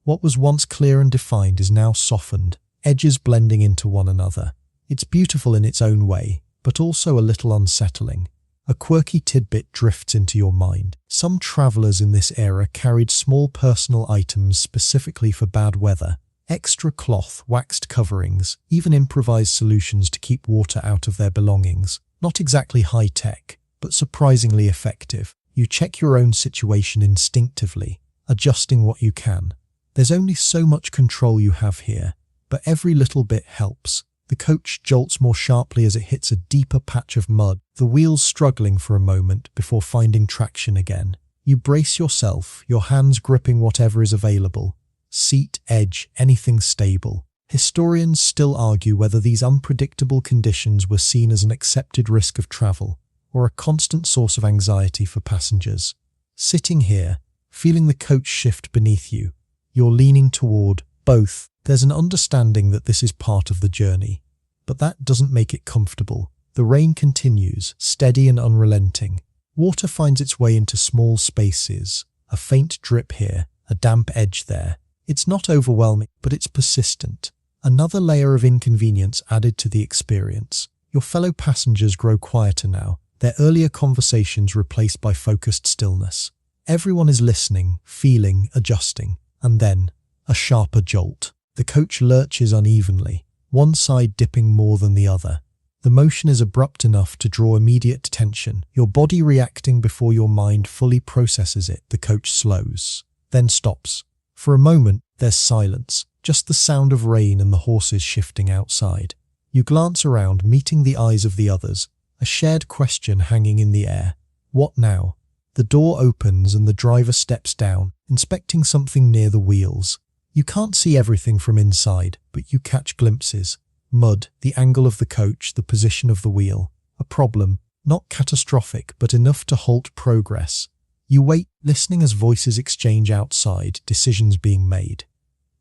What was once clear and defined is now softened, edges blending into one another. It's beautiful in its own way, but also a little unsettling. A quirky tidbit drifts into your mind. Some travelers in this era carried small personal items specifically for bad weather. Extra cloth, waxed coverings, even improvised solutions to keep water out of their belongings. Not exactly high-tech, but surprisingly effective. You check your own situation instinctively, adjusting what you can. There's only so much control you have here, but every little bit helps. The coach jolts more sharply as it hits a deeper patch of mud, the wheels struggling for a moment before finding traction again. You brace yourself, your hands gripping whatever is available. Seat, edge, anything stable. Historians still argue whether these unpredictable conditions were seen as an accepted risk of travel or a constant source of anxiety for passengers. Sitting here, feeling the coach shift beneath you, you're leaning toward both. There's an understanding that this is part of the journey, but that doesn't make it comfortable. The rain continues, steady and unrelenting. Water finds its way into small spaces, a faint drip here, a damp edge there. It's not overwhelming, but it's persistent. Another layer of inconvenience added to the experience. Your fellow passengers grow quieter now, their earlier conversations replaced by focused stillness. Everyone is listening, feeling, adjusting, and then a sharper jolt. The coach lurches unevenly, one side dipping more than the other. The motion is abrupt enough to draw immediate attention, your body reacting before your mind fully processes it. The coach slows, then stops. For a moment, there's silence, just the sound of rain and the horses shifting outside. You glance around, meeting the eyes of the others, a shared question hanging in the air. What now? The door opens and the driver steps down, inspecting something near the wheels. You can't see everything from inside, but you catch glimpses. Mud, the angle of the coach, the position of the wheel. A problem, not catastrophic, but enough to halt progress. You wait, listening as voices exchange outside, decisions being made.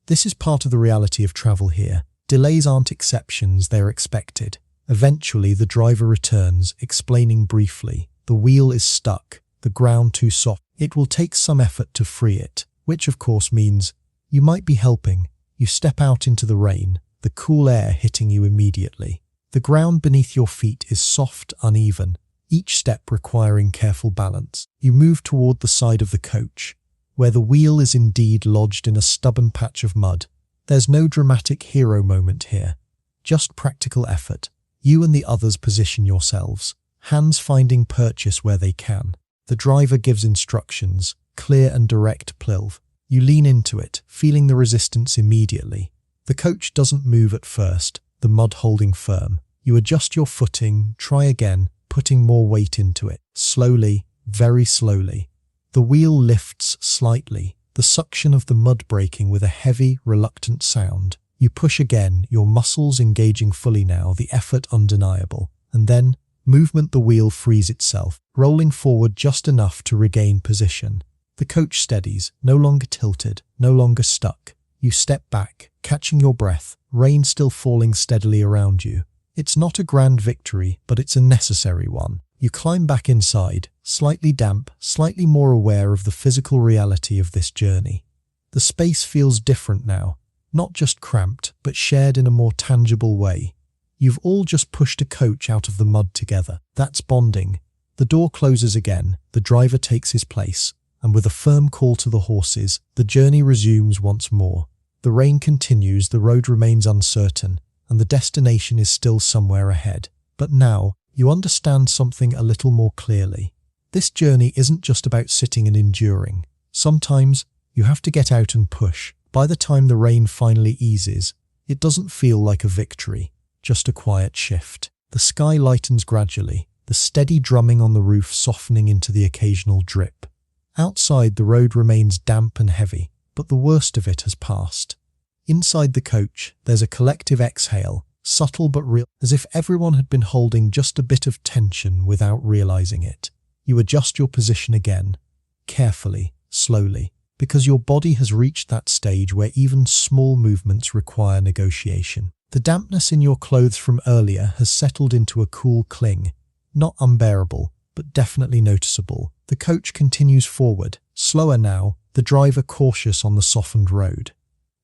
This is part of the reality of travel here. Delays aren't exceptions, they're expected. Eventually, the driver returns, explaining briefly. The wheel is stuck, the ground too soft. It will take some effort to free it, which of course means you might be helping. You step out into the rain, the cool air hitting you immediately. The ground beneath your feet is soft, uneven, each step requiring careful balance. You move toward the side of the coach, where the wheel is indeed lodged in a stubborn patch of mud. There's no dramatic hero moment here, just practical effort. You and the others position yourselves, hands finding purchase where they can. The driver gives instructions, clear and direct plilv. You lean into it, feeling the resistance immediately. The coach doesn't move at first, the mud holding firm. You adjust your footing, try again, putting more weight into it. Slowly, very slowly. The wheel lifts slightly, the suction of the mud breaking with a heavy, reluctant sound. You push again, your muscles engaging fully now, the effort undeniable. And then, movement, the wheel frees itself, rolling forward just enough to regain position. The coach steadies, no longer tilted, no longer stuck. You step back, catching your breath, rain still falling steadily around you. It's not a grand victory, but it's a necessary one. You climb back inside, slightly damp, slightly more aware of the physical reality of this journey. The space feels different now, not just cramped, but shared in a more tangible way. You've all just pushed a coach out of the mud together. That's bonding. The door closes again, the driver takes his place, and with a firm call to the horses, the journey resumes once more. The rain continues, the road remains uncertain, and the destination is still somewhere ahead. But now, you understand something a little more clearly. This journey isn't just about sitting and enduring. Sometimes, you have to get out and push. By the time the rain finally eases, it doesn't feel like a victory, just a quiet shift. The sky lightens gradually, the steady drumming on the roof softening into the occasional drip. Outside, the road remains damp and heavy, but the worst of it has passed. Inside the coach, there's a collective exhale, subtle but real, as if everyone had been holding just a bit of tension without realizing it. You adjust your position again, carefully, slowly, because your body has reached that stage where even small movements require negotiation. The dampness in your clothes from earlier has settled into a cool cling, not unbearable, but definitely noticeable. The coach continues forward, slower now, the driver cautious on the softened road.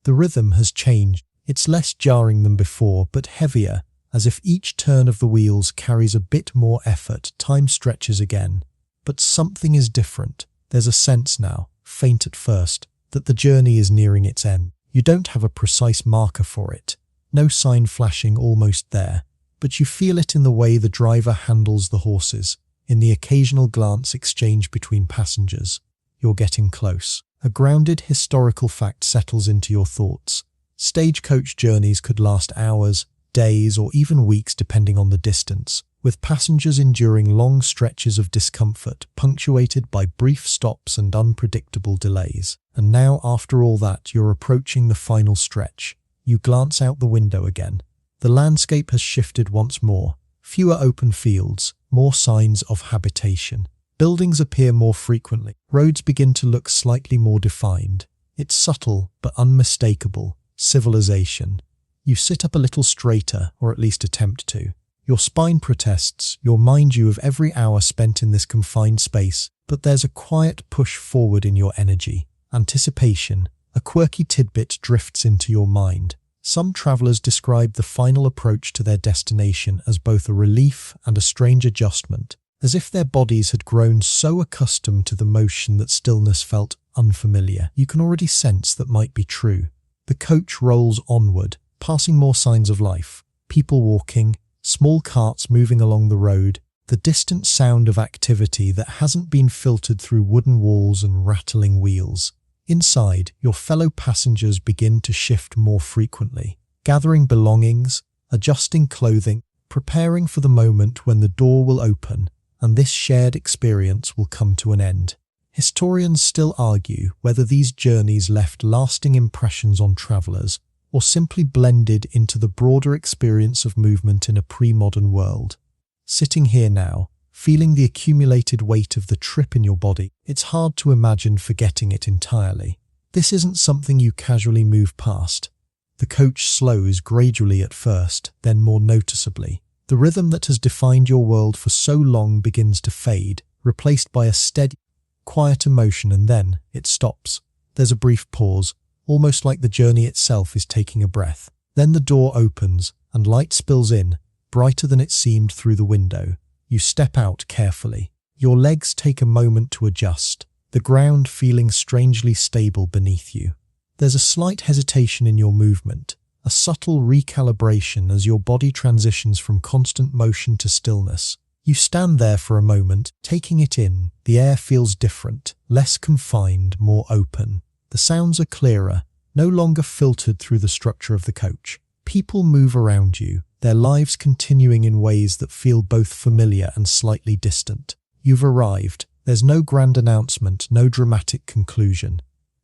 The rhythm has changed. It's less jarring than before, but heavier, as if each turn of the wheels carries a bit more effort. Time stretches again. But something is different. There's a sense now, faint at first, that the journey is nearing its end. You don't have a precise marker for it. No sign flashing almost there. But you feel it in the way the driver handles the horses, in the occasional glance exchanged between passengers. You're getting close. A grounded historical fact settles into your thoughts. Stagecoach journeys could last hours, days, or even weeks depending on the distance, with passengers enduring long stretches of discomfort punctuated by brief stops and unpredictable delays. And now, after all that, you're approaching the final stretch. You glance out the window again. The landscape has shifted once more. Fewer open fields, more signs of habitation. Buildings appear more frequently. Roads begin to look slightly more defined. It's subtle but unmistakable. civilization. You sit up a little straighter, or at least attempt to. Your spine protests, you remind you of every hour spent in this confined space, but there's a quiet push forward in your energy. Anticipation. A quirky tidbit drifts into your mind. Some travelers describe the final approach to their destination as both a relief and a strange adjustment, as if their bodies had grown so accustomed to the motion that stillness felt unfamiliar. You can already sense that might be true. The coach rolls onward, passing more signs of life. People walking, small carts moving along the road, the distant sound of activity that hasn't been filtered through wooden walls and rattling wheels. Inside, your fellow passengers begin to shift more frequently, gathering belongings, adjusting clothing, preparing for the moment when the door will open and this shared experience will come to an end. Historians still argue whether these journeys left lasting impressions on travelers or simply blended into the broader experience of movement in a pre-modern world. Sitting here now, feeling the accumulated weight of the trip in your body, it's hard to imagine forgetting it entirely. This isn't something you casually move past. The coach slows gradually at first, then more noticeably. The rhythm that has defined your world for so long begins to fade, replaced by a steady, quiet emotion, and then it stops. There's a brief pause, almost like the journey itself is taking a breath. Then the door opens, and light spills in, brighter than it seemed through the window. You step out carefully. Your legs take a moment to adjust, the ground feeling strangely stable beneath you. There's a slight hesitation in your movement, a subtle recalibration as your body transitions from constant motion to stillness. You stand there for a moment, taking it in. The air feels different, less confined, more open. The sounds are clearer, no longer filtered through the structure of the coach. People move around you, their lives continuing in ways that feel both familiar and slightly distant. You've arrived. There's no grand announcement, no dramatic conclusion.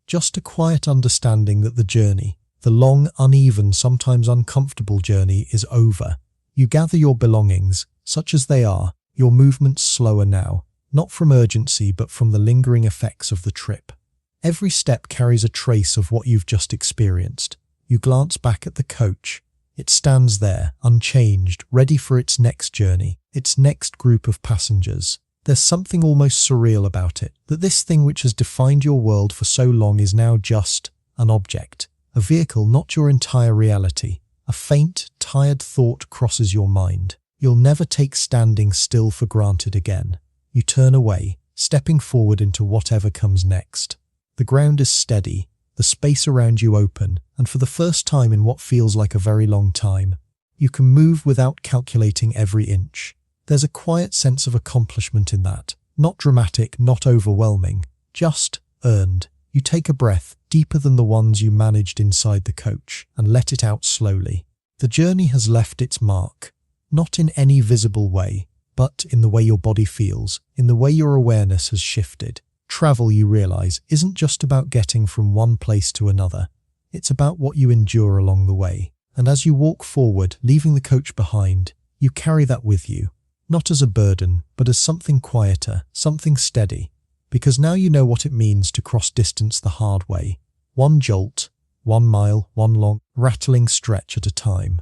Just a quiet understanding that the journey, the long, uneven, sometimes uncomfortable journey, is over. You gather your belongings, such as they are, your movements slower now, not from urgency but from the lingering effects of the trip. Every step carries a trace of what you've just experienced. You glance back at the coach. It stands there, unchanged, ready for its next journey, its next group of passengers. There's something almost surreal about it, that this thing which has defined your world for so long is now just an object, a vehicle, not your entire reality. A faint, tired thought crosses your mind. You'll never take standing still for granted again. You turn away, stepping forward into whatever comes next. The ground is steady, the space around you open, and for the first time in what feels like a very long time, you can move without calculating every inch. There's a quiet sense of accomplishment in that. Not dramatic, not overwhelming, just earned. You take a breath, deeper than the ones you managed inside the coach, and let it out slowly. The journey has left its mark, not in any visible way, but in the way your body feels, in the way your awareness has shifted. Travel, you realize, isn't just about getting from one place to another. It's about what you endure along the way. And as you walk forward, leaving the coach behind, you carry that with you, not as a burden, but as something quieter, something steady. Because now you know what it means to cross distance the hard way. One jolt, 1 mile, one long, rattling stretch at a time.